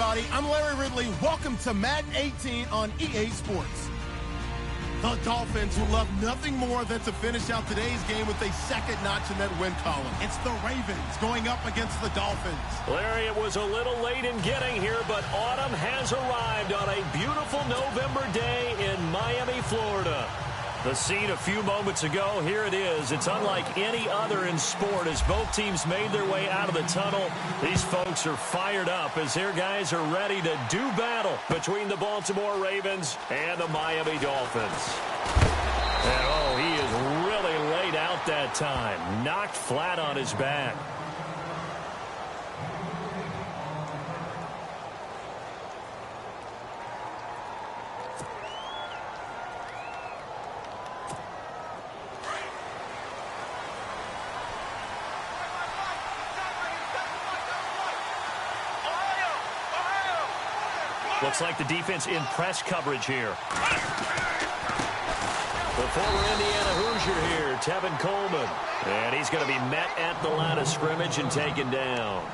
everybody. I'm Larry Ridley. Welcome to Madden 18 on EA Sports. The Dolphins, who love nothing more than to finish out today's game with a second notch in that win column. It's the Ravens going up against the Dolphins. Larry, it was a little late in getting here, but autumn has arrived on a beautiful November day in Miami, Florida. The scene a few moments ago, here it is. It's unlike any other in sport as both teams made their way out of the tunnel. These folks are fired up as their guys are ready to do battle between the Baltimore Ravens and the Miami Dolphins. And oh, he is really laid out that time. Knocked flat on his back. Looks like the defense in press coverage here. The former Indiana Hoosier here, Tevin Coleman. And he's going to be met at the line of scrimmage and taken down.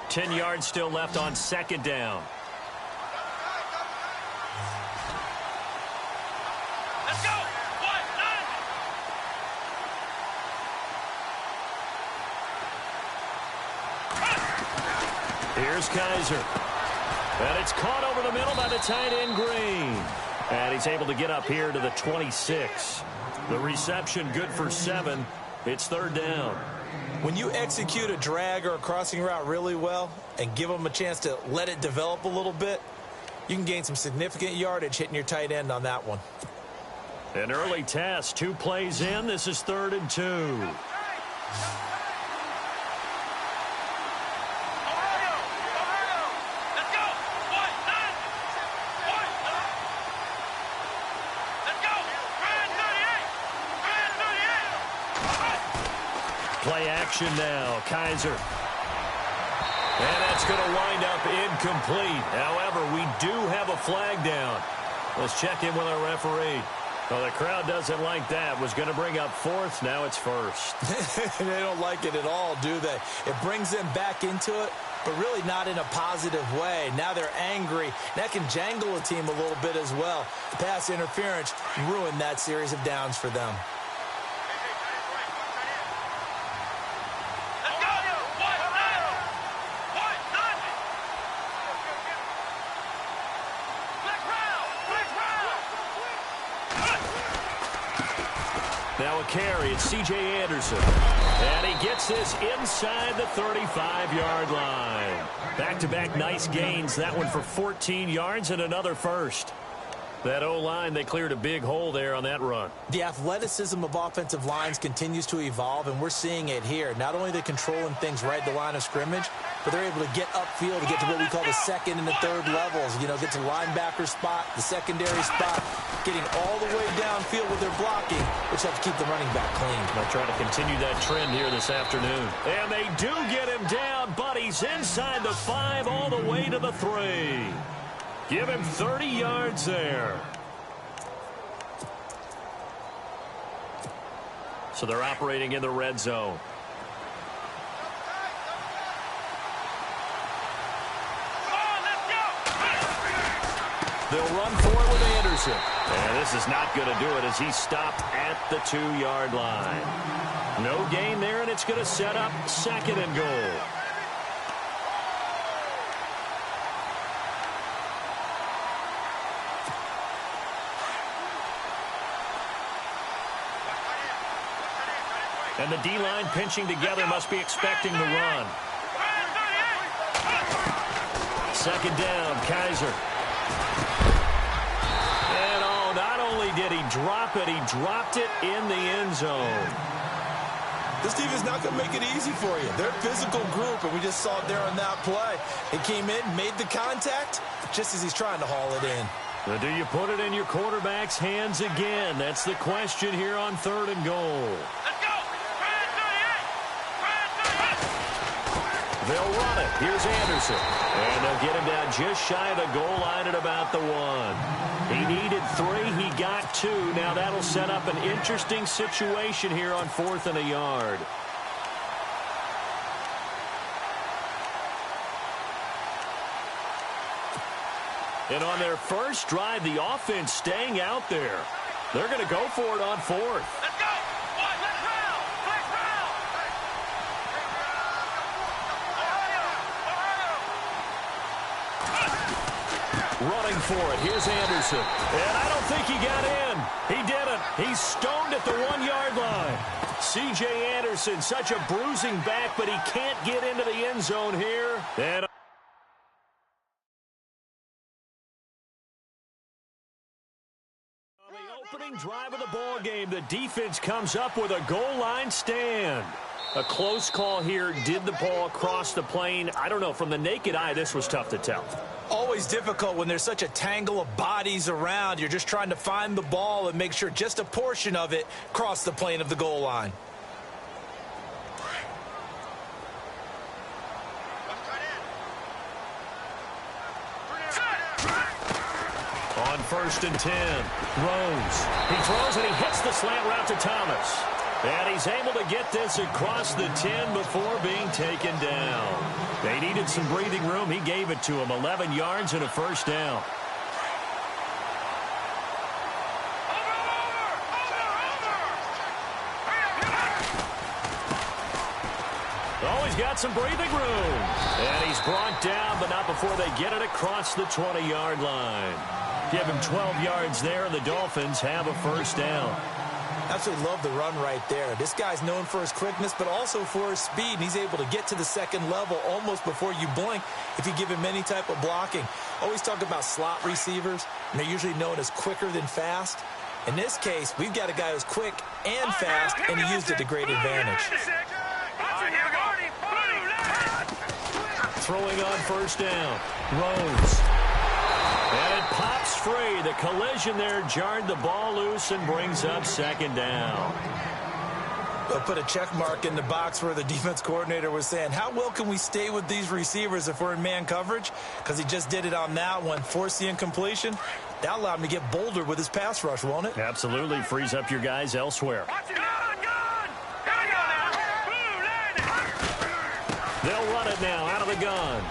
Ten yards still left on second down. Here's Kaiser. And it's caught over the middle by the tight end Green. And he's able to get up here to the 26. The reception good for 7. It's third down. When you execute a drag or a crossing route really well and give them a chance to let it develop a little bit, you can gain some significant yardage hitting your tight end on that one. An early test. 2 plays in. This is 3rd and 2. Play action now. Kaiser. And that's going to wind up incomplete. However, we do have a flag down. Let's check in with our referee. Well, the crowd doesn't like that. Was going to bring up 4th. Now it's 1st. They don't like it at all, do they? It brings them back into it, but really not in a positive way. Now they're angry. That can jangle a team a little bit as well. Pass interference ruined that series of downs for them. Now a carry, it's C.J. Anderson. And he gets this inside the 35-yard line. Back-to-back nice gains. That one for 14 yards and another first. That O-line, they cleared a big hole there on that run. The athleticism of offensive lines continues to evolve, and we're seeing it here. Not only are they controlling things right at the line of scrimmage, but they're able to get upfield to get to what we call the second and the third levels. You know, get to linebacker spot, the secondary spot, getting all the way downfield with their blocking, which helps keep the running back clean. They'll try to continue that trend here this afternoon. And they do get him down, but he's inside the 5 all the way to the 3. Give him 30 yards there. So they're operating in the red zone. They'll run for it with Anderson. And this is not going to do it as he stopped at the 2-yard line. No gain there, and it's going to set up 2nd and goal. And the D-line pinching together must be expecting the run. 2nd down, Kaiser. And oh, not only did he drop it, he dropped it in the end zone. This team is not going to make it easy for you. They're a physical group, and we just saw it there on that play. He came in, made the contact, just as he's trying to haul it in. Now, do you put it in your quarterback's hands again? That's the question here on 3rd and goal. They'll run it. Here's Anderson. And they'll get him down just shy of the goal line at about the 1. He needed 3. He got 2. Now that'll set up an interesting situation here on 4th and a yard. And on their first drive, the offense staying out there. They're going to go for it on 4th. Let's go. Let's round. Let's round. Running for it. Here's Anderson. And I don't think he got in. He didn't. He's stoned at the 1-yard line. C.J. Anderson, such a bruising back, but he can't get into the end zone here. And on the opening drive of the ball game, the defense comes up with a goal line stand. A close call here. Did the ball cross the plane? I don't know. From the naked eye, this was tough to tell. Always difficult when there's such a tangle of bodies around. You're just trying to find the ball and make sure just a portion of it crossed the plane of the goal line. On 1st and 10, Rose. He throws and he hits the slant route to Thomas. And he's able to get this across the 10 before being taken down. They needed some breathing room. He gave it to him. 11 yards and a first down. Oh, he's got some breathing room. And he's brought down, but not before they get it across the 20-yard line. Give him 12 yards there, and the Dolphins have a first down. Absolutely love the run right there. This guy's known for his quickness, but also for his speed. And he's able to get to the second level almost before you blink if you give him any type of blocking. Always talk about slot receivers, and they're usually known as quicker than fast. In this case, we've got a guy who's quick and fast, and he used it to great advantage. Throwing on first down. Rose. And it pops free. The collision there jarred the ball loose and brings up second down. They'll put a check mark in the box where the defense coordinator was saying, how well can we stay with these receivers if we're in man coverage? Because he just did it on that one, forced the incompletion. That allowed him to get bolder with his pass rush, won't it? Absolutely. Frees up your guys elsewhere. They'll run it now out of the gun.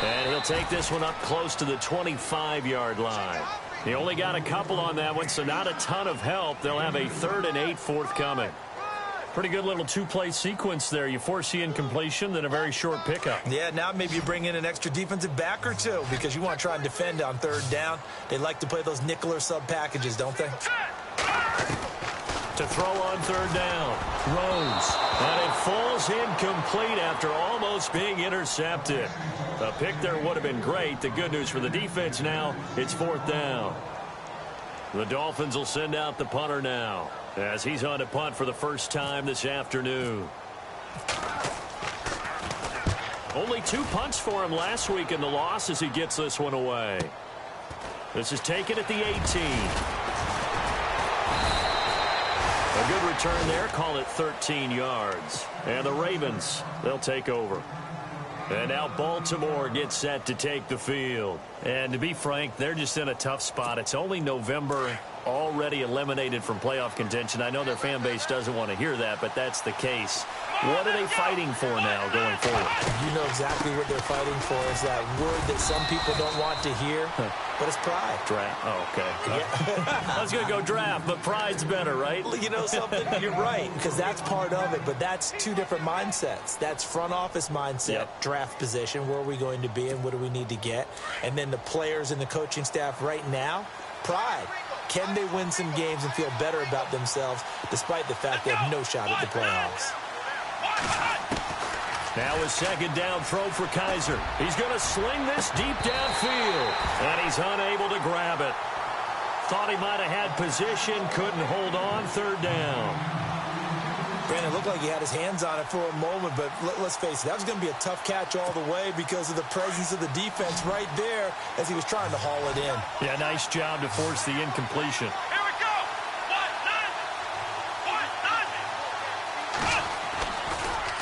And he'll take this one up close to the 25-yard line. He only got a couple on that one, so not a ton of help. They'll have a 3rd and 8 forthcoming. Pretty good little two-play sequence there. You force the incompletion, then a very short pickup. Yeah, now maybe you bring in an extra defensive back or two because you want to try and defend on 3rd down. They like to play those nickel or sub packages, don't they? To throw on 3rd down. Rose. And it falls incomplete after almost being intercepted. A pick there would have been great. The good news for the defense now, it's 4th down. The Dolphins will send out the punter now as he's on to punt for the first time this afternoon. Only 2 punts for him last week in the loss as he gets this one away. This is taken at the 18. A good return there. Call it 13 yards. And the Ravens, they'll take over. And now Baltimore gets set to take the field. And to be frank, they're just in a tough spot. It's only November, already eliminated from playoff contention. I know their fan base doesn't want to hear that, but that's the case. What are they fighting for now going forward? You know exactly what they're fighting for. Is that word that some people don't want to hear, but it's pride. Draft. Oh, okay. Yeah. I was going to go draft, but pride's better, right? You know something? You're right, because that's part of it, but that's 2 different mindsets. That's front office mindset, draft position, where are we going to be and what do we need to get? And then the players and the coaching staff right now, pride. Can they win some games and feel better about themselves despite the fact they have no shot at the playoffs? Now a 2nd down throw for Kaiser. He's going to sling this deep downfield, and he's unable to grab it. Thought he might have had position, couldn't hold on. 3rd down. Brandon, it looked like he had his hands on it for a moment, but let's face it, that was going to be a tough catch all the way because of the presence of the defense right there as he was trying to haul it in. Yeah, nice job to force the incompletion. Here we go.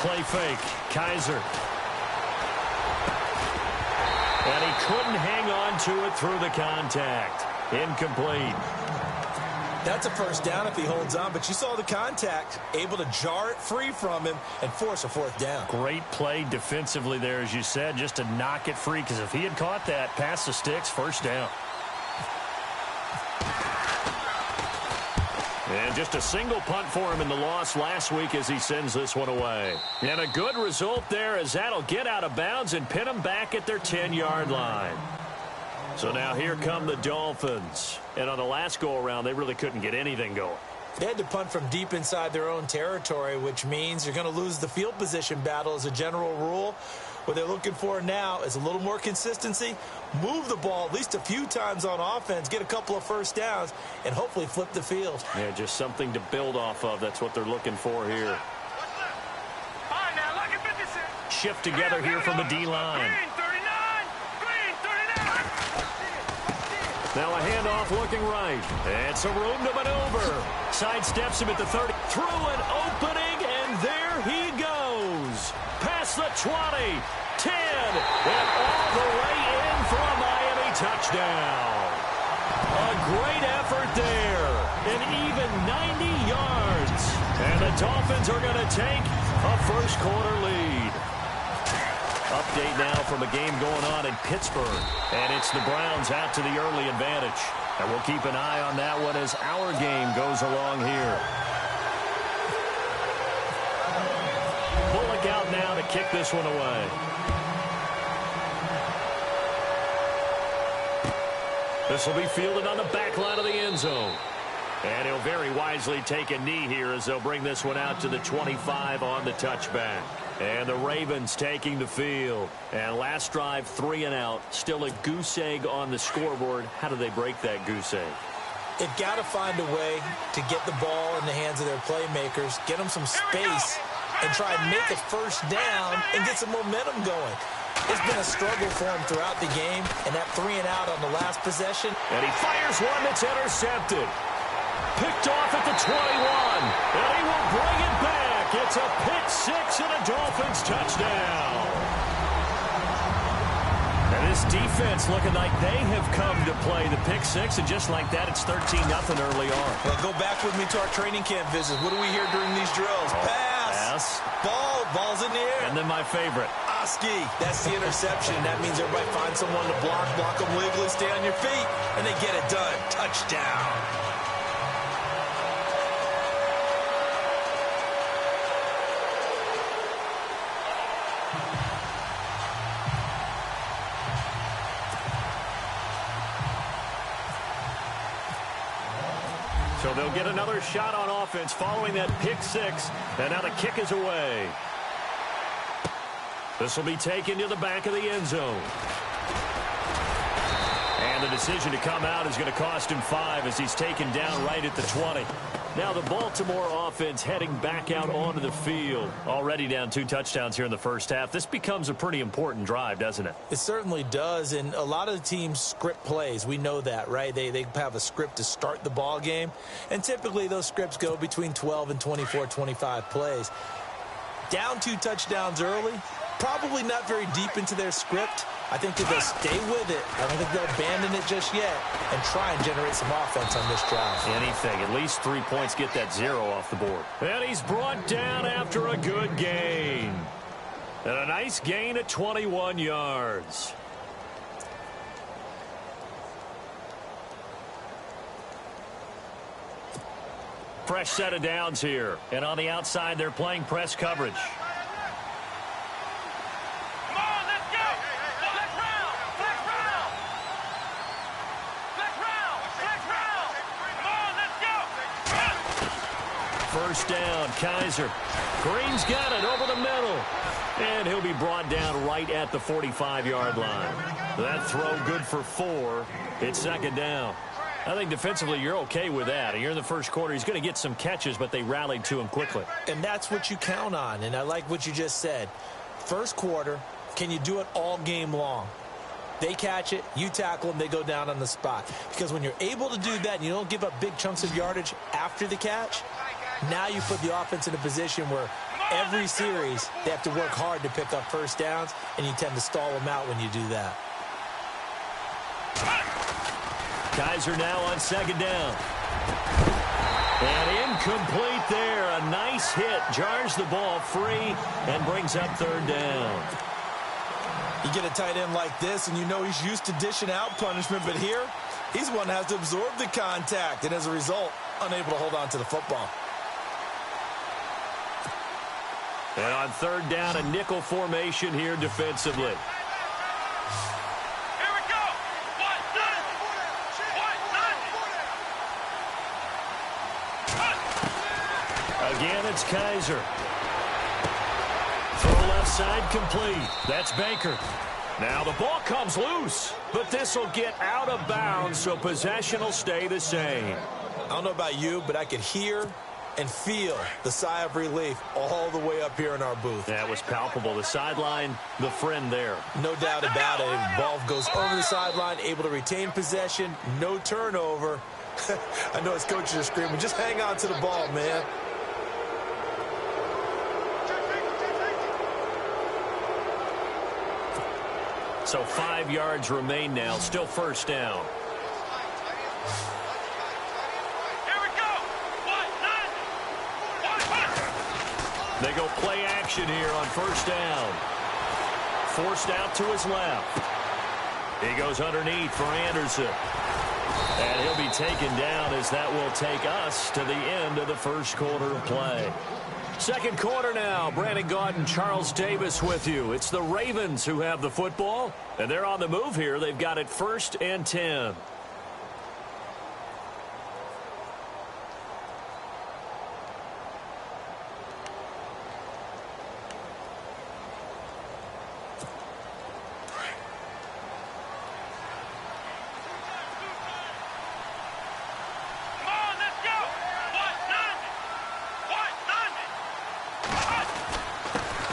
1-9. Play fake. Kaiser. And he couldn't hang on to it through the contact. Incomplete. That's a first down if he holds on, but you saw the contact, able to jar it free from him and force a fourth down. Great play defensively there, as you said, just to knock it free, because if he had caught that, past the sticks, first down. And just a single punt for him in the loss last week as he sends this one away. And a good result there, as that'll get out of bounds and pin them back at their 10-yard line. So now here come the Dolphins. And on the last go-around, they really couldn't get anything going. They had to punt from deep inside their own territory, which means you're going to lose the field position battle as a general rule. What they're looking for now is a little more consistency, move the ball at least a few times on offense, get a couple of first downs, and hopefully flip the field. Yeah, just something to build off of. That's what they're looking for here. Shift together here from the D-line. Now a handoff looking right. It's a room to maneuver. Sidesteps him at the 30. Through an opening, and there he goes. Past the 20, 10, and all the way in for a Miami touchdown. A great effort there. An even 90 yards. And the Dolphins are going to take a first-quarter lead. Update now from a game going on in Pittsburgh. And it's the Browns out to the early advantage. And we'll keep an eye on that one as our game goes along here. Bullock out now to kick this one away. This will be fielded on the back line of the end zone. And he'll very wisely take a knee here as they'll bring this one out to the 25 on the touchback. And the Ravens taking the field. And last drive, 3 and out. Still a goose egg on the scoreboard. How do they break that goose egg? They've got to find a way to get the ball in the hands of their playmakers, get them some space, and try and make a first down and get some momentum going. It's been a struggle for him throughout the game, and that 3 and out on the last possession. And he fires one that's intercepted. Picked off at the 21, and he will bring it back. It's a pick six and a Dolphins touchdown. And this defense looking like they have come to play the pick six, and just like that, it's 13-0 early on. Well, go back with me to our training camp visits. What do we hear during these drills? Pass. Ball's in the air. And then my favorite. Oski. That's the interception. That means everybody finds someone to block them wiggly, stay on your feet, and they get it done. Touchdown. So they'll get another shot on offense following that pick six. And now the kick is away. This will be taken to the back of the end zone. And the decision to come out is going to cost him 5 as he's taken down right at the 20. Now the Baltimore offense heading back out onto the field. Already down 2 touchdowns here in the first half. This becomes a pretty important drive, doesn't it? It certainly does, and a lot of the teams script plays. We know that, right? They have a script to start the ball game, and typically those scripts go between 12 and 24, 25 plays. Down 2 touchdowns early, probably not very deep into their script. I think that they'll stay with it. I don't think they'll abandon it just yet and try and generate some offense on this drive. Anything. At least 3 points, get that 0 off the board. And he's brought down after a good gain. And a nice gain at 21 yards. Fresh set of downs here. And on the outside, they're playing press coverage. First down, Kaiser. Green's got it over the middle. And he'll be brought down right at the 45-yard line. That throw good for 4. It's second down. I think defensively you're okay with that. And you're in the first quarter. He's going to get some catches, but they rallied to him quickly. And that's what you count on. And I like what you just said. First quarter, can you do it all game long? They catch it, you tackle them, they go down on the spot. Because when you're able to do that and you don't give up big chunks of yardage after the catch, now you put the offense in a position where every series, they have to work hard to pick up first downs, and you tend to stall them out when you do that. Kaiser now on second down. And incomplete there. A nice hit. Jars the ball free and brings up third down. You get a tight end like this, and you know he's used to dishing out punishment, but here, he's one that has to absorb the contact, and as a result, unable to hold on to the football. And on third down, a nickel formation here defensively. Here we go. Again, it's Kaiser. Throw left side complete. That's Baker. Now the ball comes loose, but this will get out of bounds, so possession will stay the same. I don't know about you, but I could hear and feel the sigh of relief all the way up here in our booth. That was palpable. The sideline, the friend there. No doubt about it. Ball goes over the sideline, able to retain possession, no turnover. I know his coaches are screaming, just hang on to the ball, man. So 5 yards remain now, still first down. They go play action here on first down. Forced out to his left. He goes underneath for Anderson. And he'll be taken down as that will take us to the end of the first quarter of play. Second quarter now. Brandon Gaudin and Charles Davis with you. It's the Ravens who have the football, and they're on the move here. They've got it 1st and 10.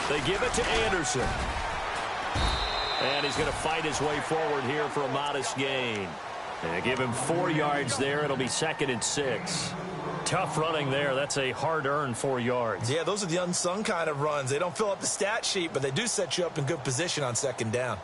They give it to Anderson. And he's going to fight his way forward here for a modest gain. And they give him 4 yards there. It'll be 2nd and 6. Tough running there. That's a hard-earned 4 yards. Yeah, those are the unsung kind of runs. They don't fill up the stat sheet, but they do set you up in good position on second down.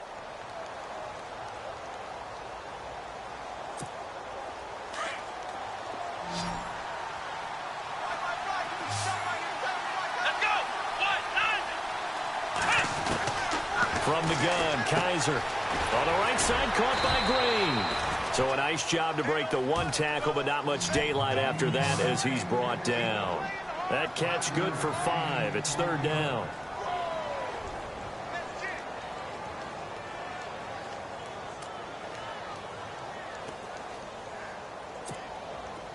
From the gun, Kaiser. On the right side, caught by Green. So a nice job to break the one tackle, but not much daylight after that as he's brought down. That catch good for 5. It's third down.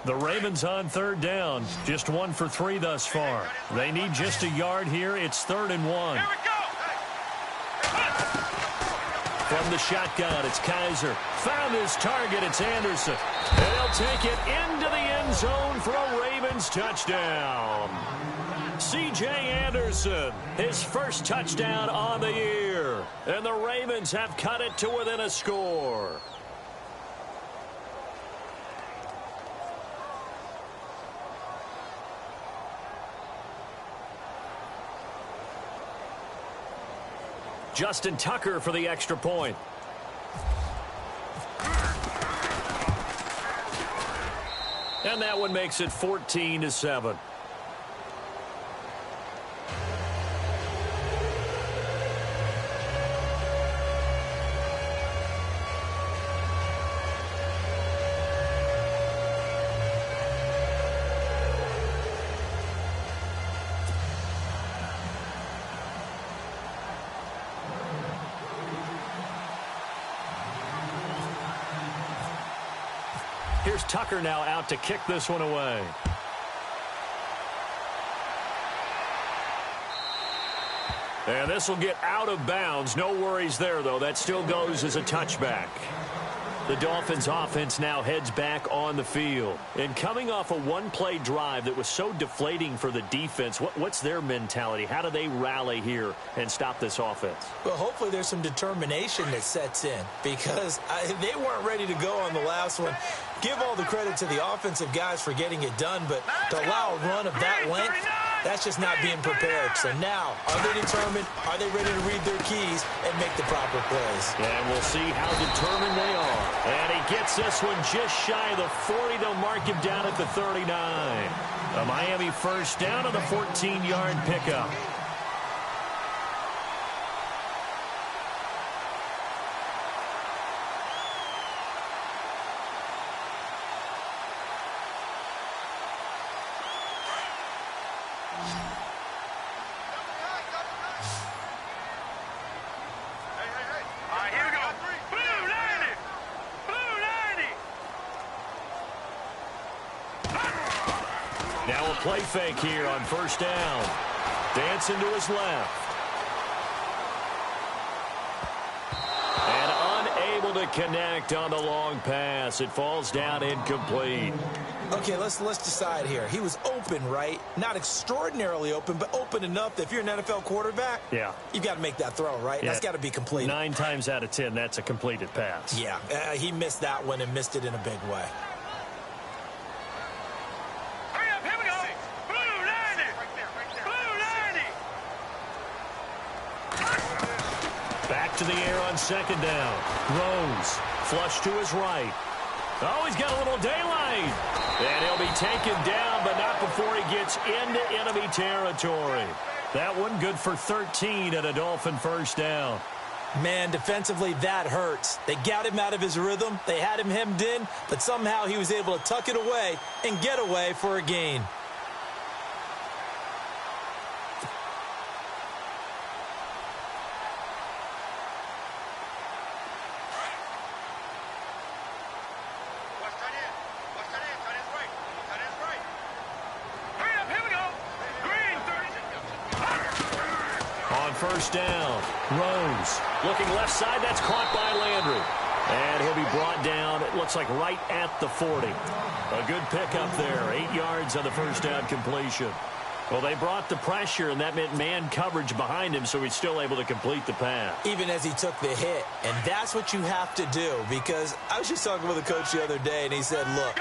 The Ravens on third down. Just 1 for 3 thus far. They need just a yard here. It's 3rd and 1. Here we go. From the shotgun, it's Kaiser. Found his target, it's Anderson. And he'll take it into the end zone for a Ravens touchdown. C.J. Anderson, his first touchdown on the year. And the Ravens have cut it to within a score. Justin Tucker for the extra point. And that one makes it 14-7. Here's Tucker now out to kick this one away. And this will get out of bounds. No worries there, though. That still goes as a touchback. The Dolphins offense now heads back on the field. And coming off a one-play drive that was so deflating for the defense, what's their mentality? How do they rally here and stop this offense? Well, hopefully there's some determination that sets in because they weren't ready to go on the last one. Give all the credit to the offensive guys for getting it done, but to allow a run of that length, That's just not being prepared. So now, are they determined? Are they ready to read their keys and make the proper plays? And we'll see how determined they are. And he gets this one just shy of the 40. They'll mark him down at the 39. A Miami first down on the 14-yard pickup. Now a play fake here on first down. Dancing to his left. And unable to connect on the long pass. It falls down incomplete. Okay, let's decide here. He was open, right? Not extraordinarily open, but open enough that if you're an NFL quarterback, yeah, you've got to make that throw, right? Yeah. That's got to be completed. 9 times out of 10, that's a completed pass. Yeah, he missed that one and missed it in a big way. Back to the air on second down. Rose, flush to his right. Oh, he's got a little daylight. And he'll be taken down, but not before he gets into enemy territory. That one good for 13 at a Dolphin first down. Man, defensively, that hurts. They got him out of his rhythm. They had him hemmed in, but somehow he was able to tuck it away and get away for a gain. First down. Rose looking left side. That's caught by Landry. And he'll be brought down, it looks like right at the 40. A good pickup there. 8 yards on the first down completion. Well, they brought the pressure, and that meant man coverage behind him, so he's still able to complete the pass. Even as he took the hit. And that's what you have to do, because I was just talking with a coach the other day, and he said, look,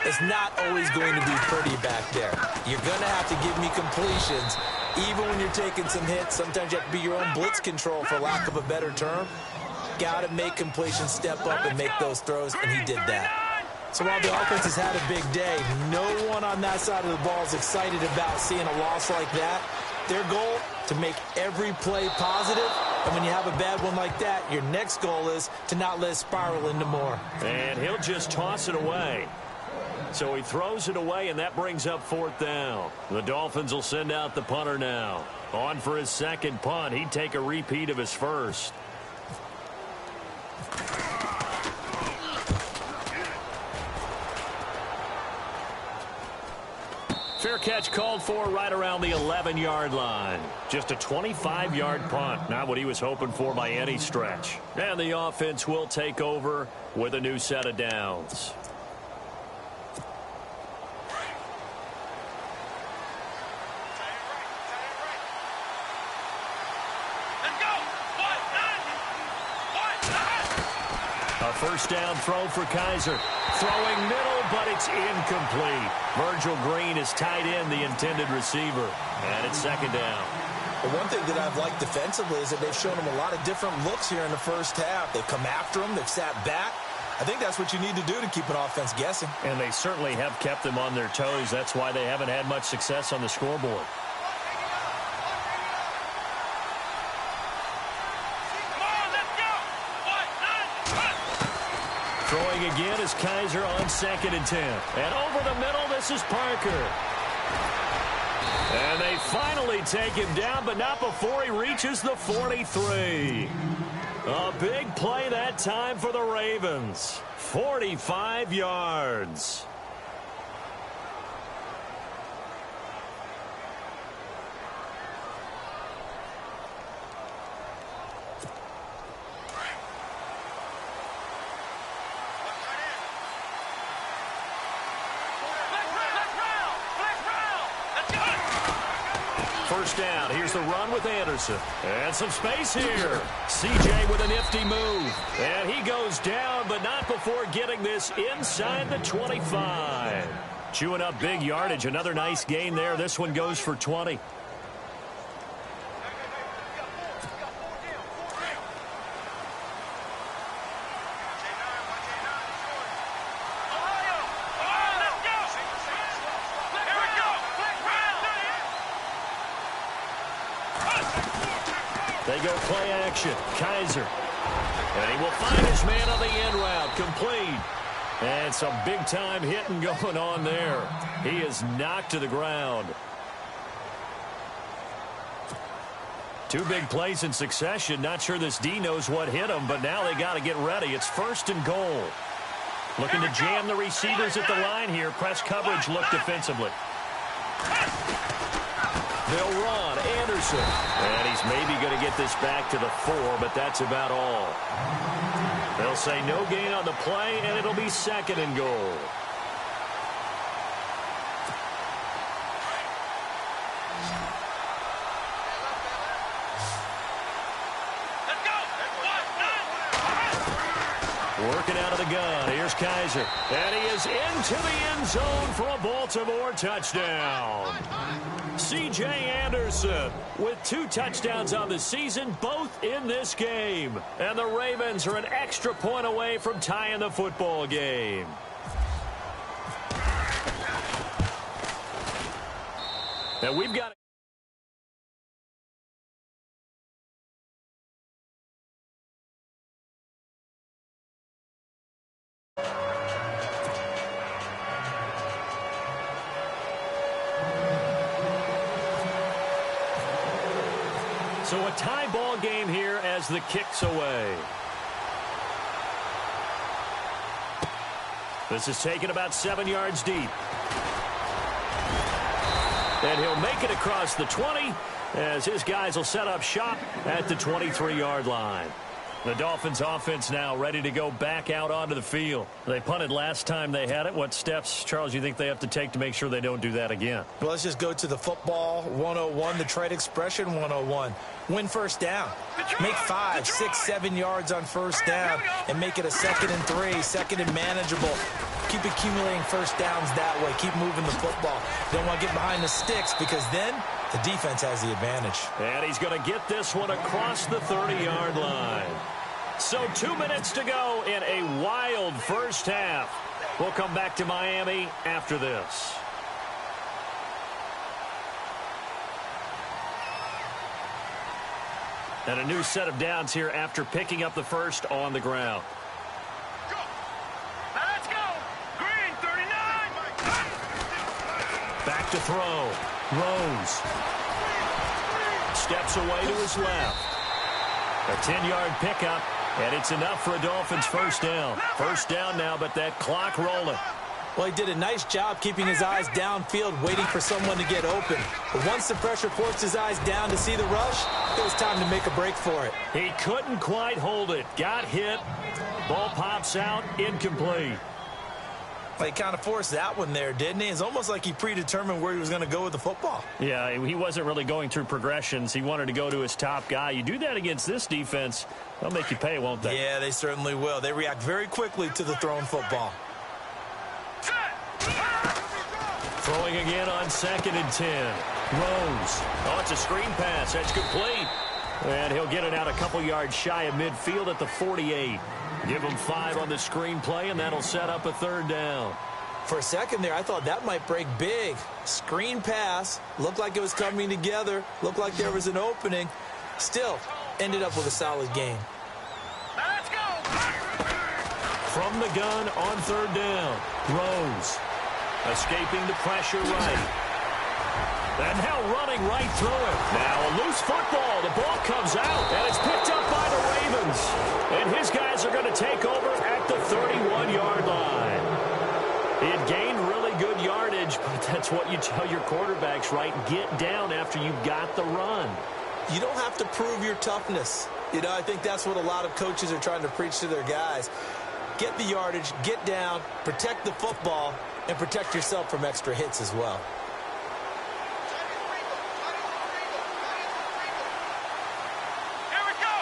it's not always going to be pretty back there. You're going to have to give me completions. Even when you're taking some hits, sometimes you have to be your own blitz control, for lack of a better term. Got to make completions, step up, and make those throws, and he did that. So while the offense has had a big day, no one on that side of the ball is excited about seeing a loss like that. Their goal, to make every play positive, and when you have a bad one like that, your next goal is to not let it spiral into more. And he'll just toss it away. So he throws it away, and that brings up fourth down. The Dolphins will send out the punter now. On for his second punt. He'd take a repeat of his first. Fair catch called for right around the 11-yard line. Just a 25-yard punt. Not what he was hoping for by any stretch. And the offense will take over with a new set of downs. First down throw for Kaiser. Throwing middle, but it's incomplete. Virgil Green is tied in, the intended receiver. And it's second down. But one thing that I've liked defensively is that they've shown him a lot of different looks here in the first half. They've come after him. They've sat back. I think that's what you need to do to keep an offense guessing. And they certainly have kept them on their toes. That's why they haven't had much success on the scoreboard. Throwing again is Kaiser on second and 10. And over the middle, this is Parker. And they finally take him down, but not before he reaches the 43. A big play that time for the Ravens. 45 yards. First down. Here's the run with Anderson. And some space here. CJ with a nifty move. And he goes down, but not before getting this inside the 25. Chewing up big yardage. Another nice gain there. This one goes for 20. They go play action. Kaiser. And he will find his man on the end route. Complete. And some big-time hitting going on there. He is knocked to the ground. Two big plays in succession. Not sure this D knows what hit him, but now they got to get ready. It's 1st and goal. Looking to jam the receivers at the line here. Press coverage look defensively. They'll run. Anderson. And he's maybe going to get this back to the 4, but that's about all. They'll say no gain on the play, and it'll be 2nd and goal. Working out of the gun. Here's Kaiser. And he is into the end zone for a Baltimore touchdown. C.J. Anderson with 2 touchdowns on the season, both in this game. And the Ravens are an extra point away from tying the football game. And we've got... So a tie ball game here as the kick's away. This is taken about 7 yards deep. And he'll make it across the 20 as his guys will set up shop at the 23-yard line. The Dolphins offense now ready to go back out onto the field. They punted last time they had it. What steps, Charles, you think they have to take to make sure they don't do that again? Well, let's just go to the football 101, the trade expression 101. Win first down. Make 5, 6, 7 yards on first down and make it a 2nd and 3, 2nd and manageable. Keep accumulating first downs that way. Keep moving the football. Don't want to get behind the sticks because then the defense has the advantage. And he's going to get this one across the 30-yard line. So 2 minutes to go in a wild first half. We'll come back to Miami after this. And a new set of downs here after picking up the first on the ground. Let's go. Green 39. Back to throw. Rose. Steps away to his left. A 10-yard pickup, and it's enough for a Dolphins first down. First down now, but that clock rolling. Well, he did a nice job keeping his eyes downfield, waiting for someone to get open. But once the pressure forced his eyes down to see the rush, it was time to make a break for it. He couldn't quite hold it. Got hit. Ball pops out. Incomplete. Well, he kind of forced that one there, didn't he? It's almost like he predetermined where he was going to go with the football. Yeah, he wasn't really going through progressions. He wanted to go to his top guy. You do that against this defense, they'll make you pay, won't they? Yeah, they certainly will. They react very quickly to the thrown football. Throwing again on 2nd and 10. Rose. Oh, it's a screen pass. That's complete. And he'll get it out a couple yards shy of midfield at the 48. Give him 5 on the screen play, and that'll set up a 3rd down. For a second there, I thought that might break big. Screen pass. Looked like it was coming together. Looked like there was an opening. Still, ended up with a solid gain. Let's go. From the gun on 3rd down. Rose. Escaping the pressure right. And now running right through it. Now a loose football. The ball comes out, and it's picked up by the Ravens. And his guys are going to take over at the 31-yard line. It gained really good yardage, but that's what you tell your quarterbacks, right? Get down after you've got the run. You don't have to prove your toughness. You know, I think that's what a lot of coaches are trying to preach to their guys. Get the yardage, get down, protect the football, and protect yourself from extra hits as well. Here we go.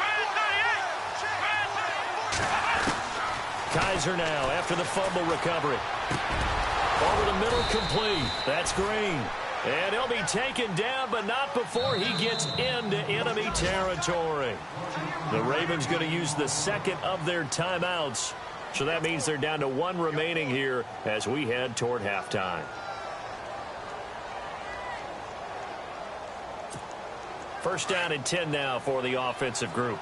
Green 38. Kaiser now after the fumble recovery. Over the middle, complete. That's Green. And he'll be taken down, but not before he gets into enemy territory. The Ravens going to use the second of their timeouts. So that means they're down to one remaining here as we head toward halftime. First down and 10 now for the offensive group.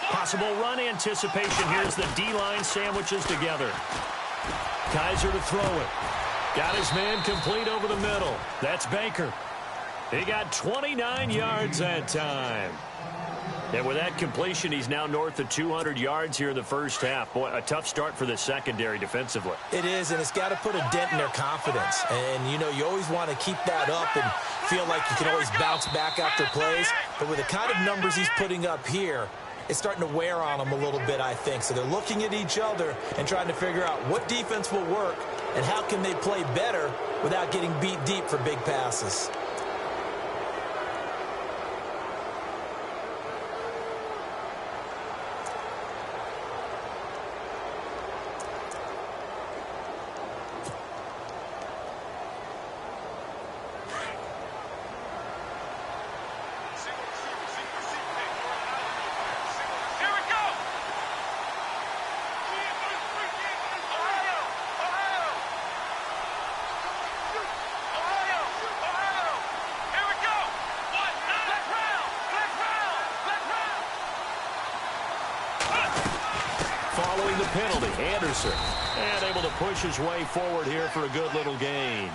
Possible run anticipation. Here's the D-line sandwiches together. Kaiser to throw it. Got his man complete over the middle. That's Baker. He got 29 yards that time. And with that completion, he's now north of 200 yards here in the first half. Boy, a tough start for the secondary defensively. It is, and it's got to put a dent in their confidence. And, you know, you always want to keep that up and feel like you can always bounce back after plays. But with the kind of numbers he's putting up here, it's starting to wear on them a little bit, I think. So they're looking at each other and trying to figure out what defense will work and how can they play better without getting beat deep for big passes. Following the penalty, Anderson. And able to push his way forward here for a good little gain.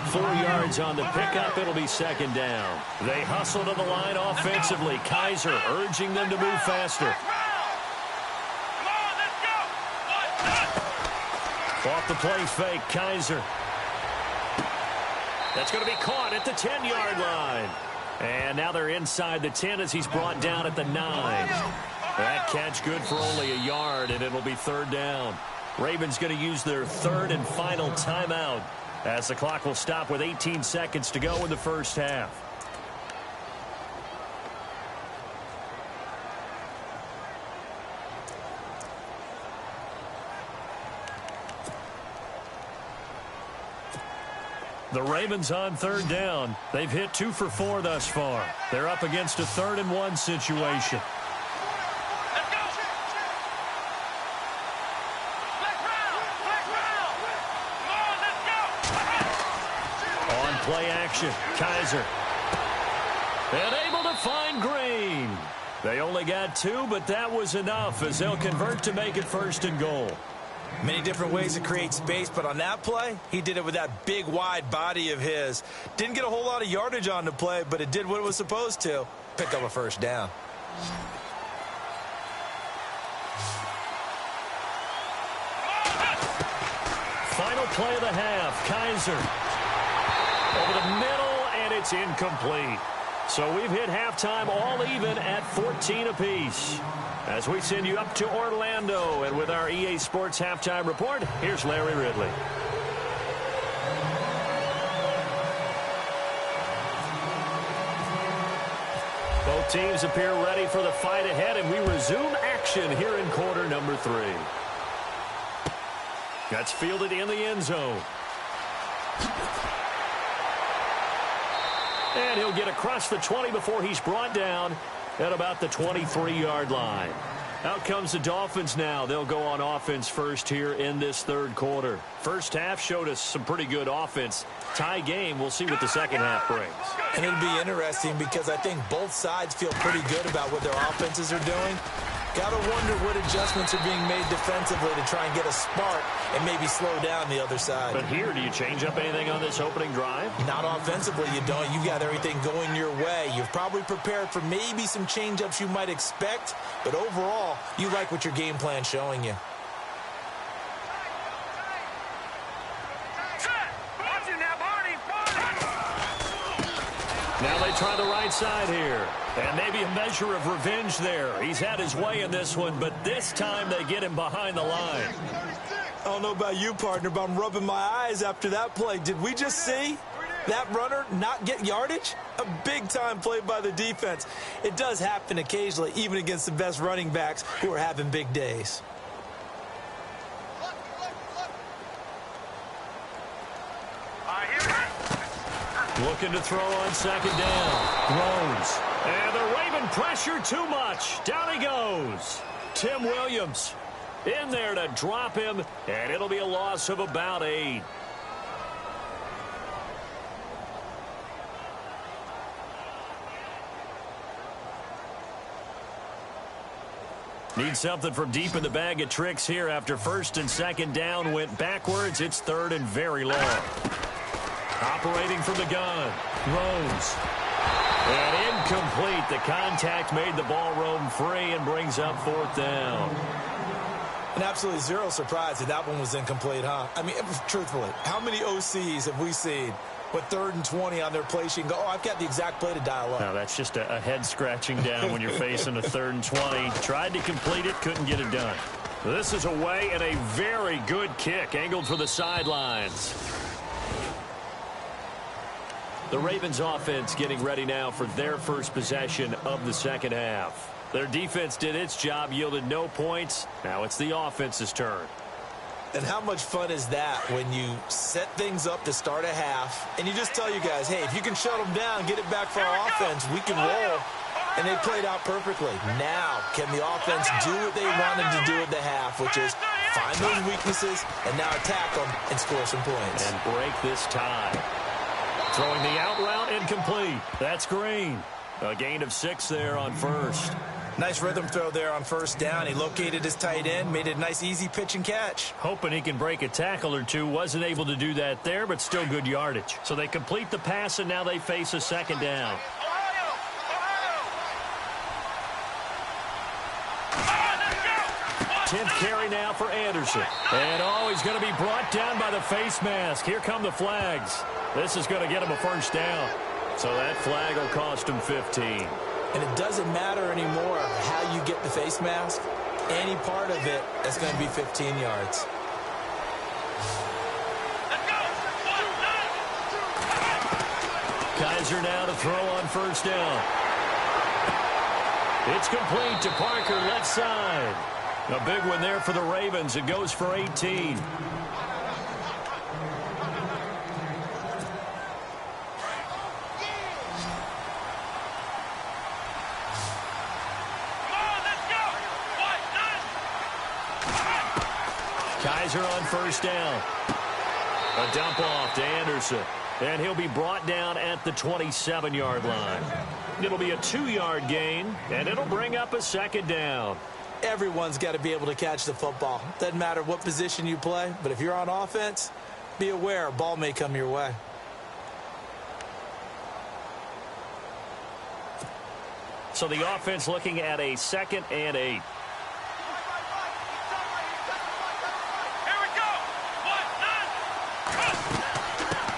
4 yards on the pickup. It'll be second down. They hustle to the line offensively. Kaiser urging them to move faster. Off the play fake, Kaiser. That's going to be caught at the 10-yard line. And now they're inside the 10 as he's brought down at the 9. That catch good for only a yard, and it'll be third down. Ravens going to use their third and final timeout as the clock will stop with 18 seconds to go in the first half. The Ravens on third down. They've hit 2 for 4 thus far. They're up against a 3rd and 1 situation. Play action. Kaiser. And able to find Green. They only got 2, but that was enough as they'll convert to make it 1st and goal. Many different ways to create space, but on that play, he did it with that big, wide body of his. Didn't get a whole lot of yardage on the play, but it did what it was supposed to. Pick up a first down. Final play of the half. Kaiser. Over the middle, and it's incomplete. So we've hit halftime all even at 14 apiece. As we send you up to Orlando, and with our EA Sports Halftime Report, here's Larry Ridley. Both teams appear ready for the fight ahead, and we resume action here in quarter number 3. That's fielded in the end zone. And he'll get across the 20 before he's brought down at about the 23-yard line. Out comes the Dolphins now. They'll go on offense first here in this third quarter. First half showed us some pretty good offense. Tie game. We'll see what the second half brings. And it'll be interesting because I think both sides feel pretty good about what their offenses are doing. Got to wonder what adjustments are being made defensively to try and get a spark and maybe slow down the other side. But here, do you change up anything on this opening drive? Not offensively, you don't. You've got everything going your way. You've probably prepared for maybe some change-ups you might expect, but overall, you like what your game plan's showing you. Now they try the right side here. And maybe a measure of revenge there. He's had his way in this one, but this time they get him behind the line. I don't know about you, partner, but I'm rubbing my eyes after that play. Did we just see that runner not get yardage? A big-time play by the defense. It does happen occasionally, even against the best running backs who are having big days. Looking to throw on second down. Throws. And the Raven pressure too much. Down he goes. Tim Williams in there to drop him, and it'll be a loss of about 8. Need something from deep in the bag of tricks here after first and second down went backwards. It's third and very long. Operating from the gun. Throws. And incomplete. The contact made the ball roam free and brings up fourth down. And absolutely zero surprise that one was incomplete, huh? I mean, truthfully, how many OCs have we seen with 3rd and 20 on their play sheet and go, oh, I've got the exact play to dial up? No, that's just a head scratching down when you're facing a 3rd and 20. Tried to complete it, couldn't get it done. This is away and a very good kick angled for the sidelines. The Ravens offense getting ready now for their first possession of the second half. Their defense did its job, yielded no points. Now it's the offense's turn. And how much fun is that when you set things up to start a half and you just tell you guys, hey, if you can shut them down, get it back for our offense, we can roll. And they played out perfectly. Now, can the offense do what they wanted to do at the half, which is find those weaknesses and now attack them and score some points. And break this tie. Throwing the out route incomplete. That's Green. A gain of 6 there on first. Nice rhythm throw there on first down. He located his tight end, made it a nice easy pitch and catch. Hoping he can break a tackle or two. Wasn't able to do that there, but still good yardage. So they complete the pass, and now they face a second down. 10th carry now for Anderson. And, oh, he's going to be brought down by the face mask. Here come the flags. This is going to get him a first down. So that flag will cost him 15. And it doesn't matter anymore how you get the face mask. Any part of it, that's going to be 15 yards. Kaiser now to throw on first down. It's complete to Parker, left side. A big one there for the Ravens. It goes for 18. Kaiser on first down. A dump off to Anderson. And he'll be brought down at the 27-yard line. It'll be a 2-yard gain, and it'll bring up a second down. Everyone's got to be able to catch the football. Doesn't matter what position you play, but if you're on offense, be aware a ball may come your way. So the offense looking at a 2nd and 8.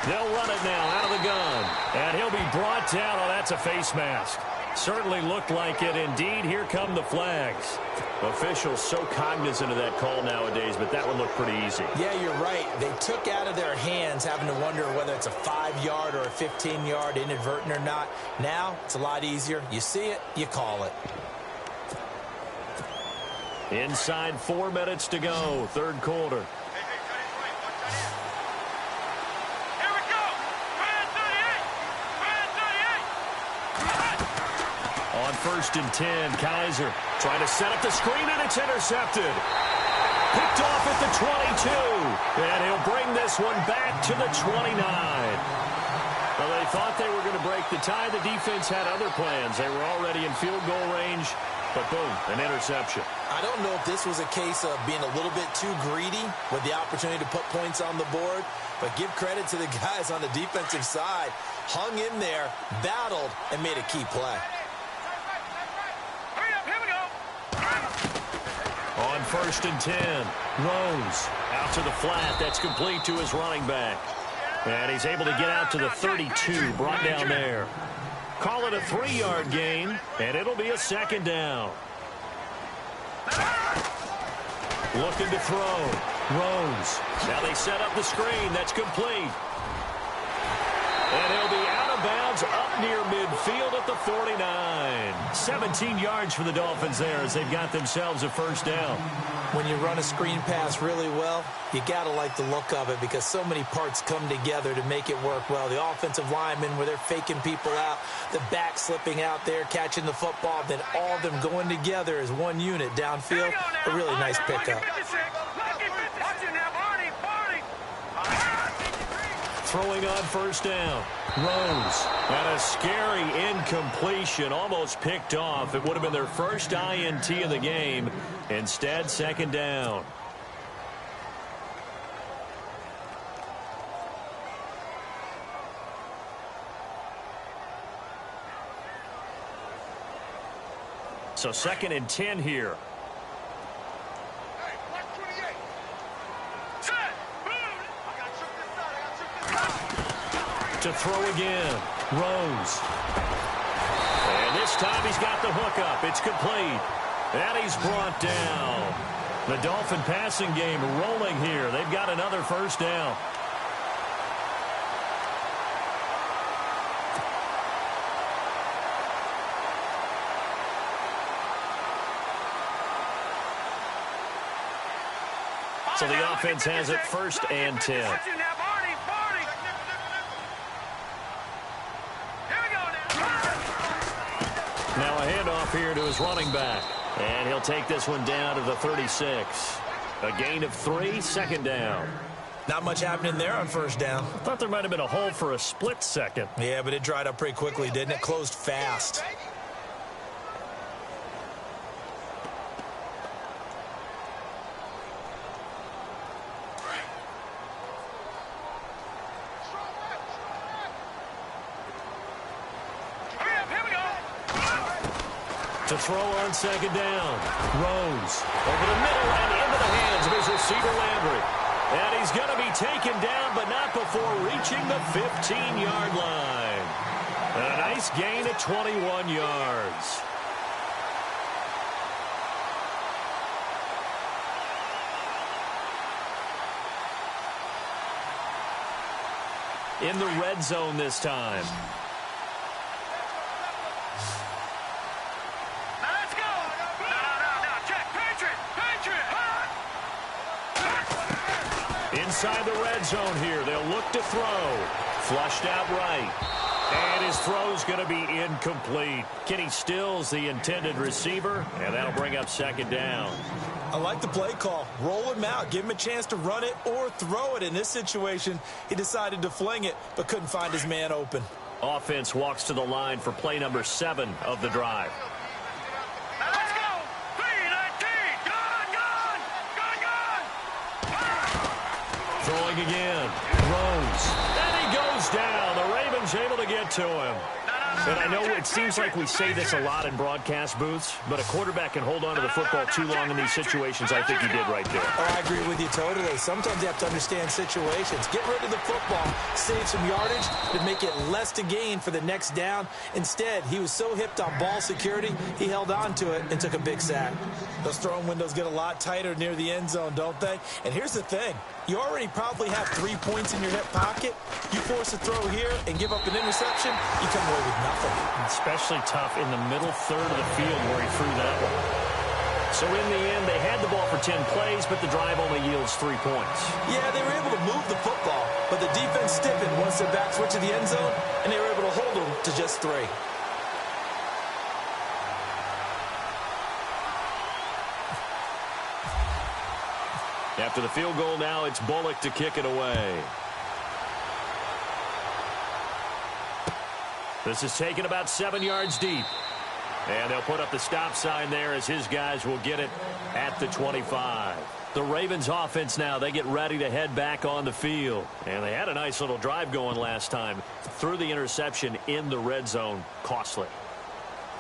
They'll run it now out of the gun. And he'll be brought down. Oh, that's a face mask. Certainly looked like it. Indeed, here come the flags. Officials so cognizant of that call nowadays, but that one looked pretty easy. Yeah, you're right. They took out of their hands having to wonder whether it's a 5-yard or a 15-yard inadvertent or not. Now, it's a lot easier. You see it, you call it. Inside 4 minutes to go, third quarter. On 1st and 10, Kaiser trying to set up the screen, and it's intercepted. Picked off at the 22, and he'll bring this one back to the 29. Well, they thought they were going to break the tie. The defense had other plans. They were already in field goal range, but boom, an interception. I don't know if this was a case of being a little bit too greedy with the opportunity to put points on the board, but give credit to the guys on the defensive side. Hung in there, battled, and made a key play. On 1st and 10, Rose out to the flat. That's complete to his running back. And he's able to get out to the 32, brought down there. Call it a 3-yard gain, and it'll be a second down. Looking to throw. Rose. Now they set up the screen. That's complete. And he'll be out of bounds up near midfield at the 49. 17 yards for the Dolphins there as they've got themselves a first down. When you run a screen pass really well, you got to like the look of it because so many parts come together to make it work well. The offensive linemen, where they're faking people out, the back slipping out there, catching the football, then all of them going together as one unit downfield. A really nice pickup. Throwing on first down. Rose. And a scary incompletion. Almost picked off. It would have been their first INT of the game. Instead, second down. So 2nd and 10 here. To throw again. Rose. And this time he's got the hook up. It's complete. And he's brought down. The Dolphin passing game rolling here. They've got another first down. So the offense has it 1st and 10. Now a handoff here to his running back. And he'll take this one down to the 36. A gain of 3, second down. Not much happening there on first down. I thought there might have been a hole for a split second. Yeah, but it dried up pretty quickly, didn't it? Closed fast. To throw on second down. Rose over the middle and into the hands of his receiver Landry. And he's going to be taken down, but not before reaching the 15-yard line. And a nice gain of 21 yards. In the red zone this time. Inside the red zone here. They'll look to throw. Flushed out right. And his throw's going to be incomplete. Kenny Stills, the intended receiver, and that'll bring up second down. I like the play call. Roll him out. Give him a chance to run it or throw it. In this situation, he decided to fling it, but couldn't find his man open. Offense walks to the line for play number 7 of the drive. Throwing again. Rose. And he goes down. The Ravens able to get to him. And I know it seems like we say this a lot in broadcast booths, but a quarterback can hold on to the football too long in these situations. I think he did right there. Oh, I agree with you totally. Sometimes you have to understand situations. Get rid of the football, save some yardage to make it less to gain for the next down. Instead, he was so hipped on ball security, he held on to it and took a big sack. Those throwing windows get a lot tighter near the end zone, don't they? And here's the thing. You already probably have 3 points in your hip pocket. You force a throw here and give up an interception, you come away with nothing. Especially tough in the middle third of the field where he threw that one. So in the end, they had the ball for 10 plays, but the drive only yields 3 points. Yeah, they were able to move the football, but the defense stiffened once their backs went to the end zone, and they were able to hold them to just 3. After the field goal now, it's Bullock to kick it away. This is taken about 7 yards deep. And they'll put up the stop sign there as his guys will get it at the 25. The Ravens offense now, they get ready to head back on the field. And they had a nice little drive going last time. Threw the interception in the red zone. Costly.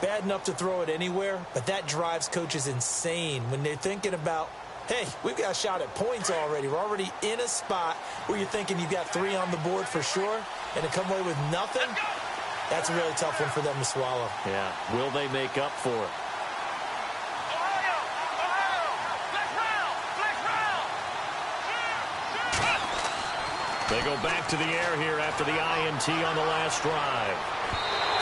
Bad enough to throw it anywhere, but that drives coaches insane when they're thinking about, hey, we've got a shot at points already. We're already in a spot where you're thinking you've got 3 on the board for sure, and to come away with nothing, that's a really tough one for them to swallow. Yeah. Will they make up for it? They go back to the air here after the INT on the last drive.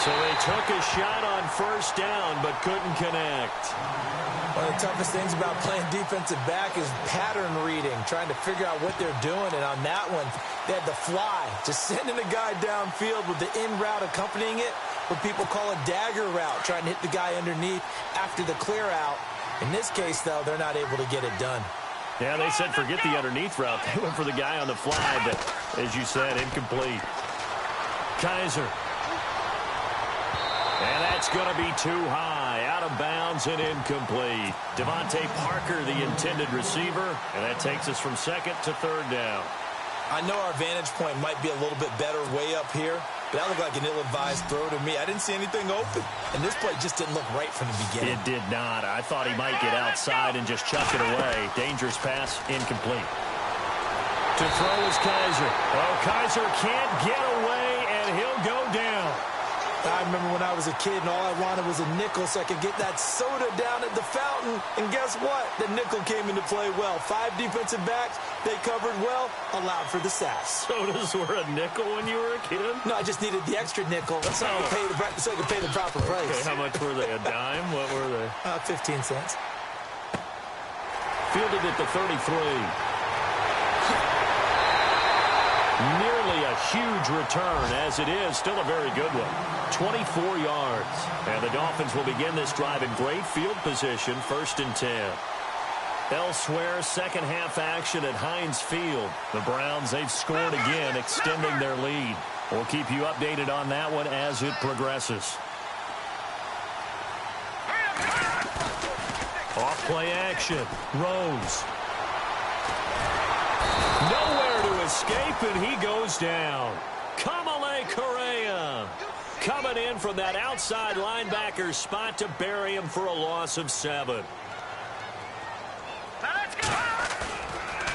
So they took a shot on first down, but couldn't connect. One of the toughest things about playing defensive back is pattern reading, trying to figure out what they're doing. And on that one, they had the fly, just sending a guy downfield with the in route accompanying it, what people call a dagger route, trying to hit the guy underneath after the clear out. In this case, though, they're not able to get it done. Yeah, they said forget the underneath route. They went for the guy on the fly, but as you said, incomplete. Kaiser. And that's going to be too high, out of bounds and incomplete. Devontae Parker, the intended receiver, and that takes us from second to third down. I know our vantage point might be a little bit better way up here, but that looked like an ill-advised throw to me. I didn't see anything open, and this play just didn't look right from the beginning. It did not. I thought he might get outside and just chuck it away. Dangerous pass, incomplete. To throw is Kaiser. Oh, Kaiser can't get away, and he'll go down. I remember when I was a kid and all I wanted was a nickel so I could get that soda down at the fountain. And guess what? The nickel came into play well. 5 defensive backs, they covered well, allowed for the sacks. Sodas were a nickel when you were a kid? No, I just needed the extra nickel so I could pay the proper price. Okay, how much were they? A dime? What were they? 15 cents. Fielded at the 33. Nearly a huge return, as it is still a very good one. 24 yards. And the Dolphins will begin this drive in great field position, 1st and 10. Elsewhere, second half action at Heinz Field. The Browns, they've scored again, extending their lead. We'll keep you updated on that one as it progresses. Off play action. Rose. Nowhere to escape, and he goes down. Kamale Correa coming in from that outside linebacker spot to bury him for a loss of 7.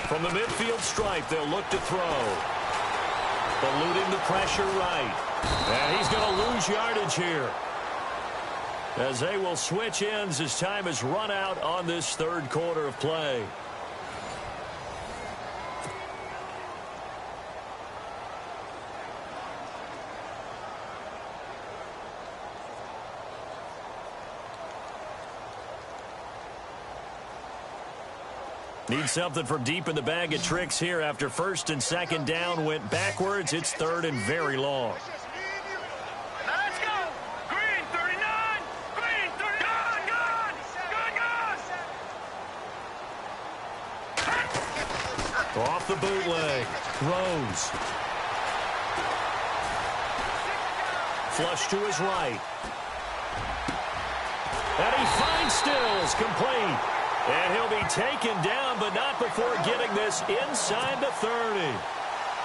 From the midfield stripe, they'll look to throw. Eluding the pressure right. And he's going to lose yardage here, as they will switch ends as time has run out on this third quarter of play. Need something from deep in the bag of tricks here after 1st and 2nd down went backwards. It's 3rd and very long. Let's go. Green 39. Green 39. Good. Off the bootleg. Rose. Flush to his right. And he finds Stills, complete. And he'll be taken down, but not before getting this inside the 30.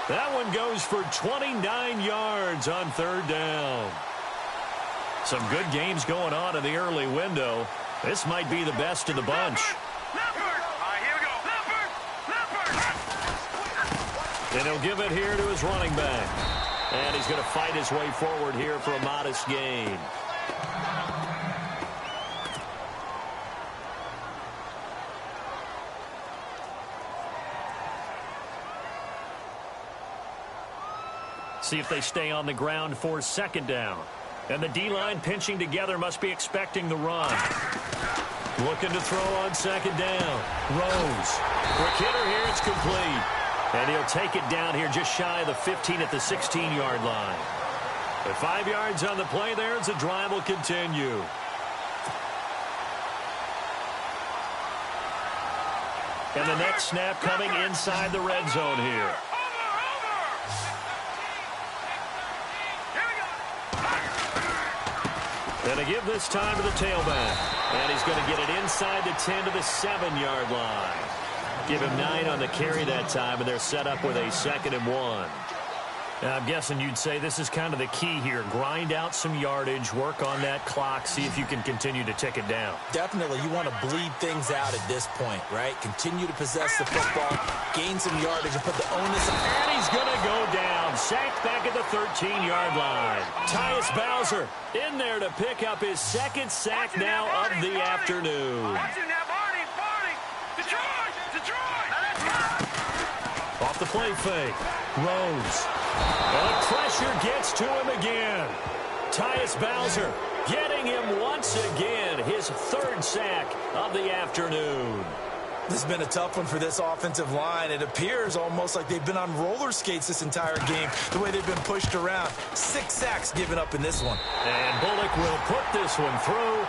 That one goes for 29 yards on 3rd down. Some good games going on in the early window. This might be the best of the bunch. Leopard. All right, here we go. Leopard. And he'll give it here to his running back. And he's going to fight his way forward here for a modest gain. See if they stay on the ground for 2nd down. And the D-line pinching together must be expecting the run. Looking to throw on 2nd down. Rose. Quick hitter here, it's complete. And he'll take it down here just shy of the 15 at the 16-yard line. With 5 yards on the play there, as the drive will continue. And the next snap coming inside the red zone here. And to give this time to the tailback. And he's going to get it inside the 10 to the 7-yard line. Give him 9 on the carry that time, and they're set up with a 2nd and 1. Now, I'm guessing you'd say this is kind of the key here. Grind out some yardage, work on that clock, see if you can continue to tick it down. Definitely, you want to bleed things out at this point, right? Continue to possess the football, gain some yardage, and put the onus on. And he's going to go down. Sacked back at the 13-yard line. Tyus Bowser in there to pick up his 2nd sack now of the afternoon. Watching that, Barney. Detroit. Off the play fake. Rose. And the pressure gets to him again. Tyus Bowser getting him once again, his third sack of the afternoon. This has been a tough one for this offensive line. It appears almost like they've been on roller skates this entire game, the way they've been pushed around. 6 sacks given up in this one. And Bullock will put this one through,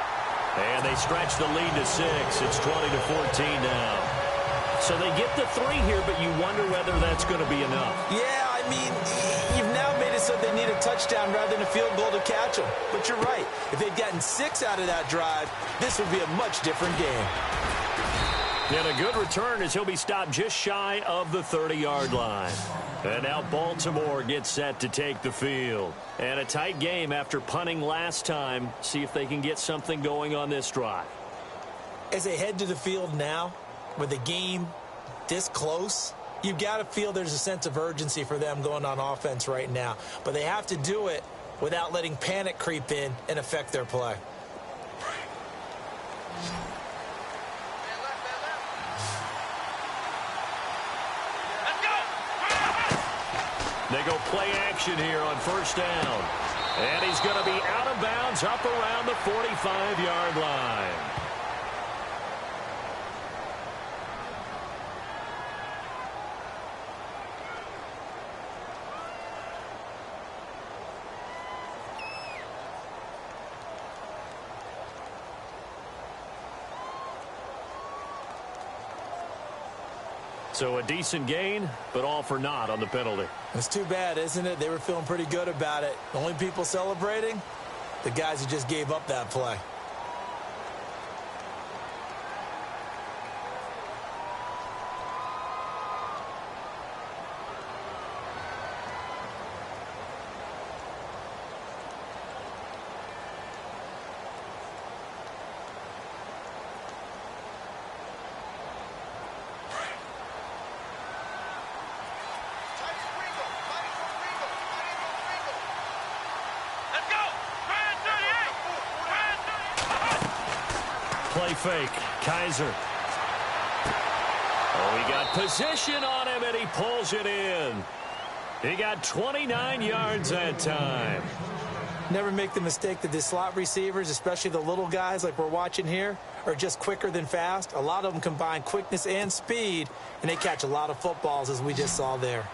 and they stretch the lead to 6. It's 20-14 now. So they get the 3 here, but you wonder whether that's going to be enough. Yeah, I mean, you've now made it so they need a touchdown rather than a field goal to catch them. But you're right. If they'd gotten 6 out of that drive, this would be a much different game. And a good return as he'll be stopped just shy of the 30-yard line. And now Baltimore gets set to take the field. And a tight game after punting last time. See if they can get something going on this drive. As they head to the field now, with the game this close, you've got to feel there's a sense of urgency for them going on offense right now. But they have to do it without letting panic creep in and affect their play. They go play action here on first down. And he's going to be out of bounds up around the 45-yard line. So a decent gain, but all for naught on the penalty. It's too bad, isn't it? They were feeling pretty good about it. The only people celebrating, the guys who just gave up that play. Play fake. Kaiser. Oh, he got position on him, and he pulls it in. He got 29 yards that time. Never make the mistake that the slot receivers, especially the little guys like we're watching here, are just quicker than fast. A lot of them combine quickness and speed, and they catch a lot of footballs, as we just saw there.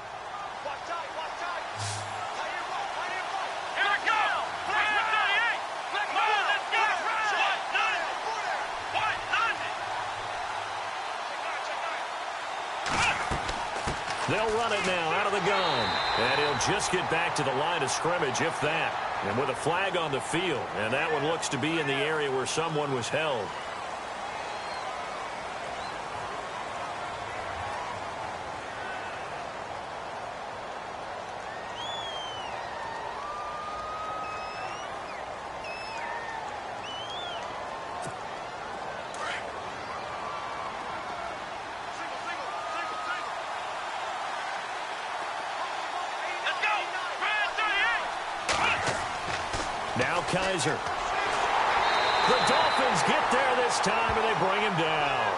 They'll run it now out of the gun. And he'll just get back to the line of scrimmage, if that. And with a flag on the field. And that one looks to be in the area where someone was held. Now Kaiser. The Dolphins get there this time, and they bring him down.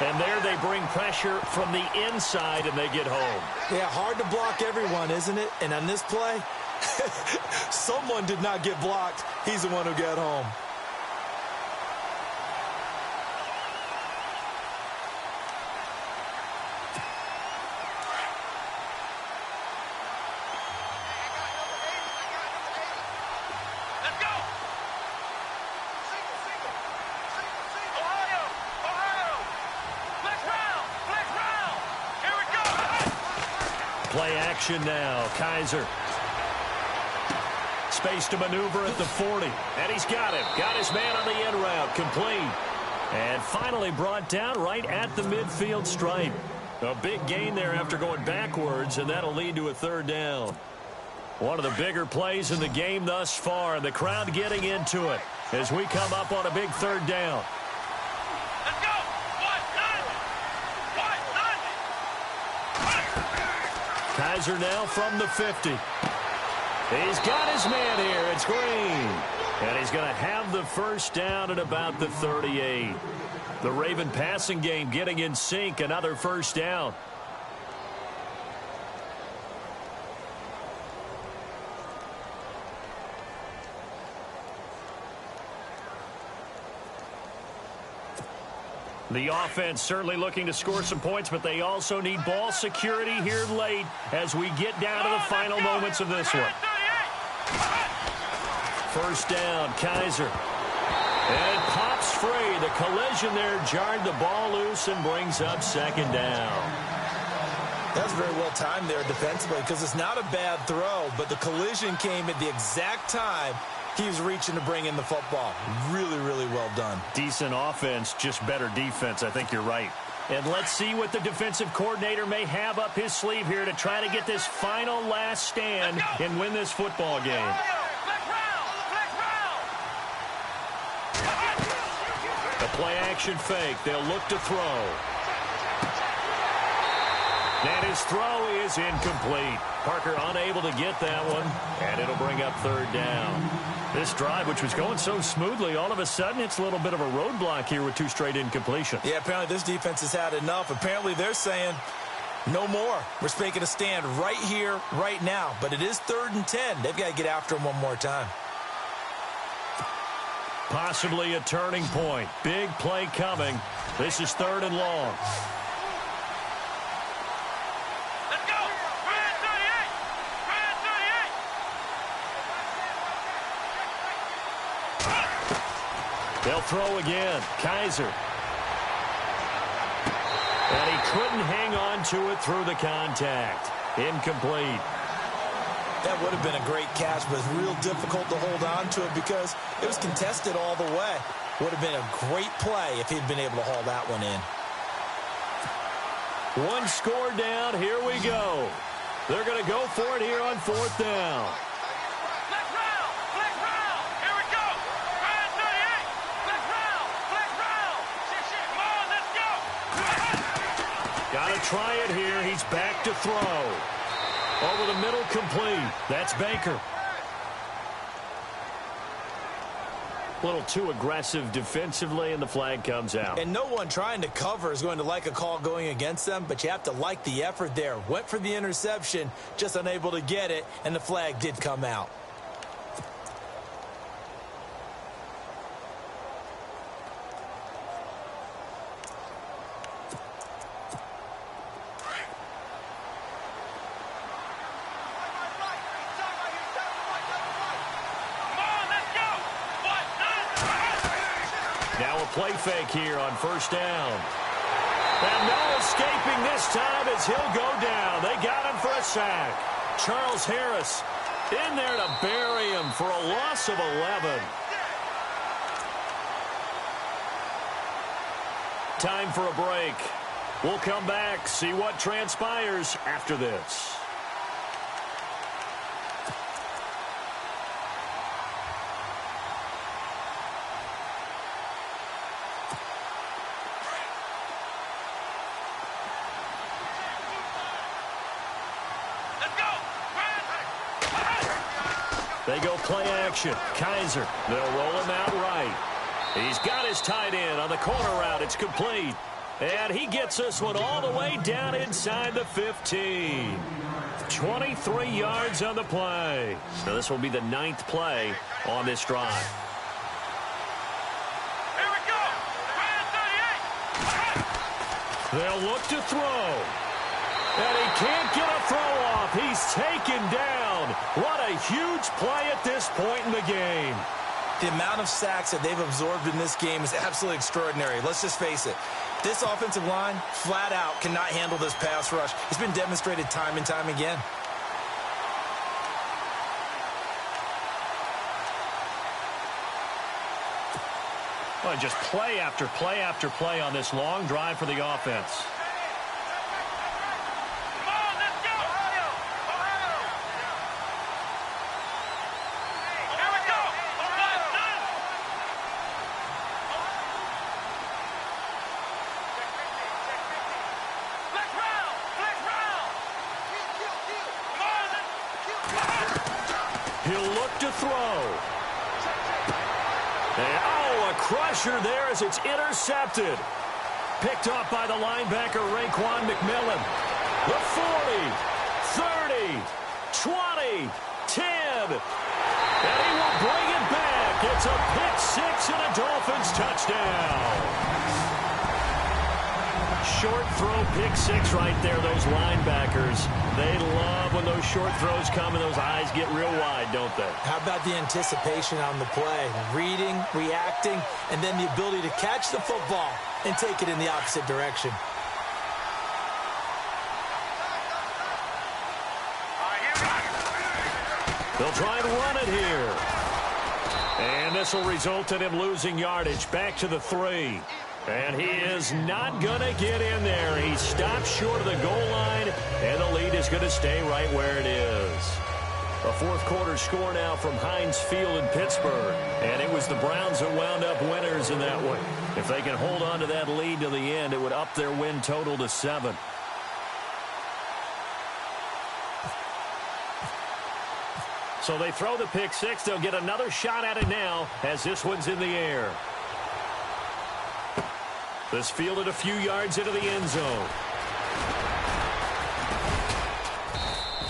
And there they bring pressure from the inside, and they get home. Yeah, hard to block everyone, isn't it? And on this play, someone did not get blocked. He's the one who got home. Play action now. Kaiser. Space to maneuver at the 40. And he's got him. Got his man on the end route. Complete. And finally brought down right at the midfield stripe. A big gain there after going backwards, and that'll lead to a third down. One of the bigger plays in the game thus far, and the crowd getting into it as we come up on a big third down. Kaiser now from the 50. He's got his man here. It's Green. And he's going to have the first down at about the 38. The Raven passing game getting in sync. Another first down. The offense certainly looking to score some points, but they also need ball security here late as we get down to the final moments of this one. First down, Kaiser. And it pops free. The collision there jarred the ball loose and brings up second down. That's very well timed there defensively because it's not a bad throw, but the collision came at the exact time he was reaching to bring in the football. Really, really well done. Decent offense, just better defense. I think you're right. And let's see what the defensive coordinator may have up his sleeve here to try to get this final last stand and win this football game. The play action fake. They'll look to throw. And his throw is incomplete. Parker unable to get that one, and it'll bring up third down. This drive, which was going so smoothly, all of a sudden it's a little bit of a roadblock here with 2 straight incompletions. Yeah, apparently this defense has had enough. Apparently they're saying no more. We're making a stand right here, right now. But it is 3rd and 10. They've got to get after him one more time. Possibly a turning point. Big play coming. This is 3rd and long. They'll throw again. Kaiser. And he couldn't hang on to it through the contact. Incomplete. That would have been a great catch, but it's real difficult to hold on to it because it was contested all the way. Would have been a great play if he'd been able to haul that one in. 1 score down. Here we go. They're going to go for it here on 4th down. Got to try it here. He's back to throw. Over the middle, complete. That's Baker. A little too aggressive defensively, and the flag comes out. And no one trying to cover is going to like a call going against them, but you have to like the effort there. Went for the interception, just unable to get it, and the flag did come out. Play fake here on 1st down. And no escaping this time as he'll go down. They got him for a sack. Charles Harris in there to bury him for a loss of 11. Time for a break. We'll come back, see what transpires after this. They go play action. Kaiser. They'll roll him out right. He's got his tight end on the corner route. It's complete. And he gets this one all the way down inside the 15. 23 yards on the play. So this will be the 9th play on this drive. Here we go. 38. They'll look to throw. And he can't get a throw off. He's taken down. What a huge play at this point in the game. The amount of sacks that they've absorbed in this game is absolutely extraordinary. Let's just face it. This offensive line, flat out, cannot handle this pass rush. It's been demonstrated time and time again. Well, just play after play after play on this long drive for the offense. He'll look to throw. And, oh, a crusher there as it's intercepted. Picked off by the linebacker, Raekwon McMillan. The 40, 30, 20, 10. And he will bring it back. It's a pick six and a Dolphins touchdown. short throw pick six right there, those linebackers. They love when those short throws come and those eyes get real wide, don't they? How about the anticipation on the play? Reading, reacting, and then the ability to catch the football and take it in the opposite direction. They'll try and run it here. And this will result in him losing yardage back to the 3. And he is not going to get in there. He stopped short of the goal line, and the lead is going to stay right where it is. A fourth quarter score now from Heinz Field in Pittsburgh. And it was the Browns that wound up winners in that one. If they can hold on to that lead to the end, it would up their win total to 7. So they throw the pick six. They'll get another shot at it now as this one's in the air. This fielded a few yards into the end zone.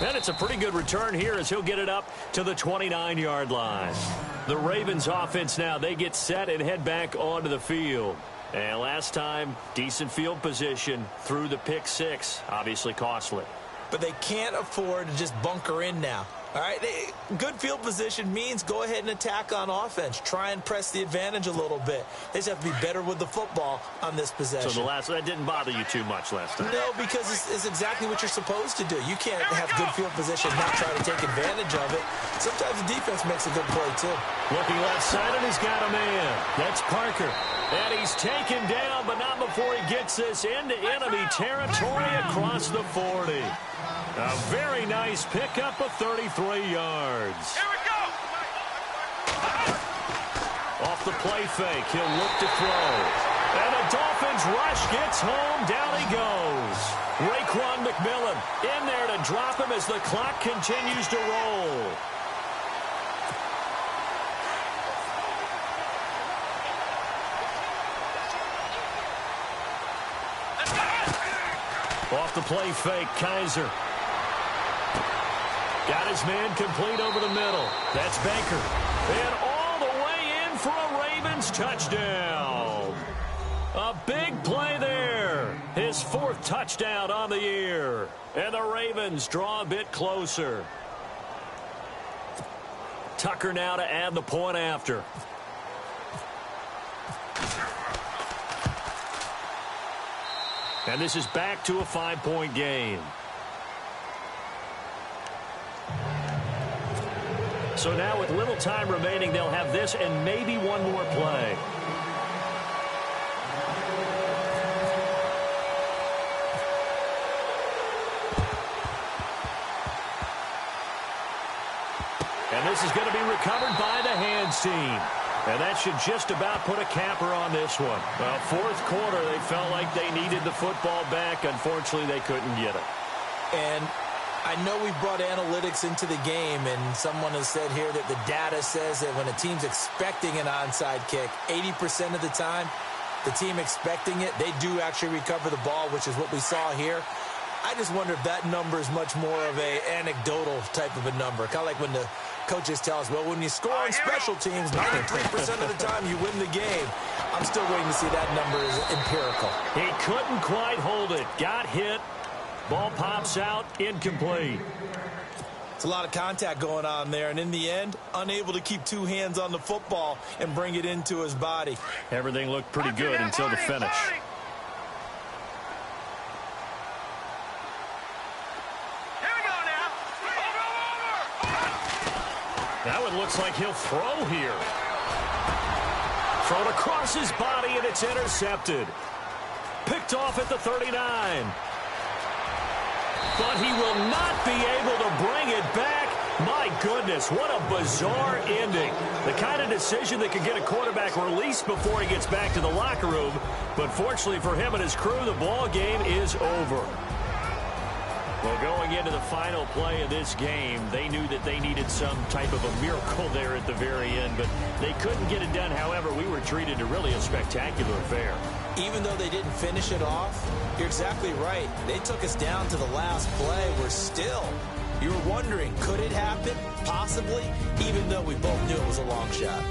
And it's a pretty good return here as he'll get it up to the 29-yard line. The Ravens offense now, they get set and head back onto the field. And last time, decent field position through the pick six. Obviously costly. But they can't afford to just bunker in now. All right, good field position means go ahead and attack on offense. Try and press the advantage a little bit. They just have to be better with the football on this possession. So that didn't bother you too much last time? No, because it's exactly what you're supposed to do. You can't have good field position and not try to take advantage of it. Sometimes the defense makes a good play, too. Looking left side, and he's got a man. That's Parker. And he's taken down, but not before he gets this into enemy territory across the 40. A very nice pickup of 33 yards. Here we go! Off the play fake, he'll look to throw. And the Dolphins rush gets home, down he goes. Raekwon McMillan in there to drop him as the clock continues to roll. Off the play fake, Kaiser. Got his man complete over the middle. That's Baker. And all the way in for a Ravens touchdown. A big play there. His 4th touchdown on the year. And the Ravens draw a bit closer. Tucker now to add the point after. And this is back to a 5-point game. So now with little time remaining, they'll have this and maybe one more play. And this is going to be recovered by the hands team. And that should just about put a capper on this one. Well, 4th quarter, they felt like they needed the football back. Unfortunately, they couldn't get it. And I know we've brought analytics into the game, and someone has said here that the data says that when a team's expecting an onside kick, 80% of the time, the team expecting it, they do actually recover the ball, which is what we saw here. I just wonder if that number is much more of a anecdotal type of a number. Kind of like when the coaches tell us, well, when you score on special teams, 93% of the time you win the game. I'm still waiting to see that number is empirical. He couldn't quite hold it. Got hit. Ball pops out, incomplete. It's a lot of contact going on there, and in the end, unable to keep 2 hands on the football and bring it into his body. Everything looked pretty good until the finish. Here we go now. Over. That one looks like he'll throw here. Thrown across his body, and it's intercepted. Picked off at the 39. But he will not be able to bring it back. My goodness, what a bizarre ending. The kind of decision that could get a quarterback released before he gets back to the locker room. But fortunately for him and his crew, the ball game is over. Well, going into the final play of this game, they knew that they needed some type of a miracle there at the very end, but they couldn't get it done. However, we were treated to really a spectacular affair. Even though they didn't finish it off, you're exactly right. They took us down to the last play. We're still, you were wondering, could it happen? Possibly, even though we both knew it was a long shot.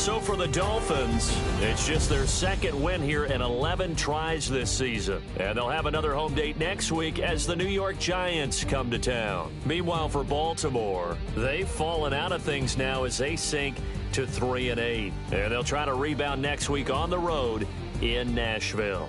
So for the Dolphins, it's just their second win here in 11 tries this season. And they'll have another home date next week as the New York Giants come to town. Meanwhile, for Baltimore, they've fallen out of things now as they sink to 3-8. And they'll try to rebound next week on the road in Nashville.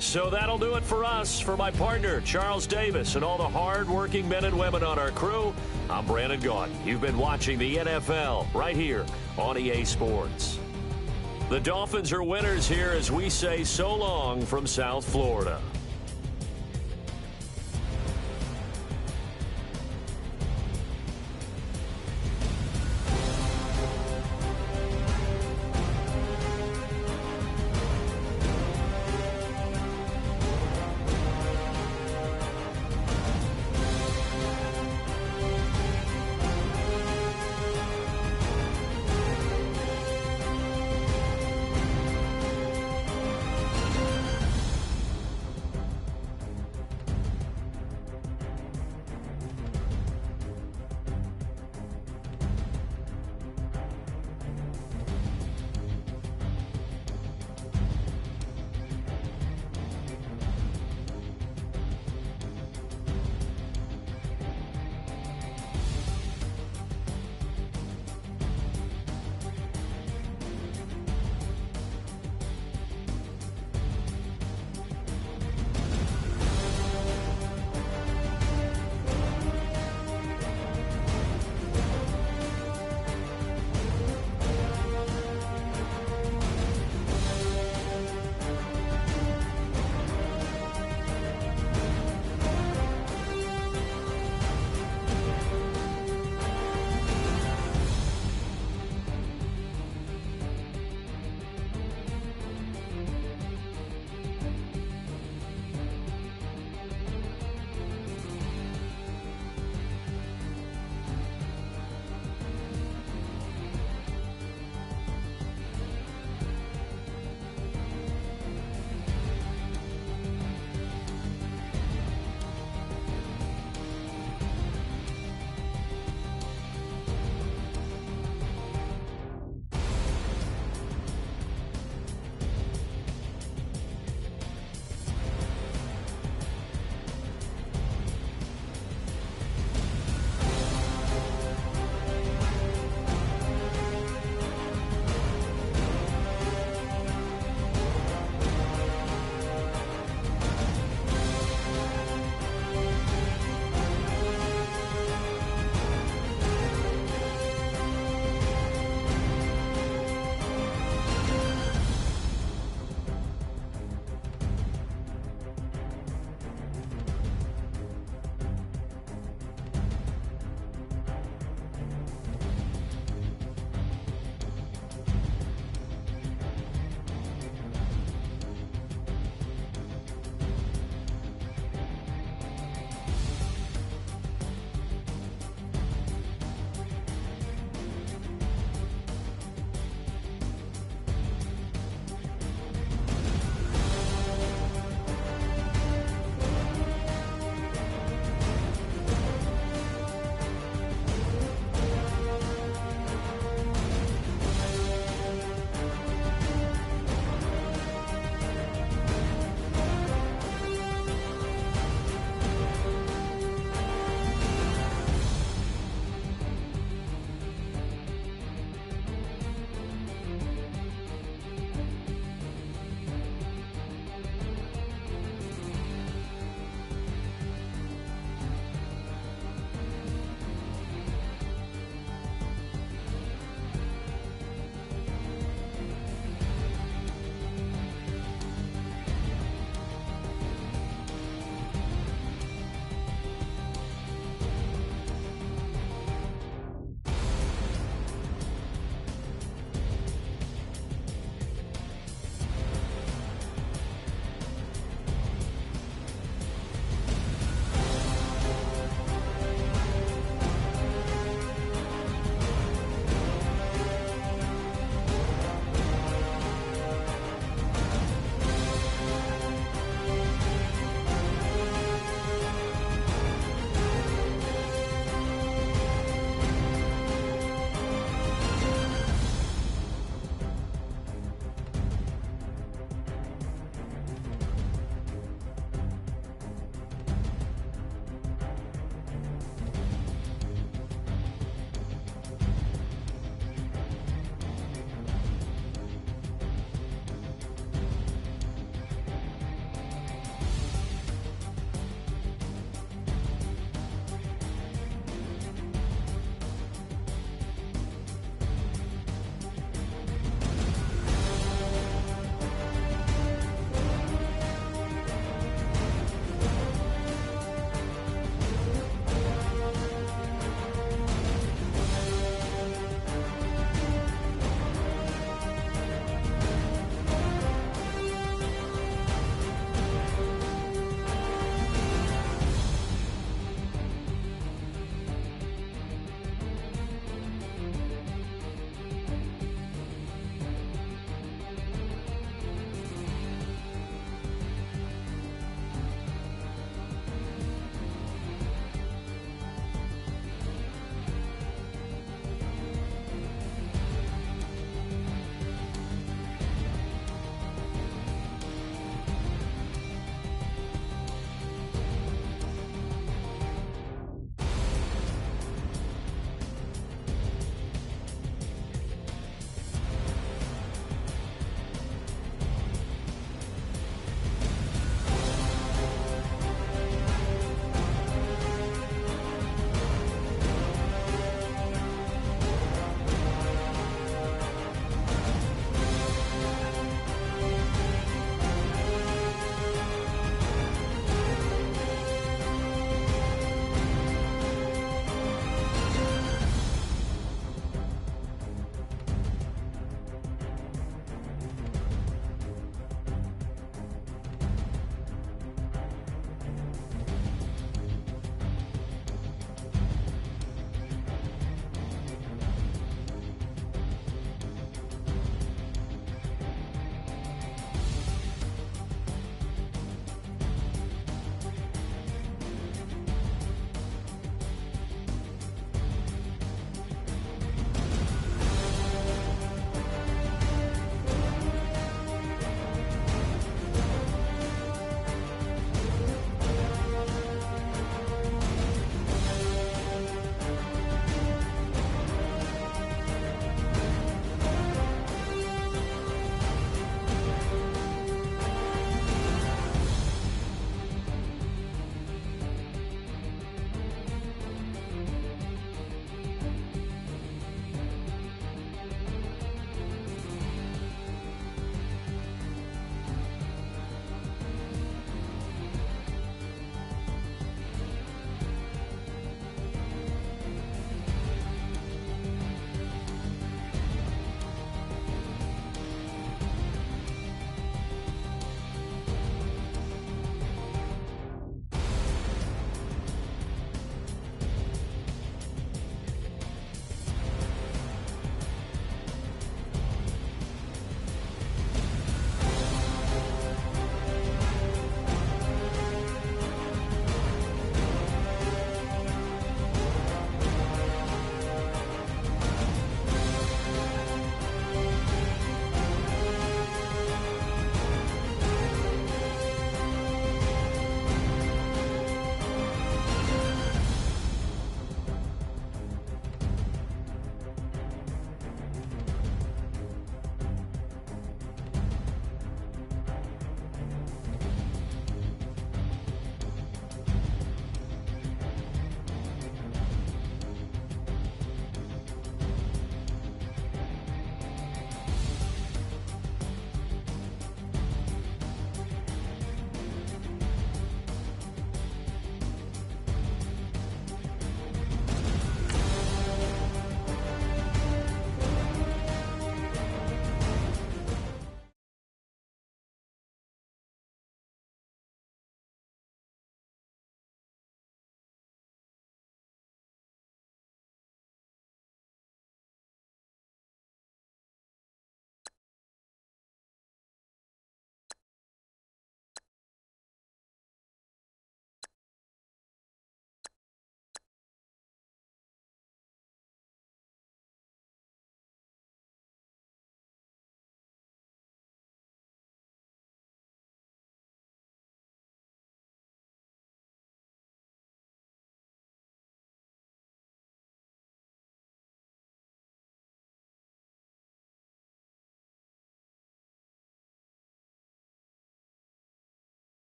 So that'll do it for us. For my partner, Charles Davis, and all the hard-working men and women on our crew, I'm Brandon Gaudin. You've been watching the NFL right here on EA Sports. The Dolphins are winners here as we say so long from South Florida.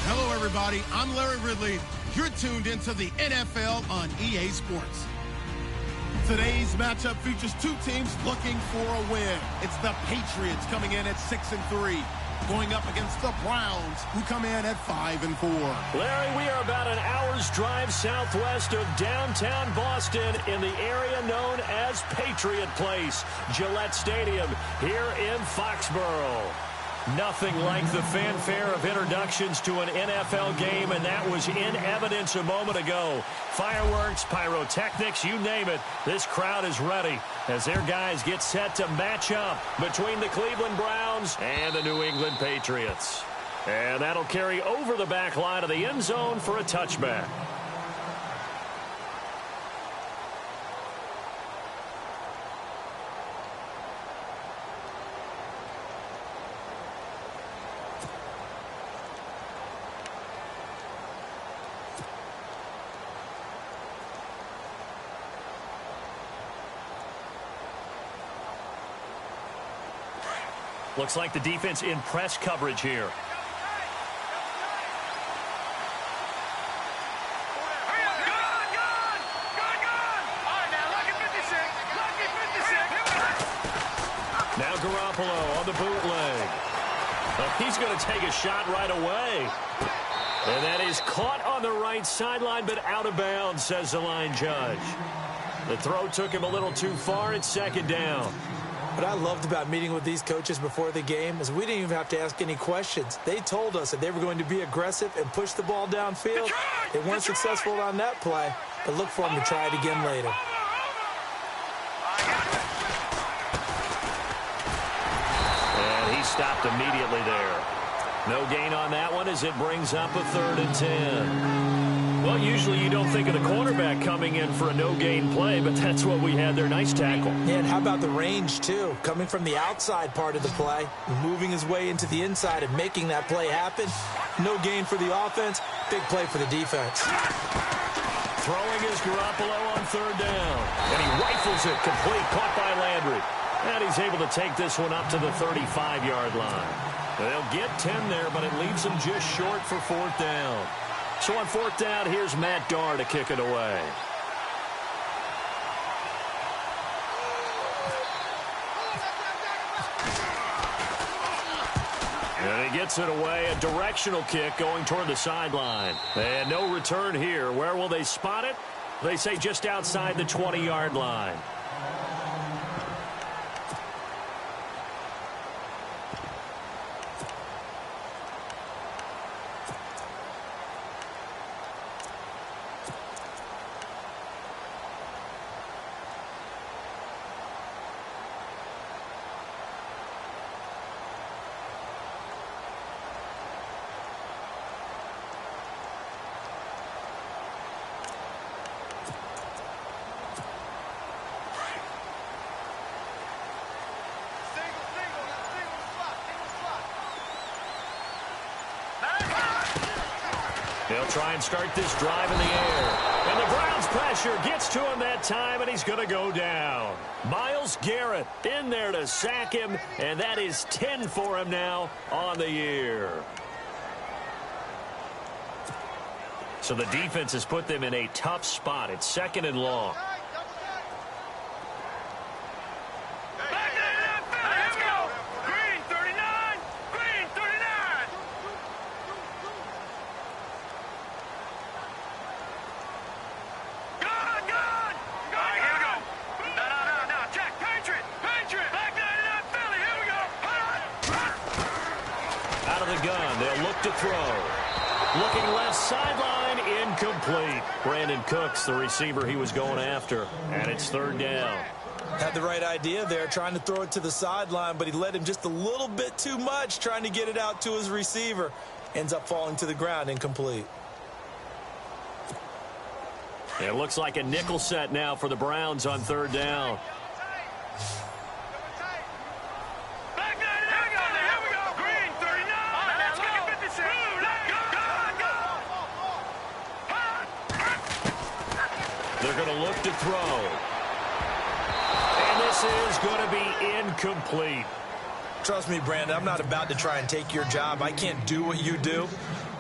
Hello, everybody. I'm Larry Ridley. You're tuned into the NFL on EA Sports. Today's matchup features two teams looking for a win. It's the Patriots coming in at 6-3, going up against the Browns, who come in at 5-4. Larry, we are about an hour's drive southwest of downtown Boston in the area known as Patriot Place, Gillette Stadium, here in Foxborough. Nothing like the fanfare of introductions to an NFL game, and that was in evidence a moment ago. Fireworks, pyrotechnics, you name it, this crowd is ready as their guys get set to match up between the Cleveland Browns and the New England Patriots. And that'll carry over the back line of the end zone for a touchback. Looks like the defense in press coverage here. Now Garoppolo on the bootleg. Oh, he's going to take a shot right away. And that is caught on the right sideline, but out of bounds, says the line judge. The throw took him a little too far. It's second down. What I loved about meeting with these coaches before the game is we didn't even have to ask any questions. They told us that they were going to be aggressive and push the ball downfield. They weren't successful on that play, but look for them to try it again later. And he stopped immediately there. No gain on that one as it brings up a 3rd and 10. Well, usually you don't think of the cornerback coming in for a no-gain play, but that's what we had there. Nice tackle. Yeah, and how about the range, too? Coming from the outside part of the play, moving his way into the inside and making that play happen. No gain for the offense, big play for the defense. Throwing is Garoppolo on 3rd down. And he rifles it complete, caught by Landry. And he's able to take this one up to the 35-yard line. They'll get 10 there, but it leaves them just short for 4th down. So on 4th down, here's Matt Darr to kick it away. And he gets it away, a directional kick going toward the sideline. And no return here. Where will they spot it? They say just outside the 20-yard line. They'll try and start this drive in the air. And the Browns' pressure gets to him that time, and he's going to go down. Myles Garrett in there to sack him, and that is 10 for him now on the year. So the defense has put them in a tough spot. It's 2nd and long. To throw. Looking left sideline, incomplete. Brandon Cooks, the receiver he was going after, and it's 3rd down. Had the right idea there, trying to throw it to the sideline, but he led him just a little bit too much, trying to get it out to his receiver. Ends up falling to the ground, incomplete. It looks like a nickel set now for the Browns on 3rd down. They're going to look to throw. And this is going to be incomplete. Trust me, Brandon, I'm not about to try and take your job. I can't do what you do.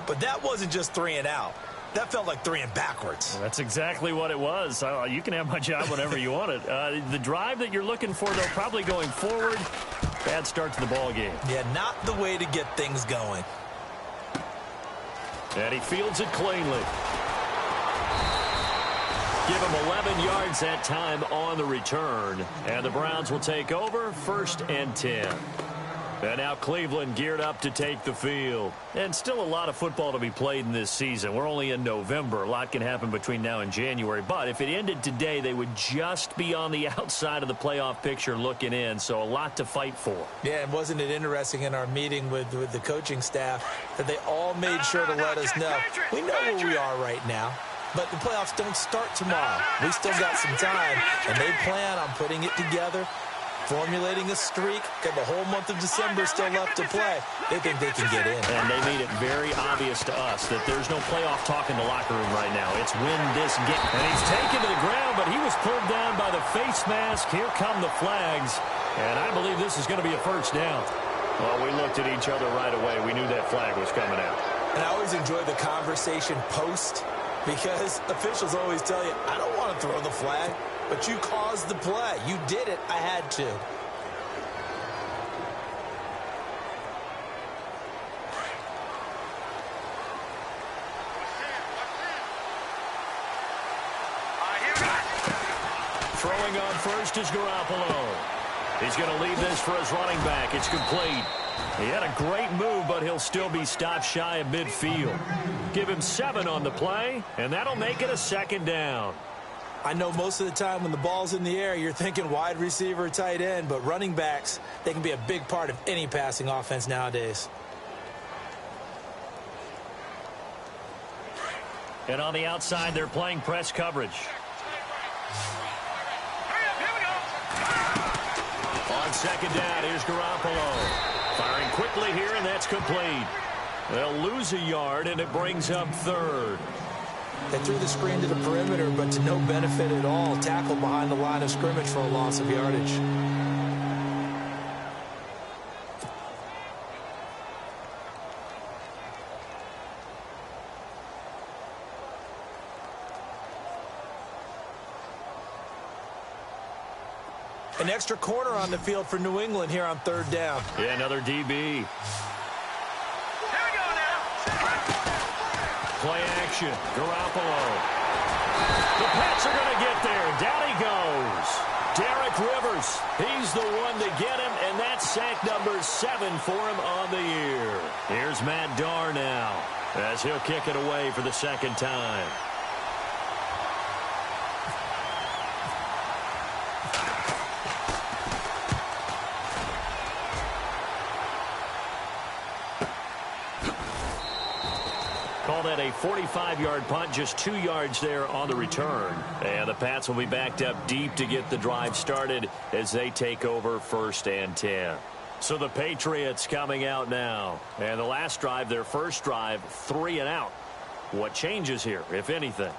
But that wasn't just 3 and out. That felt like 3 and backwards. Well, that's exactly what it was. You can have my job whenever you want it. The drive that you're looking for, though, probably going forward. Bad start to the ball game. Yeah, not the way to get things going. And he fields it cleanly. Give him 11 yards that time on the return. And the Browns will take over 1st and 10. And now Cleveland geared up to take the field. And still a lot of football to be played in this season. We're only in November. A lot can happen between now and January. But if it ended today, they would just be on the outside of the playoff picture looking in. So a lot to fight for. Yeah, and wasn't it interesting in our meeting with the coaching staff that they all made sure to let us know, we know where we are right now. But the playoffs don't start tomorrow. We still got some time, and they plan on putting it together, formulating a streak. Got the whole month of December still left to play. They think they can get in. And they made it very obvious to us that there's no playoff talk in the locker room right now. It's win this game. And he's taken to the ground, but he was pulled down by the face mask. Here come the flags. And I believe this is going to be a 1st down. Well, we looked at each other right away. We knew that flag was coming out. And I always enjoy the conversation post, because officials always tell you, I don't want to throw the flag, but you caused the play. You did it. I had to. Throwing on first is Garoppolo. He's going to leave this for his running back. It's complete. He had a great move, but he'll still be stopped shy of midfield. Give him 7 on the play, and that'll make it a 2nd down. I know most of the time when the ball's in the air, you're thinking wide receiver, tight end, but running backs, they can be a big part of any passing offense nowadays. And on the outside, they're playing press coverage. On 2nd down, here's Garoppolo. Firing quickly here, and that's complete. They'll lose a yard, and it brings up 3rd. They threw the screen to the perimeter, but to no benefit at all. Tackled behind the line of scrimmage for a loss of yardage. An extra corner on the field for New England here on 3rd down. Yeah, another DB. Here we go now. Play action. Garoppolo. The Pats are going to get there. Down he goes. Derek Rivers. He's the one to get him, and that's sack number 7 for him on the year. Here's Matt Darr now as he'll kick it away for the 2nd time. Call that a 45-yard punt, just 2 yards there on the return. And the Pats will be backed up deep to get the drive started as they take over 1st and 10. So the Patriots coming out now. And the last drive, their first drive, 3 and out. What changes here, if anything?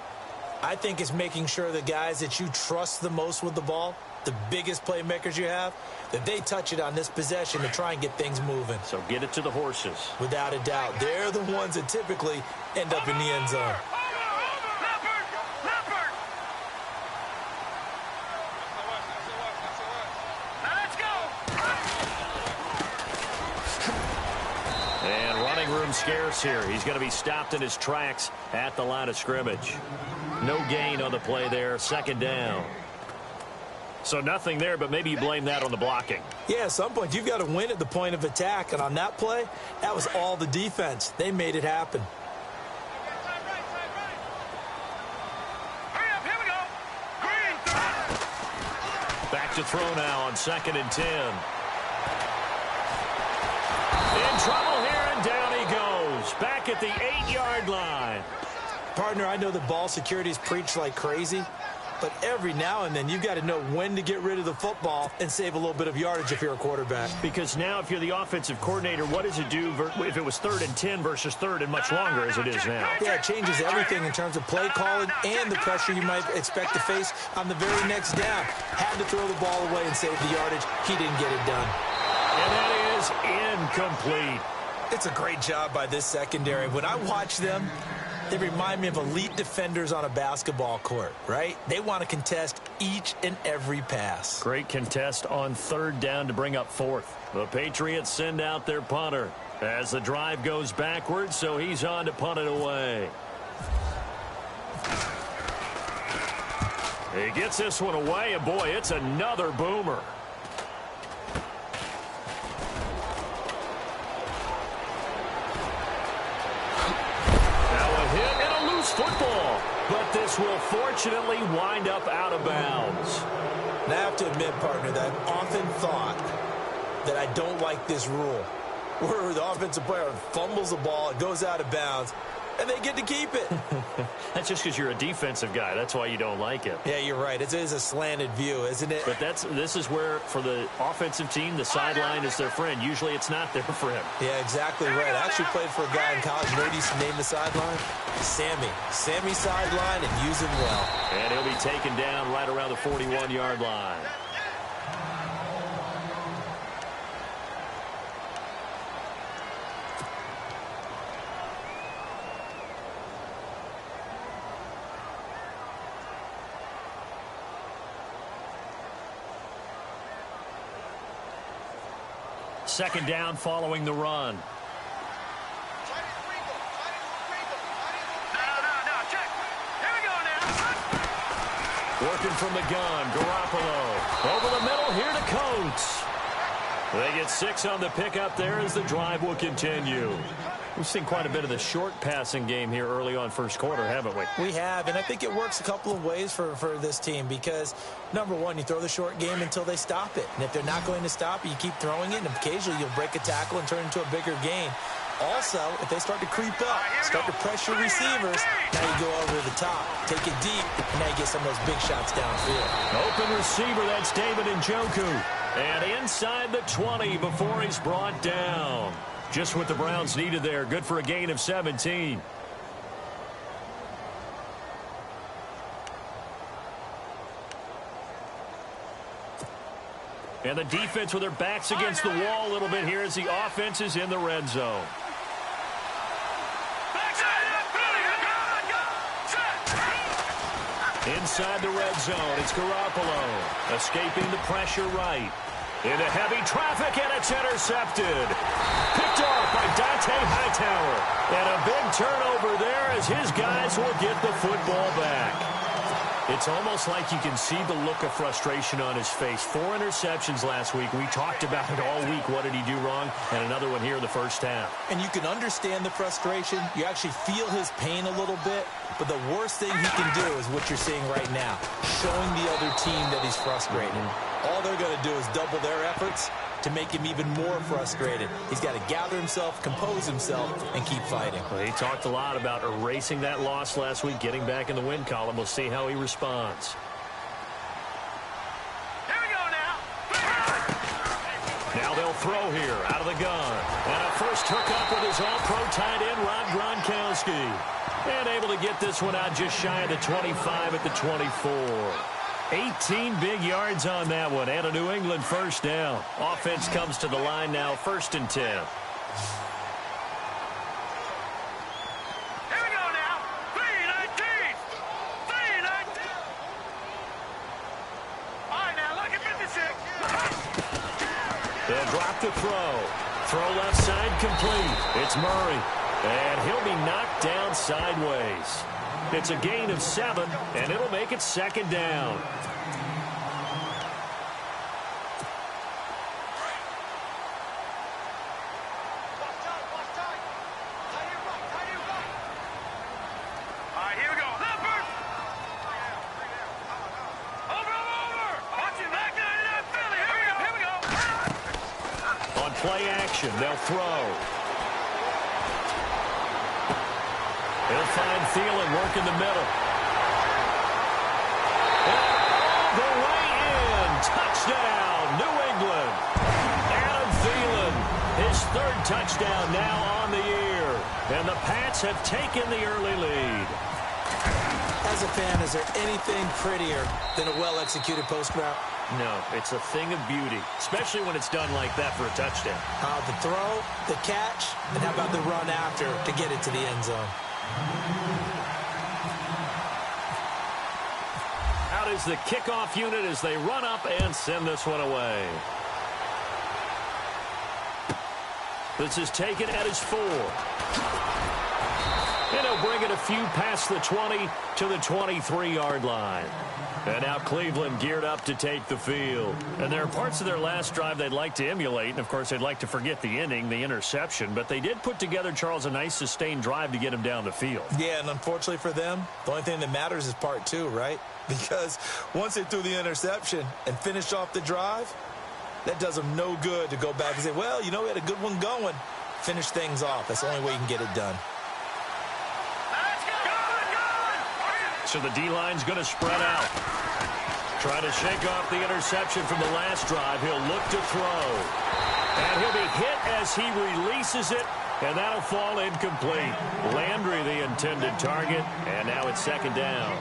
I think it's making sure the guys that you trust the most with the ball, the biggest playmakers you have, that they touch it on this possession to try and get things moving. So get it to the horses. Without a doubt. They're the ones that typically end up in the end zone. And running room scarce here. He's going to be stopped in his tracks at the line of scrimmage. No gain on the play there. Second down. So nothing there, but maybe you blame that on the blocking. Yeah, at some point, you've got to win at the point of attack. And on that play, that was all the defense. They made it happen. Hurry up, here we go. Green. Back to throw now on 2nd and 10. In trouble here, and down he goes. Back at the 8-yard line. Partner, I know the ball security is preached like crazy, but every now and then you've got to know when to get rid of the football and save a little bit of yardage if you're a quarterback. Because now if you're the offensive coordinator, what does it do if it was 3rd and 10 versus 3rd and much longer as it is now? Yeah, it changes everything in terms of play calling and the pressure you might expect to face on the very next down. Had to throw the ball away and save the yardage. He didn't get it done. And that is incomplete. It's a great job by this secondary. When I watch them, they remind me of elite defenders on a basketball court, right? They want to contest each and every pass. Great contest on 3rd down to bring up 4th. The Patriots send out their punter as the drive goes backwards, so he's on to punt it away. He gets this one away, and boy, it's another boomer. Football, but this will fortunately wind up out of bounds. Now, I have to admit, partner, that I've often thought that I don't like this rule, where the offensive player fumbles the ball, it goes out of bounds, and they get to keep it. That's just because you're a defensive guy. That's why you don't like it. Yeah, you're right. It is a slanted view, isn't it? But this is where, for the offensive team, the sideline is their friend. Usually it's not there for him. Yeah, exactly right. I actually played for a guy in college. You know what he used to name the sideline? Sammy. Sammy sideline, and use him well. And he'll be taken down right around the 41-yard line. Second down following the run. No, check. Here we go now. Working from the gun, Garoppolo. Over the middle, here to Coates. They get 6 on the pickup there as the drive will continue. We've seen quite a bit of the short passing game here early on first quarter, haven't we? We have, and I think it works a couple of ways for this team because, number one, you throw the short game until they stop it. And if they're not going to stop it, you keep throwing it, and occasionally you'll break a tackle and turn into a bigger gain. Also, if they start to creep up, start to pressure receivers, now you go over the top, take it deep, and now you get some of those big shots downfield. Open receiver, that's David Njoku. And inside the 20 before he's brought down. Just what the Browns needed there. Good for a gain of 17. And the defense with their backs against the wall a little bit here as the offense is in the red zone. Inside the red zone, it's Garoppolo. Escaping the pressure right. Into heavy traffic, and it's intercepted. Picked off by Dante Hightower. And a big turnover there as his guys will get the football back. It's almost like you can see the look of frustration on his face. 4 interceptions last week. We talked about it all week. What did he do wrong? And another one here in the first half. And you can understand the frustration. You actually feel his pain a little bit. But the worst thing he can do is what you're seeing right now, showing the other team that he's frustrated. All they're going to do is double their efforts to make him even more frustrated. He's got to gather himself, compose himself, and keep fighting. Well, he talked a lot about erasing that loss last week, getting back in the win column. We'll see how he responds. Here we go now. Now they'll throw here out of the gun. And a first hookup with his all-pro tight end, Rob Gronkowski. And able to get this one out just shy of the 25 at the 24. 18 big yards on that one, and a New England first down. Offense comes to the line now, 1st and 10. Here we go now. 3-19. 3-19. All right, now look at 56. They'll drop the throw. Throw left side complete. It's Murray. And he'll be knocked down sideways. It's a gain of 7, and it'll make it 2nd down. All right, here we go. Leopard. Over. Watching back down in that Philly. Here we go. On play action, they'll throw. He'll find Thielen working the middle. And all the way in. Touchdown, New England. Adam Thielen, his 3rd touchdown now on the year. And the Pats have taken the early lead. As a fan, is there anything prettier than a well-executed post route? No, it's a thing of beauty, especially when it's done like that for a touchdown. The throw, the catch, and how about the run after to get it to the end zone? Out is the kickoff unit as they run up and send this one away. This is taken at his 4. And he'll bring it a few past the 20 to the 23-yard line. And now Cleveland geared up to take the field. And there are parts of their last drive they'd like to emulate. And, of course, they'd like to forget the inning, the interception. But they did put together, Charles, a nice sustained drive to get him down the field. Yeah, and unfortunately for them, the only thing that matters is part 2, right? Because once they threw the interception and finished off the drive, that does them no good to go back and say, well, you know, we had a good one going. Finish things off. That's the only way you can get it done. So the D-line's going to spread out. Try to shake off the interception from the last drive. He'll look to throw. And he'll be hit as he releases it, and that'll fall incomplete. Landry, the intended target, and now it's 2nd down.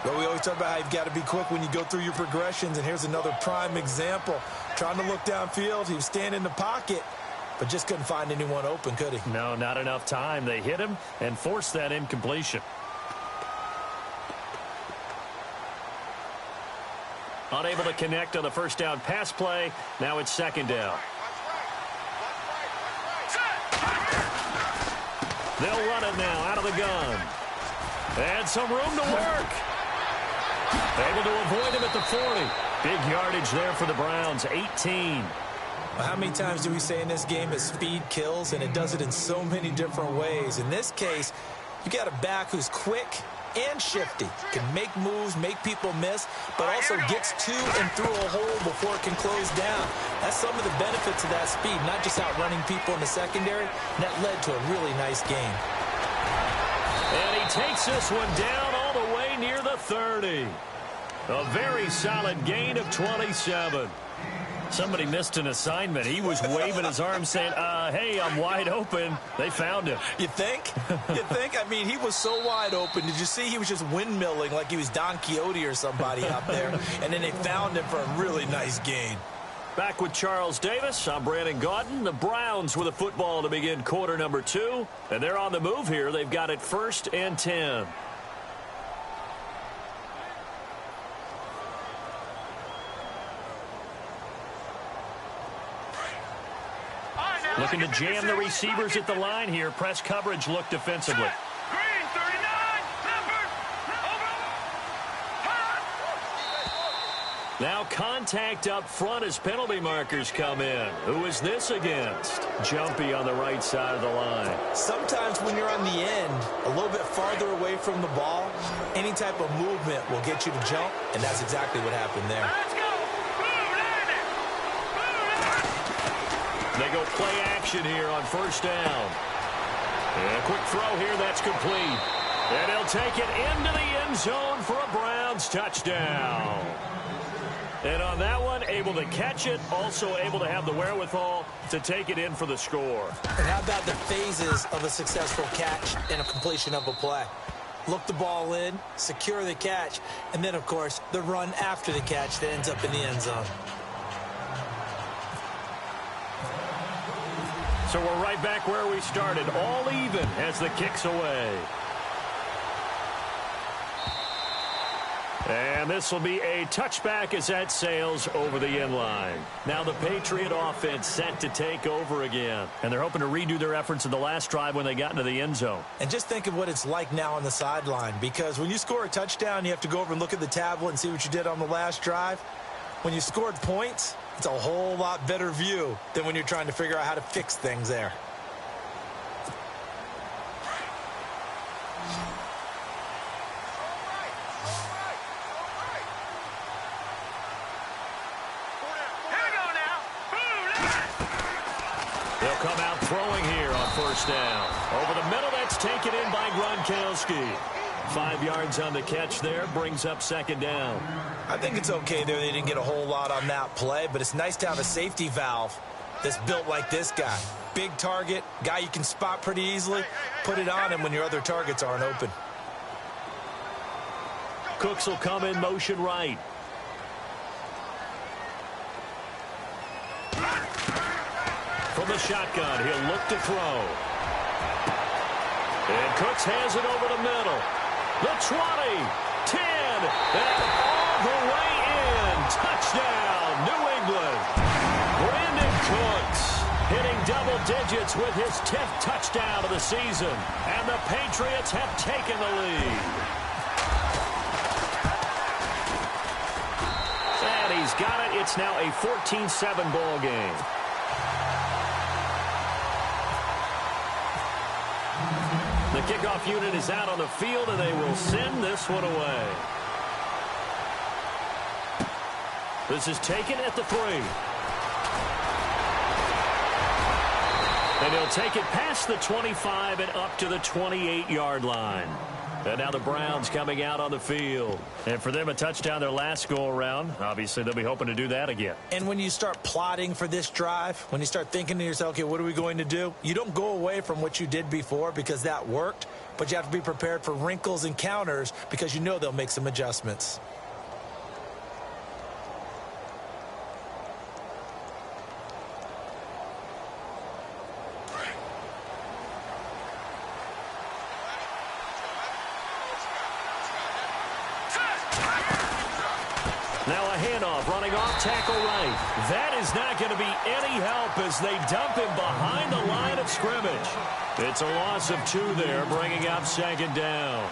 Well, we always talk about how you've got to be quick when you go through your progressions, and here's another prime example. Trying to look downfield, he was standing in the pocket, but just couldn't find anyone open, could he? No, not enough time. They hit him and forced that incompletion. Unable to connect on the first down pass play. Now it's 2nd down. They'll run it now out of the gun. And some room to work. Able to avoid him at the 40. Big yardage there for the Browns, 18. Well, how many times do we say in this game that speed kills, and it does it in so many different ways? In this case, you got a back who's quick and shifty, can make moves, make people miss, but also gets to and through a hole before it can close down. That's some of the benefits of that speed, not just outrunning people in the secondary. And that led to a really nice game. And he takes this one down all the way near the 30. A very solid gain of 27. Somebody missed an assignment. He was waving his arm saying, hey, I'm wide open. They found him. You think? You think? I mean, he was so wide open. Did you see he was just windmilling like he was Don Quixote or somebody out there? And then they found him for a really nice gain. Back with Charles Davis. I'm Brandon Gaudin. The Browns with a football to begin quarter number 2. And they're on the move here. They've got it 1st and 10. Looking to jam the receivers at the line here. Press coverage look defensively. Green, 39. Leopard. Over. Now contact up front as penalty markers come in. Who is this against? Jumpy on the right side of the line. Sometimes when you're on the end, a little bit farther away from the ball, any type of movement will get you to jump, and that's exactly what happened there. Let's go. They go play action here on 1st down. And a quick throw here, that's complete. And he'll take it into the end zone for a Browns touchdown. And on that one, able to catch it, also able to have the wherewithal to take it in for the score. And how about the phases of a successful catch and a completion of a play? Look the ball in, secure the catch, and then, of course, the run after the catch that ends up in the end zone. So we're right back where we started, all even as the kick's away. And this will be a touchback as that sails over the end line. Now the Patriot offense set to take over again. And they're hoping to redo their efforts in the last drive when they got into the end zone. And just think of what it's like now on the sideline, because when you score a touchdown, you have to go over and look at the tablet and see what you did on the last drive. When you scored points, it's a whole lot better view than when you're trying to figure out how to fix things there. They'll come out throwing here on first down. Over the middle, that's taken in by Gronkowski. 5 yards on the catch there, brings up second down. I think it's okay there. They didn't get a whole lot on that play, but it's nice to have a safety valve that's built like this guy. Big target, guy you can spot pretty easily. Put it on him when your other targets aren't open. Cooks will come in motion right. From the shotgun, he'll look to throw. And Cooks has it over the middle. The 20, 10, and all the way in. Touchdown, New England. Brandon Cooks hitting double digits with his 10th touchdown of the season. And the Patriots have taken the lead. And he's got it. It's now a 14-7 ball game. The kickoff unit is out on the field, and they will send this one away. This is taken at the 3. And he'll take it past the 25 and up to the 28-yard line. And now the Browns coming out on the field. And for them, a touchdown their last go-around. Obviously, they'll be hoping to do that again. And when you start plotting for this drive, when you start thinking to yourself, okay, what are we going to do? You don't go away from what you did before because that worked, but you have to be prepared for wrinkles and counters because you know they'll make some adjustments. Now a handoff running off tackle right. That is not going to be any help as they dump him behind the line of scrimmage. It's a loss of 2 there, bringing up second down.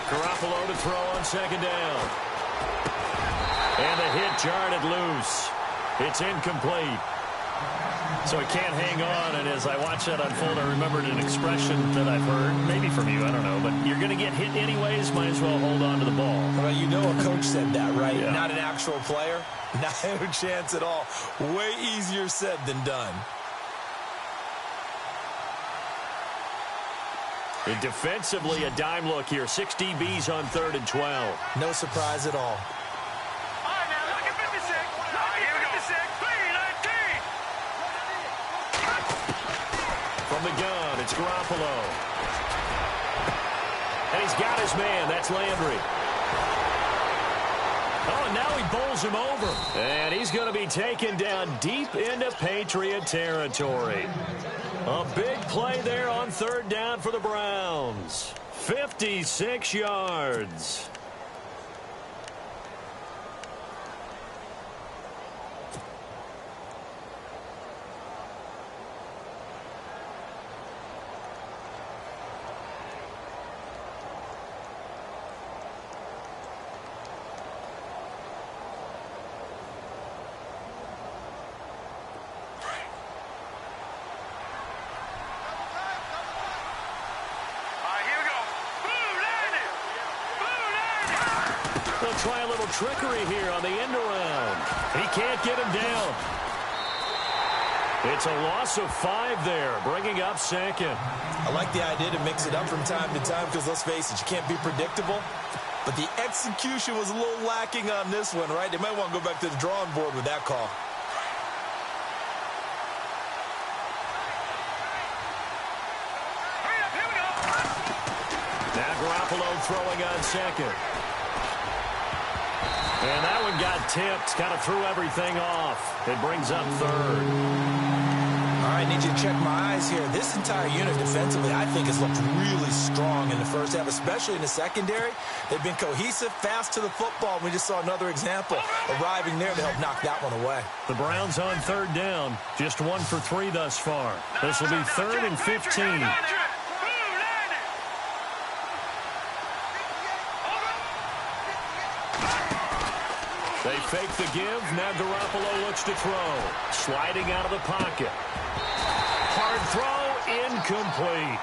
Garoppolo to throw on second down. And the hit jarred it loose. It's incomplete. So he can't hang on, and as I watch that unfold, I remembered an expression that I've heard, maybe from you, I don't know, but you're going to get hit anyways, might as well hold on to the ball. Well, you know a coach said that, right? Yeah. Not an actual player. Not a chance at all. Way easier said than done. And defensively, a dime look here. 6 DBs on 3rd and 12. No surprise at all. All right, now look at 56. Look at 56. 3-19. From the gun, it's Garoppolo. And he's got his man. That's Landry. Oh, and now he bowls him over. And he's going to be taken down deep into Patriot territory. A big play there on 3rd down for the Browns. 56 yards. try a little trickery here on the end around. He can't get him down. It's a loss of 5 there, bringing up second. I like the idea to mix it up from time to time because, let's face it, you can't be predictable. But the execution was a little lacking on this one, right? They might want to go back to the drawing board with that call. Here we go. Now Garoppolo throwing on second. And that one got tipped, kind of threw everything off. It brings up third. All right, I need you to check my eyes here. This entire unit defensively, I think, has looked really strong in the first half, especially in the secondary. They've been cohesive, fast to the football. We just saw another example arriving there to help knock that one away. The Browns on third down, just 1 for 3 thus far. This will be 3rd and 15. They fake the give. Now Garoppolo looks to throw. Sliding out of the pocket. Hard throw, incomplete.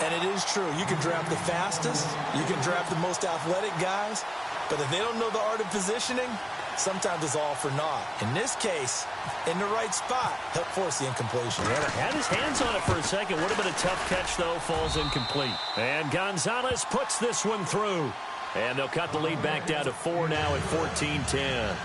And it is true. You can draft the fastest. You can draft the most athletic guys. But if they don't know the art of positioning, sometimes it's all for naught. In this case, in the right spot, help force the incompletion. Yeah, had his hands on it for a second. Would have been a tough catch, though. Falls incomplete. And Gonzalez puts this one through. And they'll cut the lead back down to 4 now at 14-10.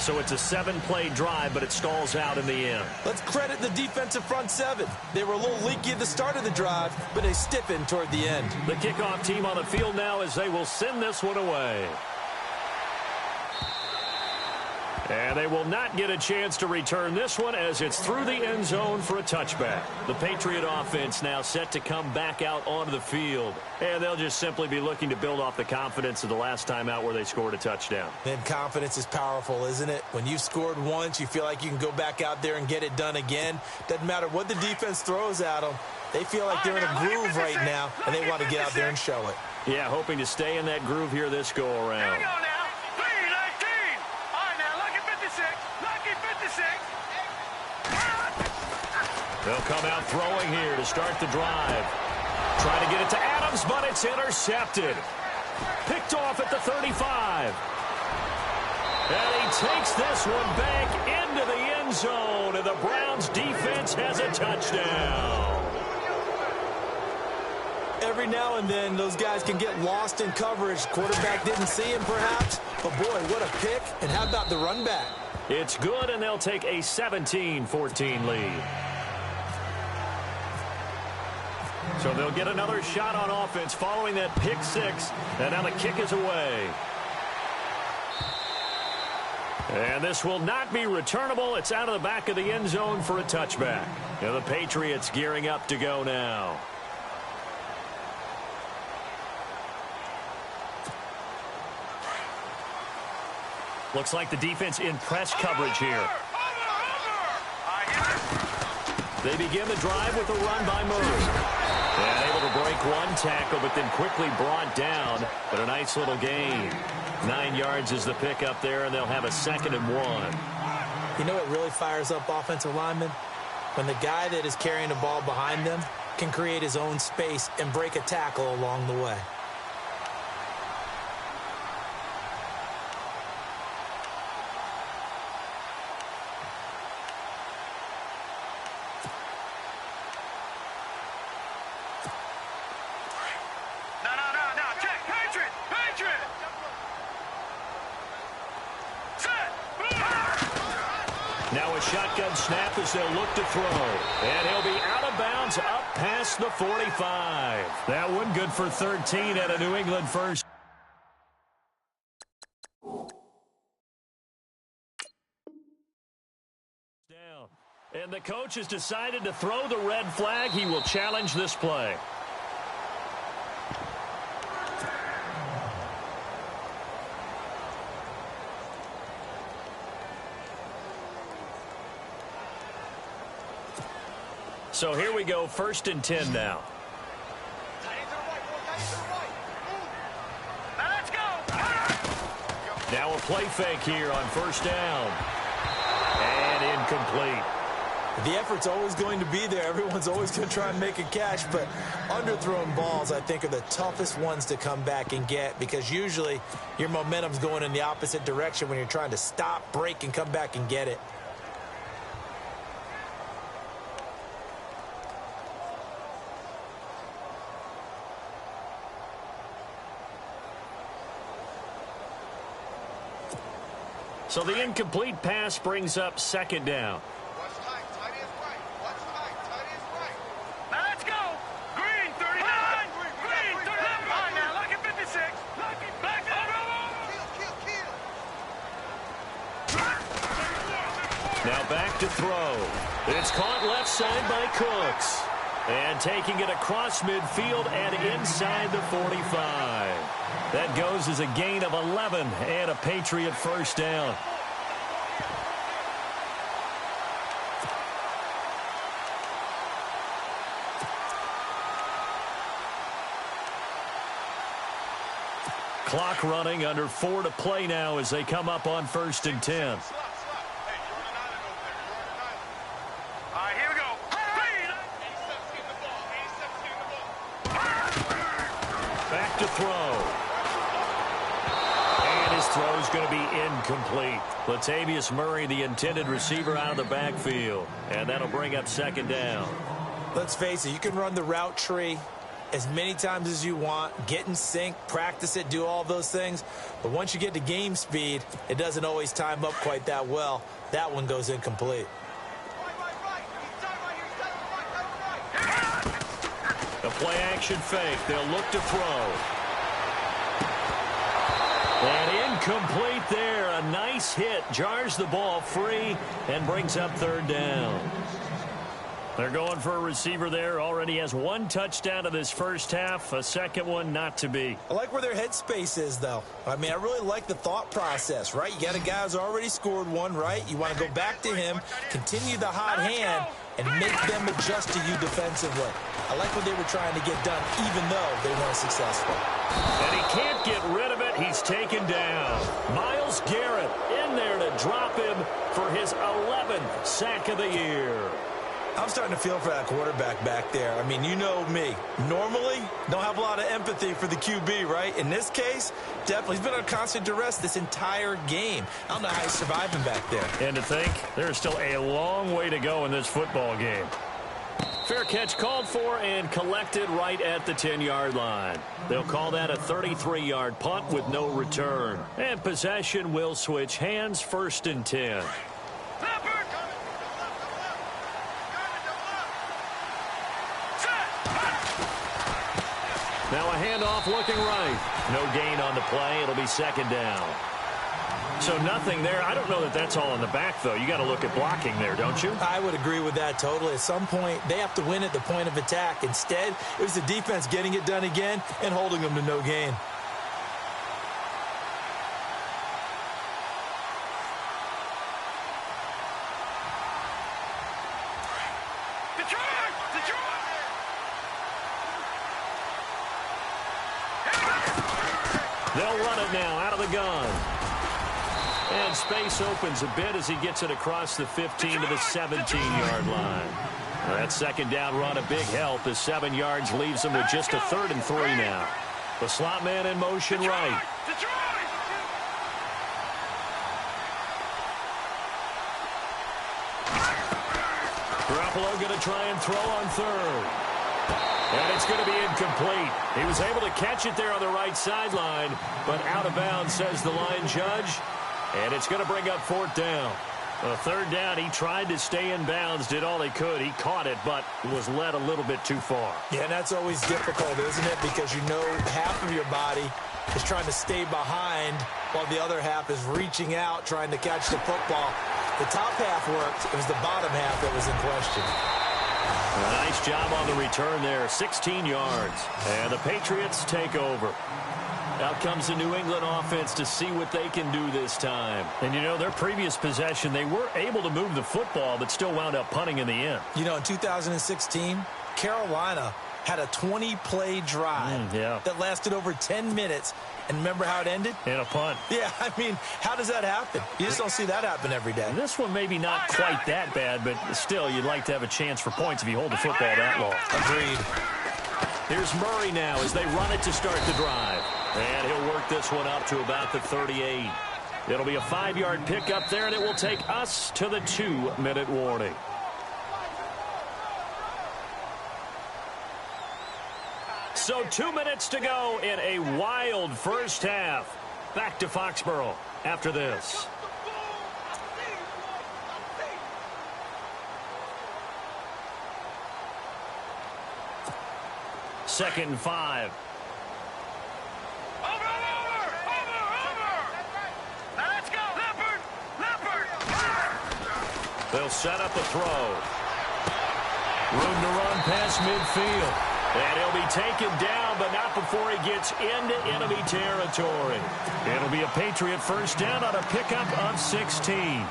So it's a 7-play drive, but it stalls out in the end. Let's credit the defensive front 7. They were a little leaky at the start of the drive, but they stiffened toward the end. The kickoff team on the field now as they will send this one away. And they will not get a chance to return this one as it's through the end zone for a touchback. The Patriot offense now set to come back out onto the field. And they'll just simply be looking to build off the confidence of the last time out where they scored a touchdown. Then confidence is powerful, isn't it? When you've scored once, you feel like you can go back out there and get it done again. Doesn't matter what the defense throws at them. They feel like they're in a groove right now, and they want to get out there and show it. Yeah, hoping to stay in that groove here this go-around. Here we go now. 3-19. All right, now, lucky 56. Lucky 56. They'll come out throwing here to start the drive. Trying to get it to Adams, but it's intercepted. Picked off at the 35. And he takes this one back into the end zone, and the Browns defense has a touchdown. Every now and then, those guys can get lost in coverage. Quarterback didn't see him, perhaps. But, boy, what a pick. And how about the run back? It's good, and they'll take a 17-14 lead. So they'll get another shot on offense following that pick 6. And now the kick is away. And this will not be returnable. It's out of the back of the end zone for a touchback. Now the Patriots gearing up to go now. Looks like the defense in press coverage here. They begin the drive with a run by Murray. And able to break one tackle, but then quickly brought down. But a nice little gain. 9 yards is the pickup there, and they'll have a 2nd and 1. You know what really fires up offensive linemen? When the guy that is carrying the ball behind them can create his own space and break a tackle along the way. Now a shotgun snap as they'll look to throw. And he'll be out of bounds up past the 45. That one good for 13 at a New England first. Down. And the coach has decided to throw the red flag. He will challenge this play. So here we go, 1st and 10 now. Now a play fake here on 1st down. And incomplete. The effort's always going to be there. Everyone's always going to try and make a catch, but underthrown balls, I think, are the toughest ones to come back and get because usually your momentum's going in the opposite direction when you're trying to stop, break, and come back and get it. So the incomplete pass brings up second down. Now let's go. Green, 39. Green, 39. Now look at 56. Back to the Now back to throw. It's caught left side by Cooks. And taking it across midfield and inside the 45. That goes as a gain of 11 and a Patriot first down. Clock running, under 4 to play now as they come up on 1st and 10. Back to throw. And his throw is going to be incomplete. Latavius Murray, the intended receiver, out of the backfield. And that'll bring up second down. Let's face it, you can run the route tree as many times as you want, get in sync, practice it, do all those things. But once you get to game speed, it doesn't always time up quite that well. That one goes incomplete. The play-action fake. They'll look to throw. And incomplete there. A nice hit. Jars the ball free and brings up third down. They're going for a receiver there. Already has 1 touchdown in this first half. A second one not to be. I like where their headspace is, though. I mean, I really like the thought process, right? You got a guy who's already scored one, right? You want to go back to him, continue the hot hand, and make them adjust to you defensively. I like what they were trying to get done, even though they weren't successful. And he can't get rid of it. He's taken down. Myles Garrett in there to drop him for his 11th sack of the year. I'm starting to feel for that quarterback back there. I mean, you know me. Normally, don't have a lot of empathy for the QB, right? In this case, definitely. He's been on constant duress this entire game. I don't know how he's surviving back there. And to think, there's still a long way to go in this football game. Fair catch called for and collected right at the 10-yard line. They'll call that a 33-yard punt with no return. And possession will switch hands, 1st and 10. Now a handoff looking right. No gain on the play. It'll be second down. So nothing there. I don't know that that's all in the back, though. You got to look at blocking there, don't you? I would agree with that totally. At some point, they have to win at the point of attack. Instead, it was the defense getting it done again and holding them to no gain. They'll run it now out of the gun. And space opens a bit as he gets it across the 15 to the 17-yard line. That second down run a big help as 7 yards leaves him with just a 3rd and 3 now. The slot man in motion right. Garoppolo going to try and throw on 3rd. And it's going to be incomplete. He was able to catch it there on the right sideline, but out of bounds, says the line judge. And it's going to bring up 4th down. 3rd down, he tried to stay in bounds, did all he could. He caught it, but was led a little bit too far. Yeah, and that's always difficult, isn't it? Because you know half of your body is trying to stay behind while the other half is reaching out, trying to catch the football. The top half worked. It was the bottom half that was in question. A nice job on the return there, 16 yards. And the Patriots take over. Out comes the New England offense to see what they can do this time. And, you know, their previous possession, they were able to move the football, but still wound up punting in the end. You know, in 2016, Carolina had a 20-play drive that lasted over 10 minutes. And remember how it ended? In a punt. Yeah, I mean, how does that happen? You just don't see that happen every day. And this one maybe not quite that bad, but still, you'd like to have a chance for points if you hold the football that long. Agreed. Here's Murray now as they run it to start the drive. And he'll work this one up to about the 38. It'll be a 5-yard pickup there, and it will take us to the 2-minute warning. So 2 minutes to go in a wild first half. Back to Foxborough after this. Second and 5. Over! Now let's go! Leopard! They'll set up a throw. Room to run past midfield. And he'll be taken down, but not before he gets into enemy territory. It'll be a Patriot first down on a pickup of 16.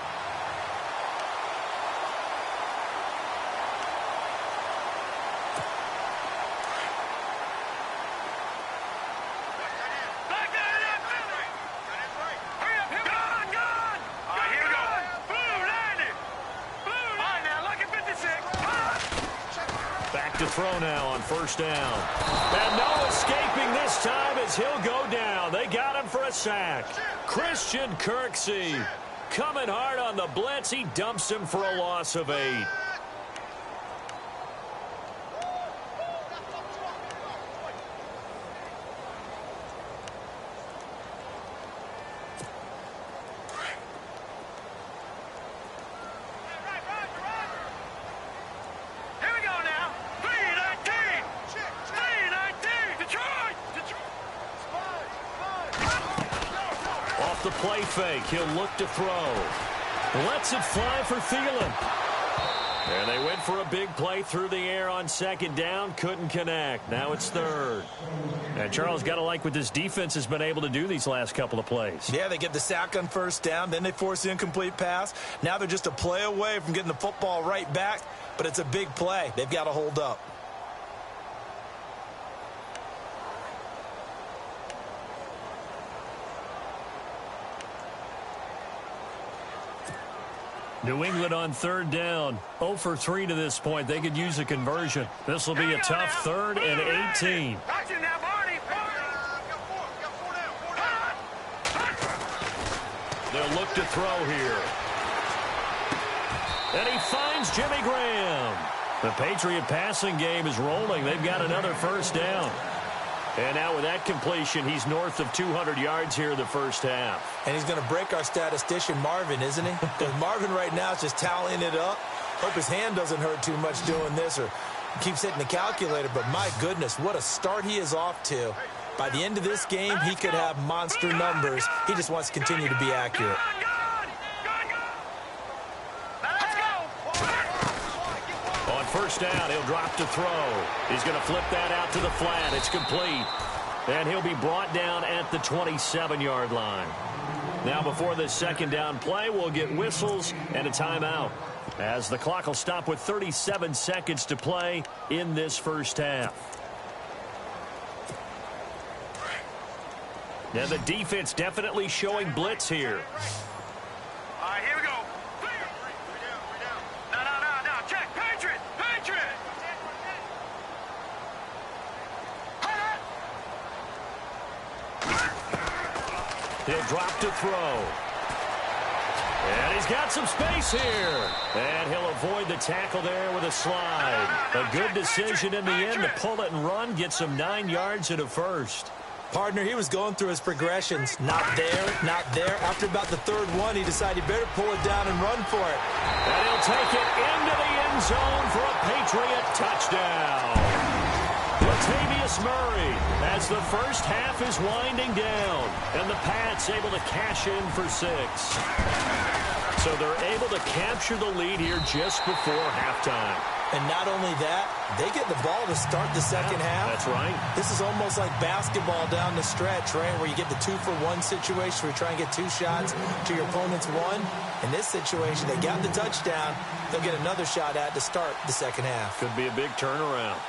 To throw now on first down. And no escaping this time as he'll go down. They got him for a sack. Christian Kirksey coming hard on the blitz. He dumps him for a loss of 8. The play fake. He'll look to throw. Lets it fly for Thielen. And they went for a big play through the air on second down. Couldn't connect. Now it's third. And Charles, got to like what this defense has been able to do these last couple of plays. Yeah, they get the sack on first down. Then they force the incomplete pass. Now they're just a play away from getting the football right back. But it's a big play. They've got to hold up. New England on third down. 0 for 3 to this point. They could use a conversion. This will be a tough 3rd and 18. They'll look to throw here. And he finds Jimmy Graham. The Patriot passing game is rolling. They've got another first down. And now with that completion, he's north of 200 yards here in the first half. And he's going to break our statistician Marvin, isn't he? Because Marvin right now is just tallying it up. Hope his hand doesn't hurt too much doing this or keeps hitting the calculator. But my goodness, what a start he is off to. By the end of this game, he could have monster numbers. He just wants to continue to be accurate. On first down, he'll drop to throw. He's going to flip that out to the flat. It's complete. And he'll be brought down at the 27-yard line. Now before this second down play, we'll get whistles and a timeout, as the clock will stop with 37 seconds to play in this first half. Now the defense definitely showing blitz here. All right, here we go. No. Check. Patriot. He'll drop to throw. And he's got some space here. And he'll avoid the tackle there with a slide. A good decision in the end to pull it and run. Get some 9 yards and a first. Partner, he was going through his progressions. Not there. After about the third one, he decided he better pull it down and run for it. And he'll take it into the end zone for a Patriot touchdown. Latavius Murray, as the first half is winding down, and the Pats able to cash in for 6. So they're able to capture the lead here just before halftime. And not only that, they get the ball to start the second half. That's right. This is almost like basketball down the stretch, right, where you get the 2-for-1 situation where you try and get 2 shots to your opponent's 1. In this situation, they got the touchdown. They'll get another shot at to start the second half. Could be a big turnaround.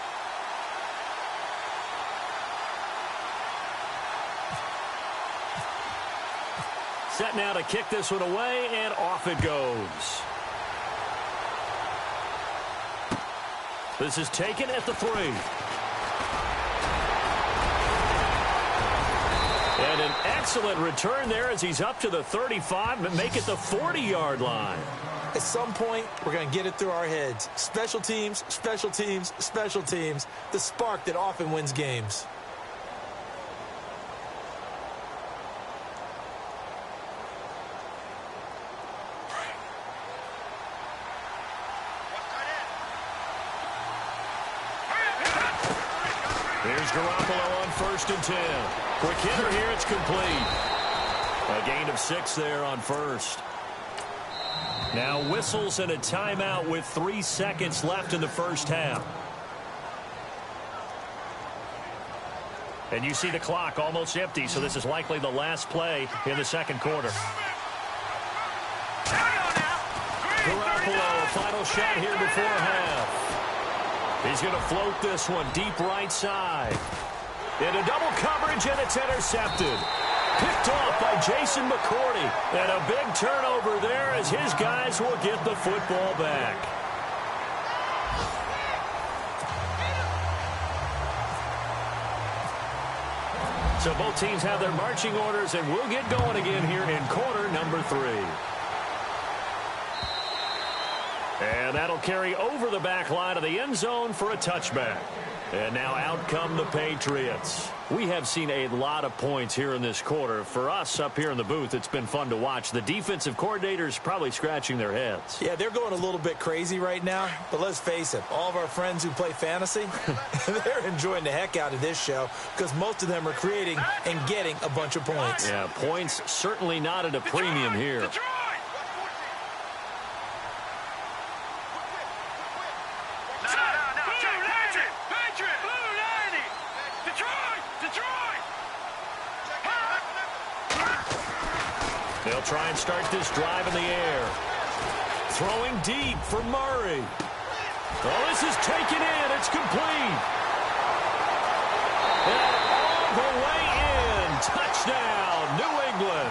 set now to kick this one away, and off it goes. This is taken at the 3. And an excellent return there as he's up to the 35, but make it the 40-yard line. At some point, we're going to get it through our heads. Special teams, special teams, special teams. The spark that often wins games. Here's Garoppolo on 1st and 10. Quick hitter here, it's complete. A gain of 6 there on 1st. Now whistles and a timeout with 3 seconds left in the first half. And you see the clock almost empty, so this is likely the last play in the second quarter. Garoppolo, final shot here before half. He's going to float this one deep right side. Into double coverage, and it's intercepted. Picked off by Jason McCourty. And a big turnover there as his guys will get the football back. So both teams have their marching orders, and we'll get going again here in quarter number 3. And that'll carry over the back line of the end zone for a touchback. And now out come the Patriots. We have seen a lot of points here in this quarter. For us up here in the booth, it's been fun to watch. The defensive coordinators probably scratching their heads. Yeah, they're going a little bit crazy right now. But let's face it, all of our friends who play fantasy, they're enjoying the heck out of this show because most of them are creating and getting a bunch of points. Yeah, points certainly not at a premium here. They'll try and start this drive in the air. Throwing deep for Murray. Oh, this is taken in. It's complete. And all the way in. Touchdown, New England.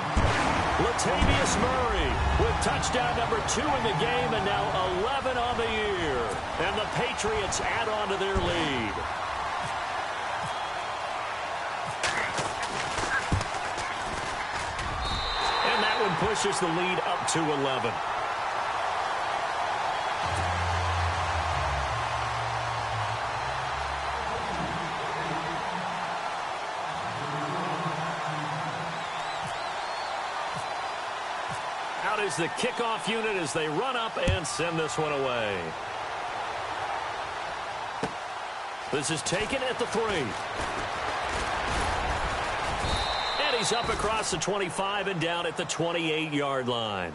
Latavius Murray with touchdown number 2 in the game and now 11 on the year. And the Patriots add on to their lead. Pushes the lead up to 11. Out is the kickoff unit as they run up and send this one away. This is taken at the 3. He's up across the 25 and down at the 28-yard line.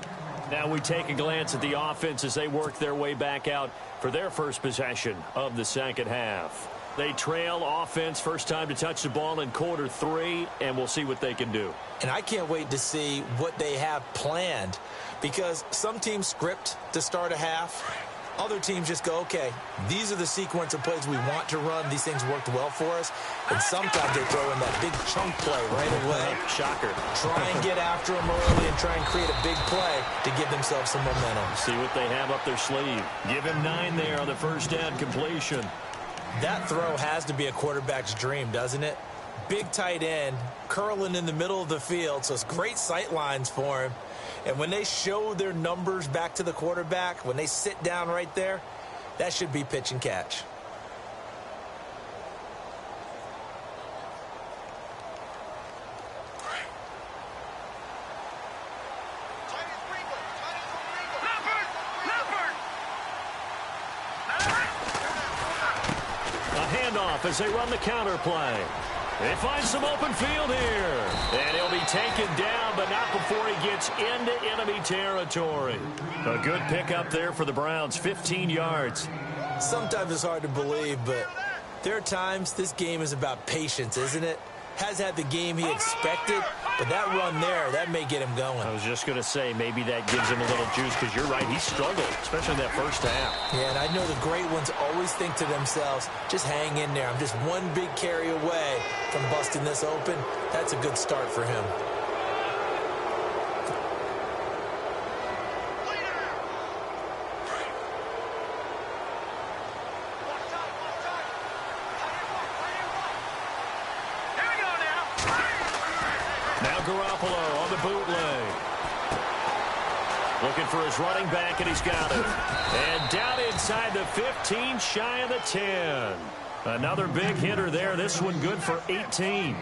Now we take a glance at the offense as they work their way back out for their first possession of the second half. They trail offense, first time to touch the ball in quarter 3, and we'll see what they can do. And I can't wait to see what they have planned because some teams script to start a half. Other teams just go, okay, these are the sequence of plays we want to run. These things worked well for us. And sometimes they throw in that big chunk play right away. Shocker. Try and get after them early and try and create a big play to give themselves some momentum. See what they have up their sleeve. Give him 9 there on the first down completion. That throw has to be a quarterback's dream, doesn't it? Big tight end, curling in the middle of the field, so it's great sight lines for him. And when they show their numbers back to the quarterback, when they sit down right there, that should be pitch and catch. A handoff as they run the counter play. They find some open field here. And he'll be taken down, but not before he gets into enemy territory. A good pickup there for the Browns, 15 yards. Sometimes it's hard to believe, but there are times this game is about patience, isn't it? Has had the game he expected, but that run there, that may get him going. I was just going to say, maybe that gives him a little juice, because you're right, he struggled, especially in that first half. Yeah, and I know the great ones always think to themselves, just hang in there. I'm just one big carry away from busting this open. That's a good start for him. Now Garoppolo on the bootleg. Looking for his running back, and he's got it. And down inside the 15, shy of the 10. Another big hitter there. This one good for 18.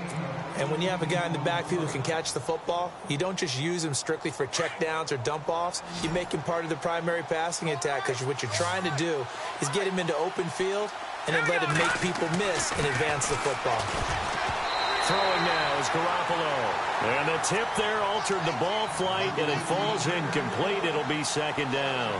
And when you have a guy in the backfield who can catch the football, you don't just use him strictly for checkdowns or dump-offs. You make him part of the primary passing attack, because what you're trying to do is get him into open field and then let him make people miss and advance the football. Throwing now is Garoppolo. And the tip there altered the ball flight, and it falls incomplete. It'll be second down.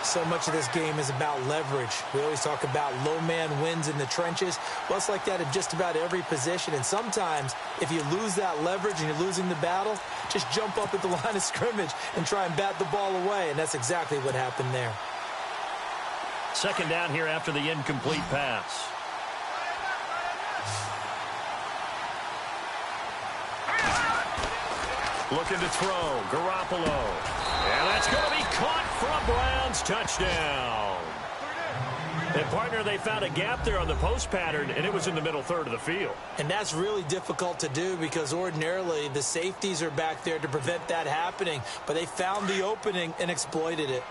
So much of this game is about leverage. We always talk about low man wins in the trenches. Well, it's like that at just about every position. And sometimes, if you lose that leverage and you're losing the battle, just jump up at the line of scrimmage and try and bat the ball away. And that's exactly what happened there. Second down here after the incomplete pass. Looking to throw, Garoppolo. And that's going to be caught for a Browns touchdown. And, partner, they found a gap there on the post pattern, and it was in the middle third of the field. And that's really difficult to do, because ordinarily the safeties are back there to prevent that happening. But they found the opening and exploited it.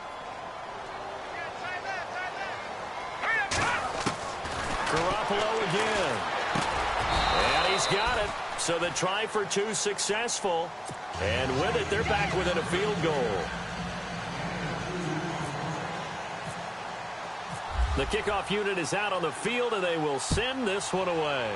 Garoppolo again. And he's got it. So the try for two successful. And with it, they're back within a field goal. The kickoff unit is out on the field, and they will send this one away.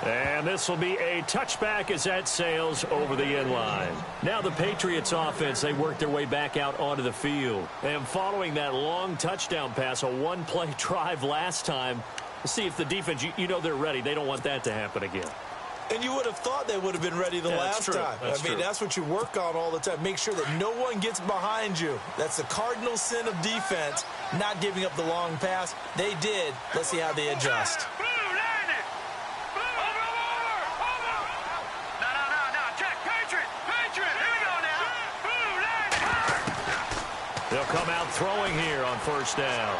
And this will be a touchback as that sails over the end line. Now the Patriots offense, they work their way back out onto the field. And following that long touchdown pass, a one-play drive last time, see if the defense, you know they're ready. They don't want that to happen again. And you would have thought they would have been ready the last time. I mean, that's what you work on all the time. Make sure that no one gets behind you. That's the cardinal sin of defense, not giving up the long pass. They did. Let's see how they adjust. They'll come out throwing here on first down.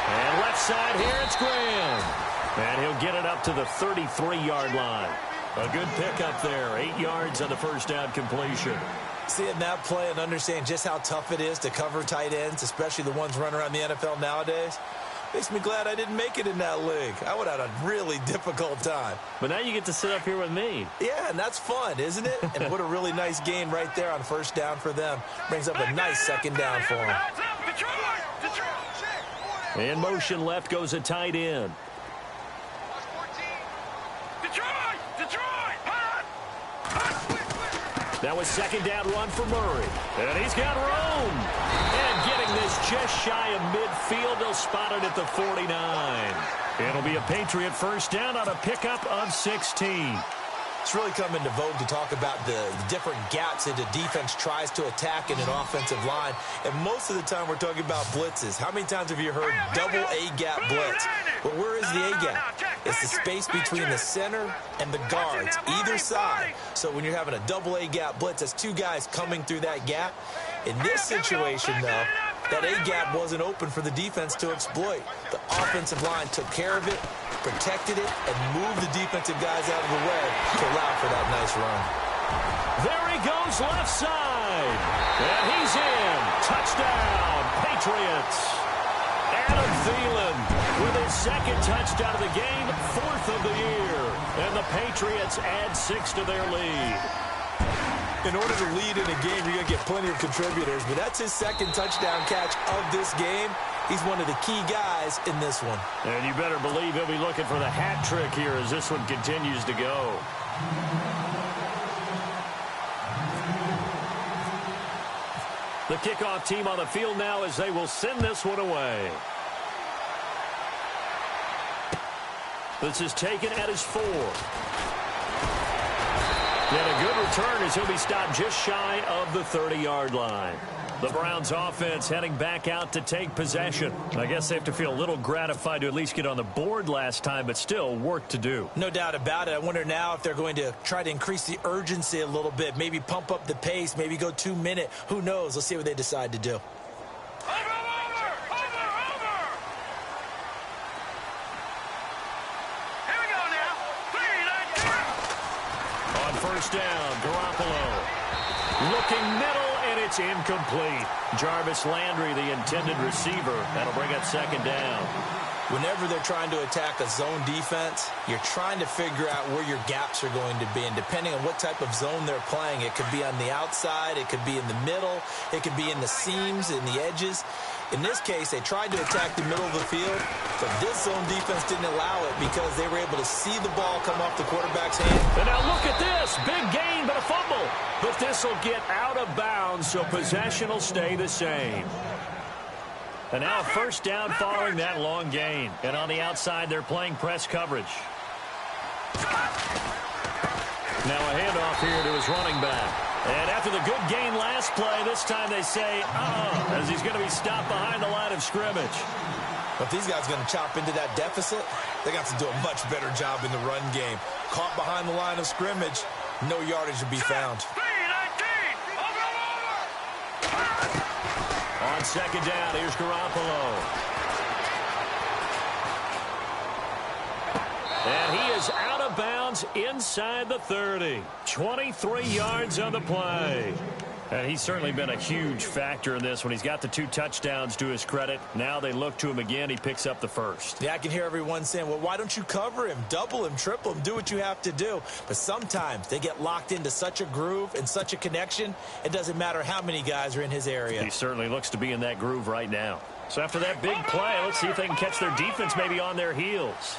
And left side here, it's Graham. And he'll get it up to the 33-yard line. A good pickup there. 8 yards on the first down completion. Seeing that play and understand just how tough it is to cover tight ends, especially the ones running around the NFL nowadays, makes me glad I didn't make it in that league. I would have had a really difficult time. But now you get to sit up here with me. Yeah, and that's fun, isn't it? And what a really nice gain right there on first down for them. Brings up a nice second down for them. In motion left goes a tight end. That was second down run for Murray. And he's got room. And getting this just shy of midfield. They'll spot it at the 49. It'll be a Patriot first down on a pickup of 16. It's really come into vogue to talk about the different gaps that the defense tries to attack in an offensive line. And most of the time we're talking about blitzes. How many times have you heard double A-gap blitz? Well, where is the A-gap? It's the space between the center and the guards, either side. So when you're having a double A-gap blitz, that's two guys coming through that gap. In this situation, though, that A-gap wasn't open for the defense to exploit. The offensive line took care of it, protected it, and moved the defensive guys out of the way to allow for that nice run. There he goes left side. And he's in. Touchdown, Patriots. Adam Thielen with his second touchdown of the game, 4th of the year. And the Patriots add 6 to their lead. In order to lead in a game, you're going to get plenty of contributors, but that's his second touchdown catch of this game. He's one of the key guys in this one. And you better believe he'll be looking for the hat trick here as this one continues to go. The kickoff team on the field now as they will send this one away. This is taken at his 4. And a good return as he'll be stopped just shy of the 30-yard line. The Browns offense heading back out to take possession. I guess they have to feel a little gratified to at least get on the board last time, but still work to do. No doubt about it. I wonder now if they're going to try to increase the urgency a little bit, maybe pump up the pace, maybe go 2-minute. Who knows? Let's see what they decide to do. first down. Garoppolo looking middle, and it's incomplete. Jarvis Landry, the intended receiver. That'll bring up second down. Whenever they're trying to attack a zone defense, you're trying to figure out where your gaps are going to be. And depending on what type of zone they're playing, it could be on the outside, it could be in the middle, it could be in the seams, in the edges. In this case, they tried to attack the middle of the field, but this zone defense didn't allow it because they were able to see the ball come off the quarterback's hand. And now look at this. Big gain, but a fumble. But this will get out of bounds, so possession will stay the same. And now first down following that long gain. And on the outside, they're playing press coverage. Now a handoff here to his running back. And after the good gain last play, this time they say, as he's going to be stopped behind the line of scrimmage. If these guys are going to chop into that deficit, they got to do a much better job in the run game. Caught behind the line of scrimmage, no yardage to be found. On second down, here's Garoppolo. And he is out of bounds inside the 30. 23 yards on the play. And he's certainly been a huge factor in this when he's got the 2 touchdowns to his credit. Now they look to him again. He picks up the first. Yeah, I can hear everyone saying, well, why don't you cover him, double him, triple him, do what you have to do. But sometimes they get locked into such a groove and such a connection, it doesn't matter how many guys are in his area. He certainly looks to be in that groove right now. So after that big play, let's see if they can catch their defense maybe on their heels.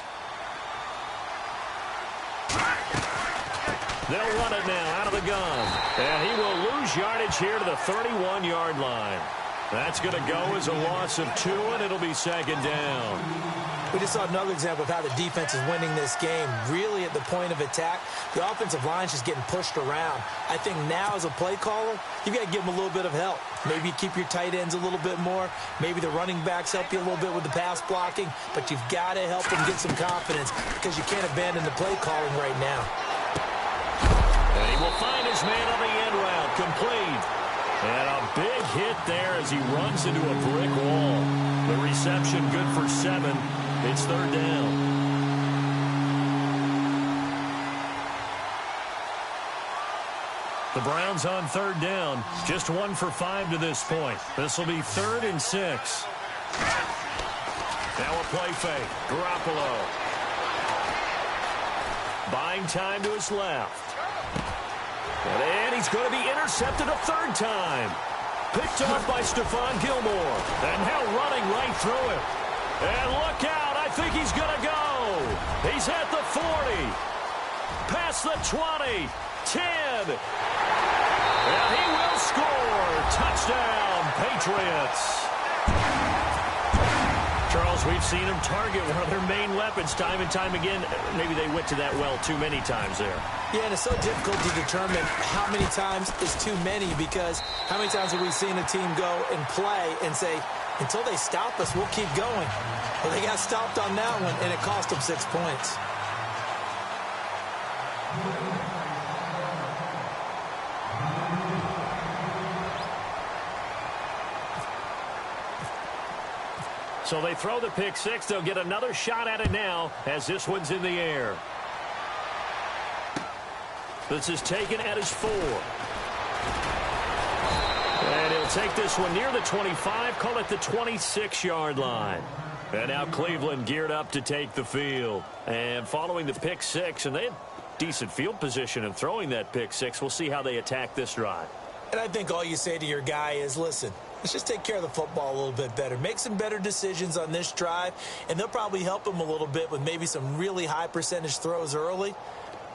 They'll run it now out of the gun. And he will lose yardage here to the 31-yard line. That's going to go as a loss of 2, and it'll be second down. We just saw another example of how the defense is winning this game. Really at the point of attack, the offensive line's just getting pushed around. I think now as a play caller, you've got to give them a little bit of help. Maybe keep your tight ends a little bit more. Maybe the running backs help you a little bit with the pass blocking. But you've got to help them get some confidence because you can't abandon the play calling right now. And he will find his man on the end route, complete. And a big hit there as he runs into a brick wall. The reception good for 7. It's third down. The Browns on third down. Just 1 for 5 to this point. This will be 3rd and 6. Now a play fake. Garoppolo. Buying time to his left. And he's going to be intercepted a 3rd time. Picked off by Stephon Gilmore. And now running right through it. And look out. I think he's going to go. He's at the 40. Past the 20. 10. And he will score. Touchdown, Patriots. Charles, we've seen him target one of their main weapons time and time again. Maybe they went to that well too many times there. Yeah, and it's so difficult to determine how many times is too many because how many times have we seen a team go and play and say, until they stop us, we'll keep going. Well, they got stopped on that one, and it cost them 6 points. So they throw the pick 6. They'll get another shot at it now as this one's in the air. This is taken at his 4. And he'll take this one near the 25, call it the 26-yard line. And now Cleveland geared up to take the field. And following the pick 6, and they had decent field position in throwing that pick 6. We'll see how they attack this drive. And I think all you say to your guy is, listen, let's just take care of the football a little bit better. Make some better decisions on this drive, and they'll probably help him a little bit with maybe some really high percentage throws early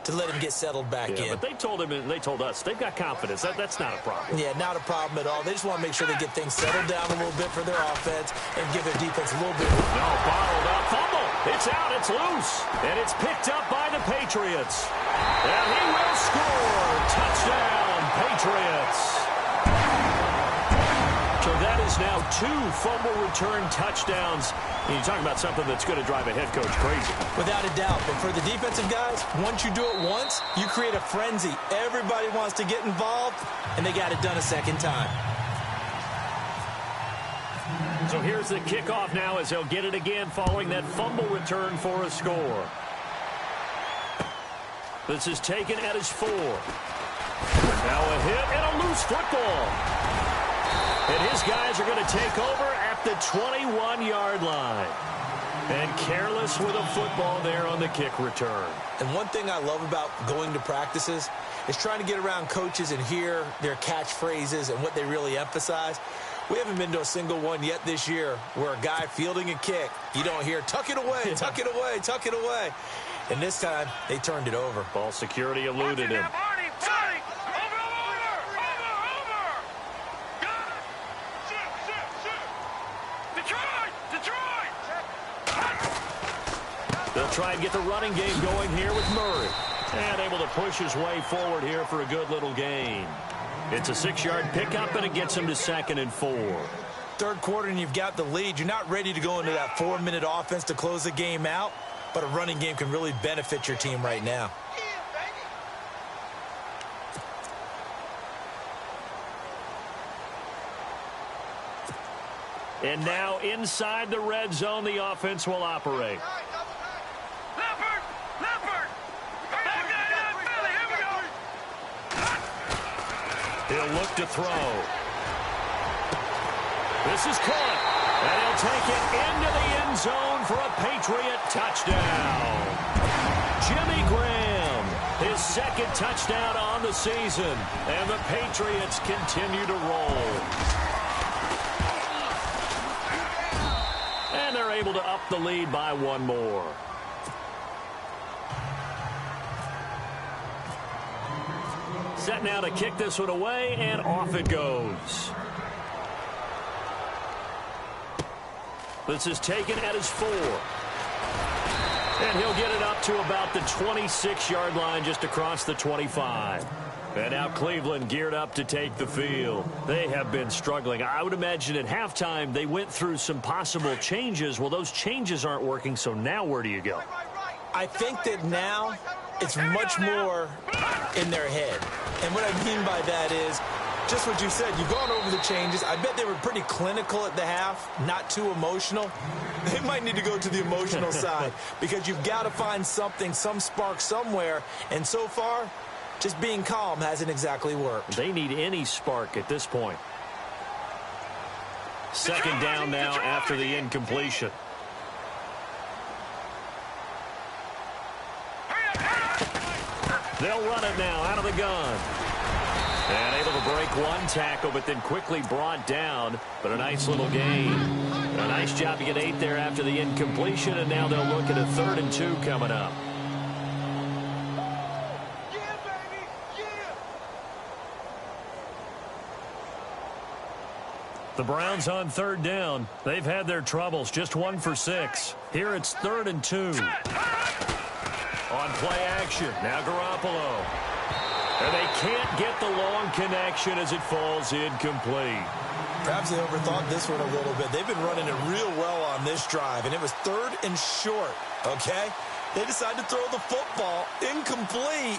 to let him get settled back in. But they told him, and they told us, they've got confidence. That's not a problem. Yeah, not a problem at all. They just want to make sure they get things settled down a little bit for their offense and give their defense a little bit. No, bottled up. Fumble. It's out. It's loose. And it's picked up by the Patriots. And he will score. Touchdown, Patriots. So that is now 2 fumble return touchdowns. And you talk about something that's going to drive a head coach crazy. Without a doubt. But for the defensive guys, once you do it once, you create a frenzy. Everybody wants to get involved, and they got it done a second time. So here's the kickoff now as they'll get it again following that fumble return for a score. This is taken at his 4. Now a hit and a loose football. And his guys are going to take over at the 21-yard line. And careless with a football there on the kick return. And one thing I love about going to practices is trying to get around coaches and hear their catchphrases and what they really emphasize. We haven't been to a single one yet this year where a guy fielding a kick, you don't hear, tuck it away, tuck it away, tuck it away. And this time, they turned it over. Ball security eluded him. They'll try and get the running game going here with Murray. And able to push his way forward here for a good little gain. It's a 6-yard pickup, and it gets him to 2nd and 4. Third quarter, and you've got the lead. You're not ready to go into that 4-minute offense to close the game out, but a running game can really benefit your team right now. And now inside the red zone, the offense will operate. He'll look to throw. This is caught. And he'll take it into the end zone for a Patriot touchdown. Jimmy Graham, his 2nd touchdown on the season. And the Patriots continue to roll. And they're able to up the lead by 1 more. Set now to kick this one away, and off it goes. This is taken at his 4. And he'll get it up to about the 26-yard line, just across the 25. And now Cleveland geared up to take the field. They have been struggling. I would imagine at halftime they went through some possible changes. Well, those changes aren't working, so now where do you go? I think that now it's much more in their head. And what I mean by that is just what you said. You've gone over the changes. I bet they were pretty clinical at the half, not too emotional. They might need to go to the emotional side because you've got to find something, some spark somewhere. And so far, just being calm hasn't exactly worked. They need any spark at this point. 2nd down now after the incompletion. They'll run it now out of the gun. And able to break one tackle, but then quickly brought down. But a nice little gain. A nice job to get 8 there after the incompletion, and now they'll look at a 3rd and 2 coming up. The Browns on 3rd down. They've had their troubles, just 1 for 6. Here it's 3rd and 2. On play action, now Garoppolo. And they can't get the long connection as it falls incomplete. Perhaps they overthought this one a little bit. They've been running it real well on this drive, and it was 3rd and short, okay? They decided to throw the football incomplete.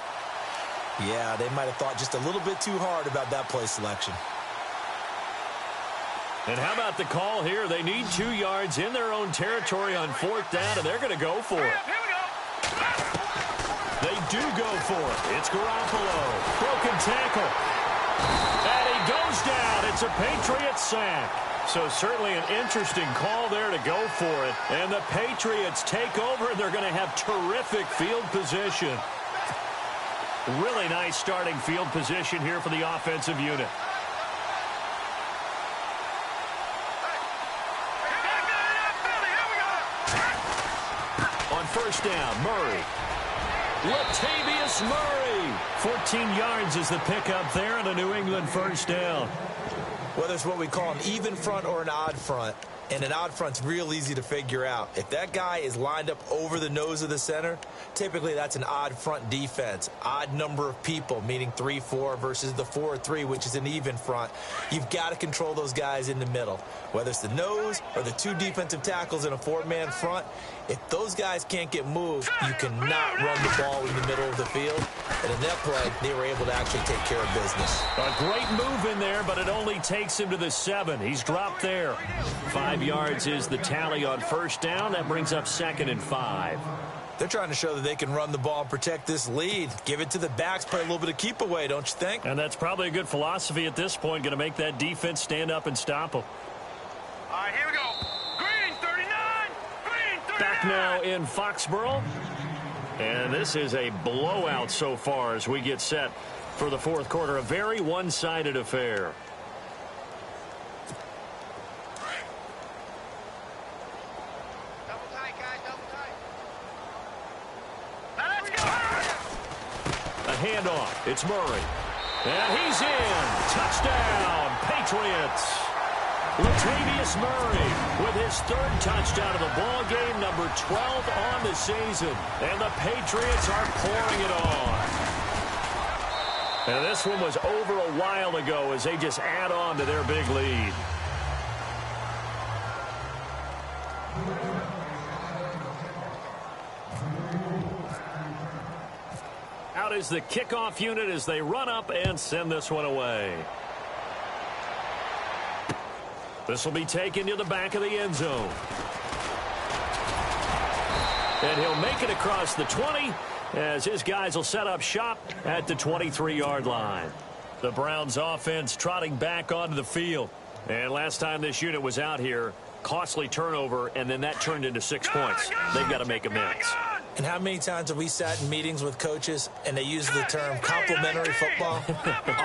Yeah, they might have thought just a little bit too hard about that play selection. And how about the call here? They need 2 yards in their own territory on 4th down, and they're going to go for it. They do go for it. It's Garoppolo. Broken tackle. And he goes down. It's a Patriot sack. So certainly an interesting call there to go for it. And the Patriots take over, and they're going to have terrific field position. Really nice starting field position here for the offensive unit. On 1st down, Murray. Latavius Murray. 14 yards is the pickup there, and a New England 1st down. Whether it's what we call an even front or an odd front, and an odd front's real easy to figure out. If that guy is lined up over the nose of the center, typically that's an odd front defense. Odd number of people, meaning 3-4 versus the 4-3, which is an even front. You've got to control those guys in the middle. Whether it's the nose or the 2 defensive tackles in a 4-man front, if those guys can't get moved, you cannot run the ball in the middle of the field. And in that play, they were able to actually take care of business. A great move in there, but it only takes him to the 7. He's dropped there. 5 yards is the tally on 1st down. That brings up 2nd and 5. They're trying to show that they can run the ball and protect this lead. Give it to the backs, play a little bit of keep away, don't you think? And that's probably a good philosophy at this point, going to make that defense stand up and stop them. All right, here we go. Green 39. Green 39. Back now in Foxborough. And this is a blowout so far as we get set for the fourth quarter. A very one-sided affair. Double tight, guys, double tight. Now let's go. A handoff. It's Murray. And he's in. Touchdown, Patriots. Latavius Murray with his third touchdown of the ball game, number 12 on the season. And the Patriots are pouring it on. And this one was over a while ago as they just add on to their big lead. Out is the kickoff unit as they run up and send this one away. This will be taken to the back of the end zone. And he'll make it across the 20 as his guys will set up shop at the 23-yard line. The Browns offense trotting back onto the field. And last time this unit was out here, costly turnover, and then that turned into 6 points. They've got to make amends. And how many times have we sat in meetings with coaches and they use the term complementary football?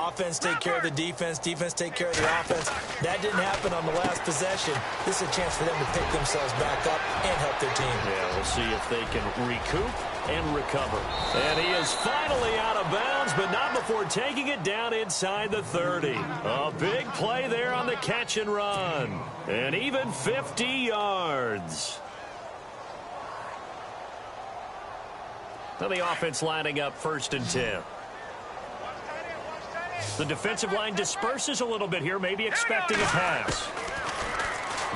Offense take care of the defense, defense take care of the offense. That didn't happen on the last possession. This is a chance for them to pick themselves back up and help their team. Yeah, we'll see if they can recoup and recover. And he is finally out of bounds, but not before taking it down inside the 30. A big play there on the catch and run. And even 50 yards. Now the offense lining up 1st and 10. The defensive line disperses a little bit here, maybe expecting a pass.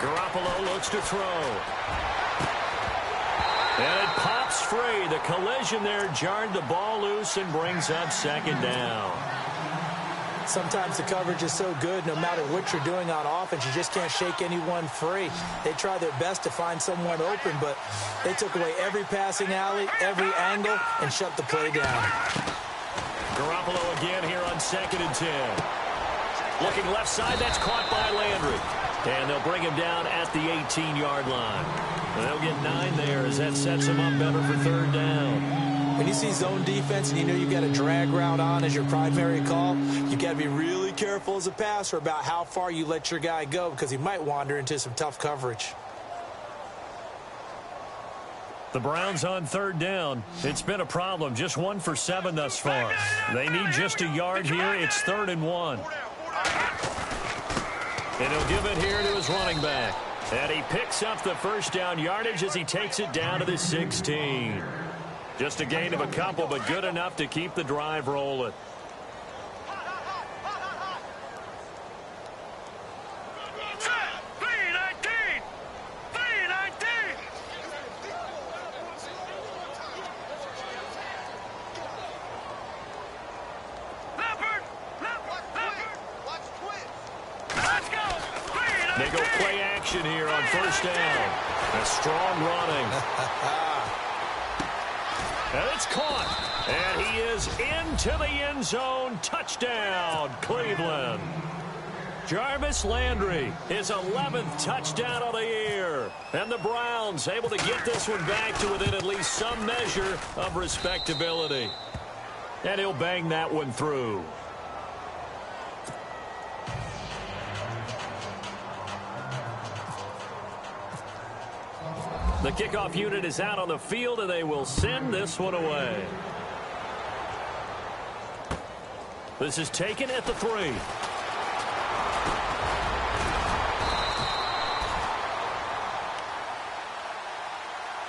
Garoppolo looks to throw. And it pops free. The collision there jarred the ball loose and brings up 2nd down. Sometimes the coverage is so good, no matter what you're doing on offense, you just can't shake anyone free. They try their best to find someone open, but they took away every passing alley, every angle, and shut the play down. Garoppolo again here on 2nd and 10. Looking left side, that's caught by Landry. And they'll bring him down at the 18-yard line. And they'll get 9 there as that sets him up better for 3rd down. When you see zone defense and you know you've got a drag route on as your primary call, you got to be really careful as a passer about how far you let your guy go because he might wander into some tough coverage. The Browns on 3rd down. It's been a problem. Just 1 for 7 thus far. They need just a yard here. It's 3rd and 1. And he'll give it here to his running back. And he picks up the 1st down yardage as he takes it down to the 16. Just a gain of a couple, but good enough to keep the drive rolling. They go play action here on 1st down. A strong running. And it's caught. And he is into the end zone. Touchdown, Cleveland. Jarvis Landry, his 11th touchdown of the year. And the Browns able to get this one back to within at least some measure of respectability. And he'll bang that one through. The kickoff unit is out on the field, and they will send this one away. This is taken at the 3.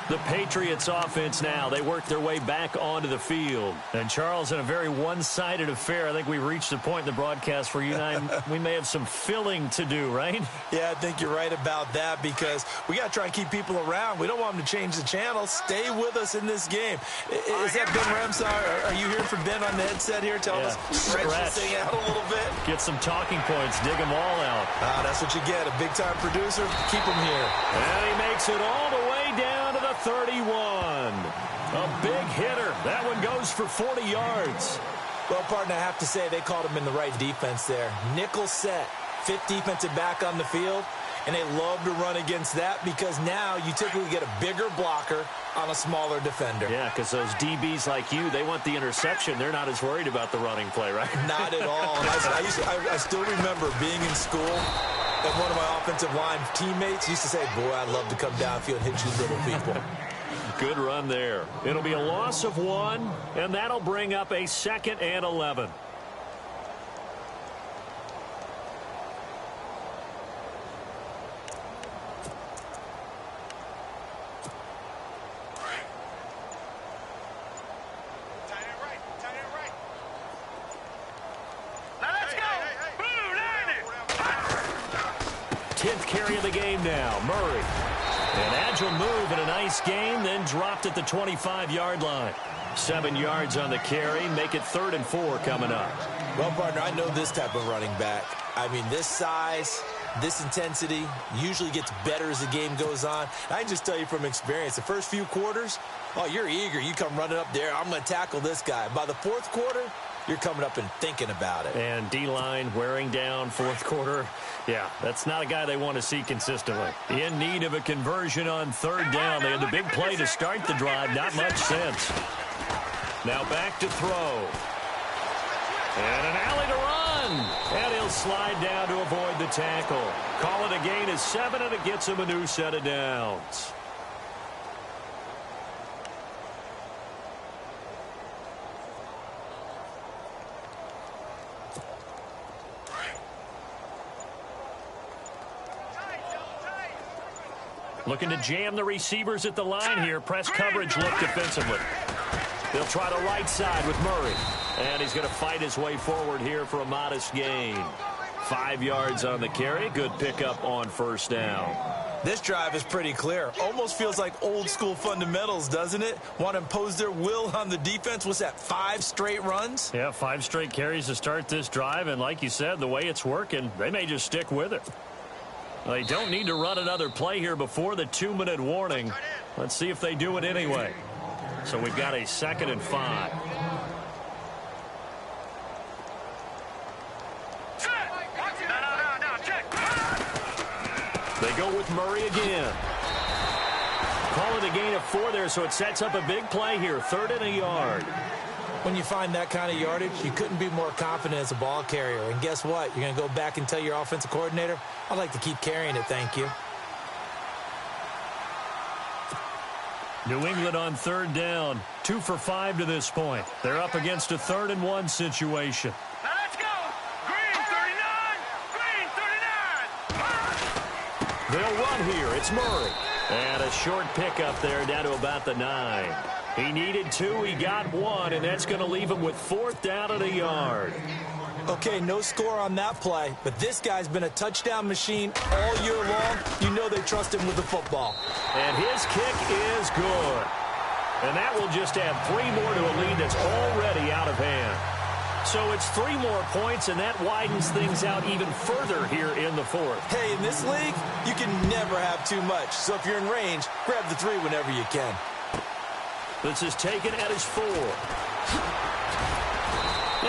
The Patriots offense now, they work their way back onto the field. And Charles, in a very one-sided affair, I think we reached the point in the broadcast where you and I, we may have some filling to do, right? Yeah, I think you're right about that because we got to try and keep people around. We don't want them to change the channel. Stay with us in this game. Is that Ben Ramsar? Are you hearing from Ben on the headset here? Tell us, stretch this thing out a little bit. Get some talking points. Dig them all out. That's what you get. A big-time producer. Keep him here. And he makes it all the way down to the 31. A big hitter. That one goes for 40 yards. Well, partner, I have to say they called him in the right defense there. Nickel set, fifth defensive back on the field, and they love to run against that because now you typically get a bigger blocker on a smaller defender. Yeah, because those DBs like you, they want the interception. They're not as worried about the running play, right? Not at all. And I still remember being in school, and one of my offensive line teammates used to say, boy, I'd love to come downfield and hit you little people. Good run there. It'll be a loss of 1, and that'll bring up a 2nd and 11. Let's go. Blue line it. 10th carry of the game now. Murray. An agile move and a nice gain, then dropped at the 25-yard line. 7 yards on the carry. Make it 3rd and 4 coming up. Well, partner, I know this type of running back. I mean, this size, this intensity usually gets better as the game goes on. I can just tell you from experience, the first few quarters, oh, you're eager. You come running up there, I'm going to tackle this guy. By the 4th quarter, you're coming up and thinking about it. And D-line wearing down 4th quarter. Yeah, that's not a guy they want to see consistently. In need of a conversion on 3rd down. They had the big play to start the drive. Not much sense. Now back to throw. And an alley to run. And he'll slide down to avoid the tackle. Call it a gain of 7, and it gets him a new set of downs. Looking to jam the receivers at the line here. Press coverage look defensively. They'll try the right side with Murray. And he's going to fight his way forward here for a modest gain. 5 yards on the carry. Good pickup on 1st down. This drive is pretty clear. Almost feels like old school fundamentals, doesn't it? Want to impose their will on the defense. What's that, 5 straight runs? Yeah, 5 straight carries to start this drive. And like you said, the way it's working, they may just stick with it. They don't need to run another play here before the 2-minute warning. Let's see if they do it anyway. So we've got a 2nd and 5. They go with Murray again. Call it a gain of 4 there, so it sets up a big play here. 3rd and a yard. When you find that kind of yardage, you couldn't be more confident as a ball carrier. And guess what? You're going to go back and tell your offensive coordinator, I'd like to keep carrying it, thank you. New England on 3rd down. 2 for 5 to this point. They're up against a 3rd and 1 situation. Now let's go. Green 39. Green 39. They'll run here. It's Murray. And a short pickup there down to about the 9. He needed 2. He got 1, and that's going to leave him with 4th down and a yard. Okay, no score on that play, but this guy's been a touchdown machine all year long. You know they trust him with the football. And his kick is good. And that will just add 3 more to a lead that's already out of hand. So it's 3 more points, and that widens things out even further here in the 4th. Hey, in this league, you can never have too much. So if you're in range, grab the 3 whenever you can. This is taken at his 4.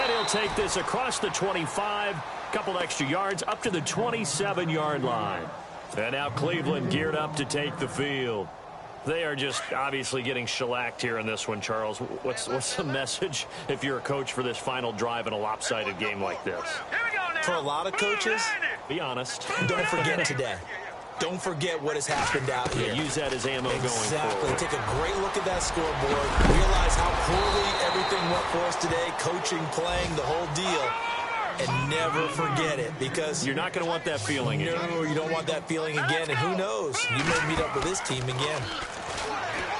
And he'll take this across the 25, couple extra yards up to the 27-yard line. And now Cleveland geared up to take the field. They are just obviously getting shellacked here in this one, Charles. What's the message if you're a coach for this final drive in a lopsided game like this? Here we go now. For a lot of coaches, Be honest. don't forget today. Don't forget what has happened out here. Use that as ammo going Exactly. forward. Take a great look at that scoreboard. Realize how poorly everything went for us today. Coaching, playing, the whole deal. And never forget it, because You're not going to want that feeling again. no, you don't want that feeling again. And who knows? You may meet up with this team again.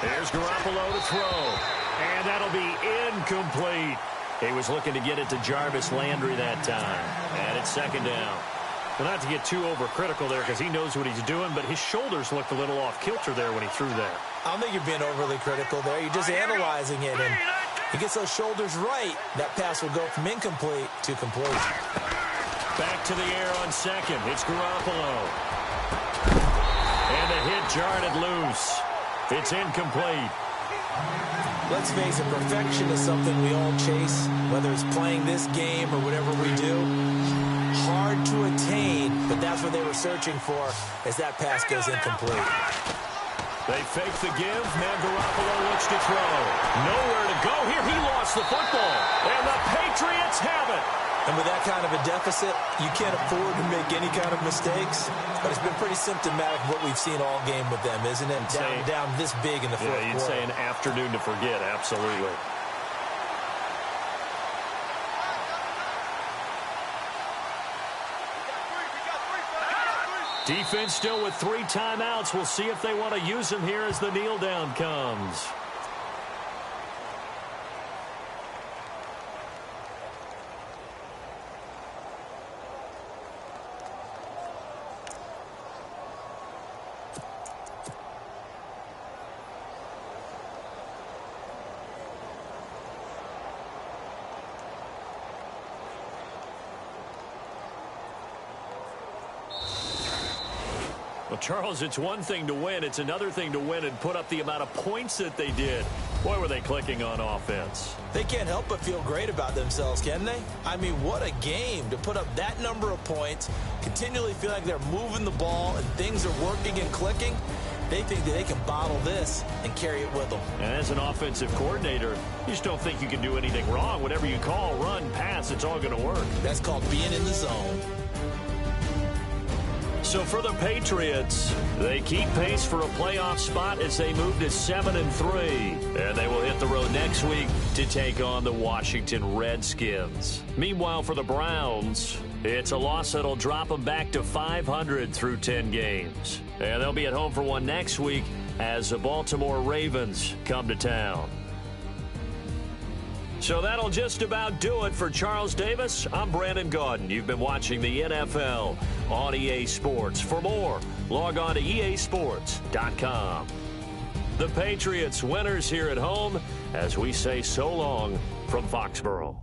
There's Garoppolo to throw. And that'll be incomplete. He was looking to get it to Jarvis Landry that time. And it's 2nd down. Well, not to get too overcritical there because he knows what he's doing, but his shoulders looked a little off kilter there when he threw that. I don't think you're being overly critical there. You're just analyzing it. And he gets those shoulders right, that pass will go from incomplete to complete. Back to the air on 2nd. It's Garoppolo. And the hit jarred it loose. It's incomplete. Let's face it, perfection is something we all chase, whether it's playing this game or whatever we do. Hard to attain, but that's what they were searching for as that pass goes incomplete. They fake the give. Now Garoppolo looks to throw. Nowhere to go here. He lost the football. And the Patriots have it. And with that kind of a deficit, you can't afford to make any kind of mistakes. But it's been pretty symptomatic of what we've seen all game with them, isn't it? Down this big in the fourth quarter. Yeah, you'd say an afternoon to forget. Absolutely. Defense still with 3 timeouts. We'll see if they want to use them here as the kneel down comes. Well, Charles, it's one thing to win. It's another thing to win and put up the amount of points that they did. Boy, were they clicking on offense. They can't help but feel great about themselves, can they? I mean, what a game to put up that number of points, continually feel like they're moving the ball and things are working and clicking. They think that they can bottle this and carry it with them. And as an offensive coordinator, you just don't think you can do anything wrong. Whatever you call, run, pass, it's all going to work. That's called being in the zone. So for the Patriots, they keep pace for a playoff spot as they move to 7-3. And they will hit the road next week to take on the Washington Redskins. Meanwhile, for the Browns, it's a loss that'll drop them back to 500 through 10 games. And they'll be at home for one next week as the Baltimore Ravens come to town. So that'll just about do it for Charles Davis. I'm Brandon Gaudin. You've been watching the NFL on EA Sports. For more, log on to easports.com. The Patriots winners here at home as we say so long from Foxborough.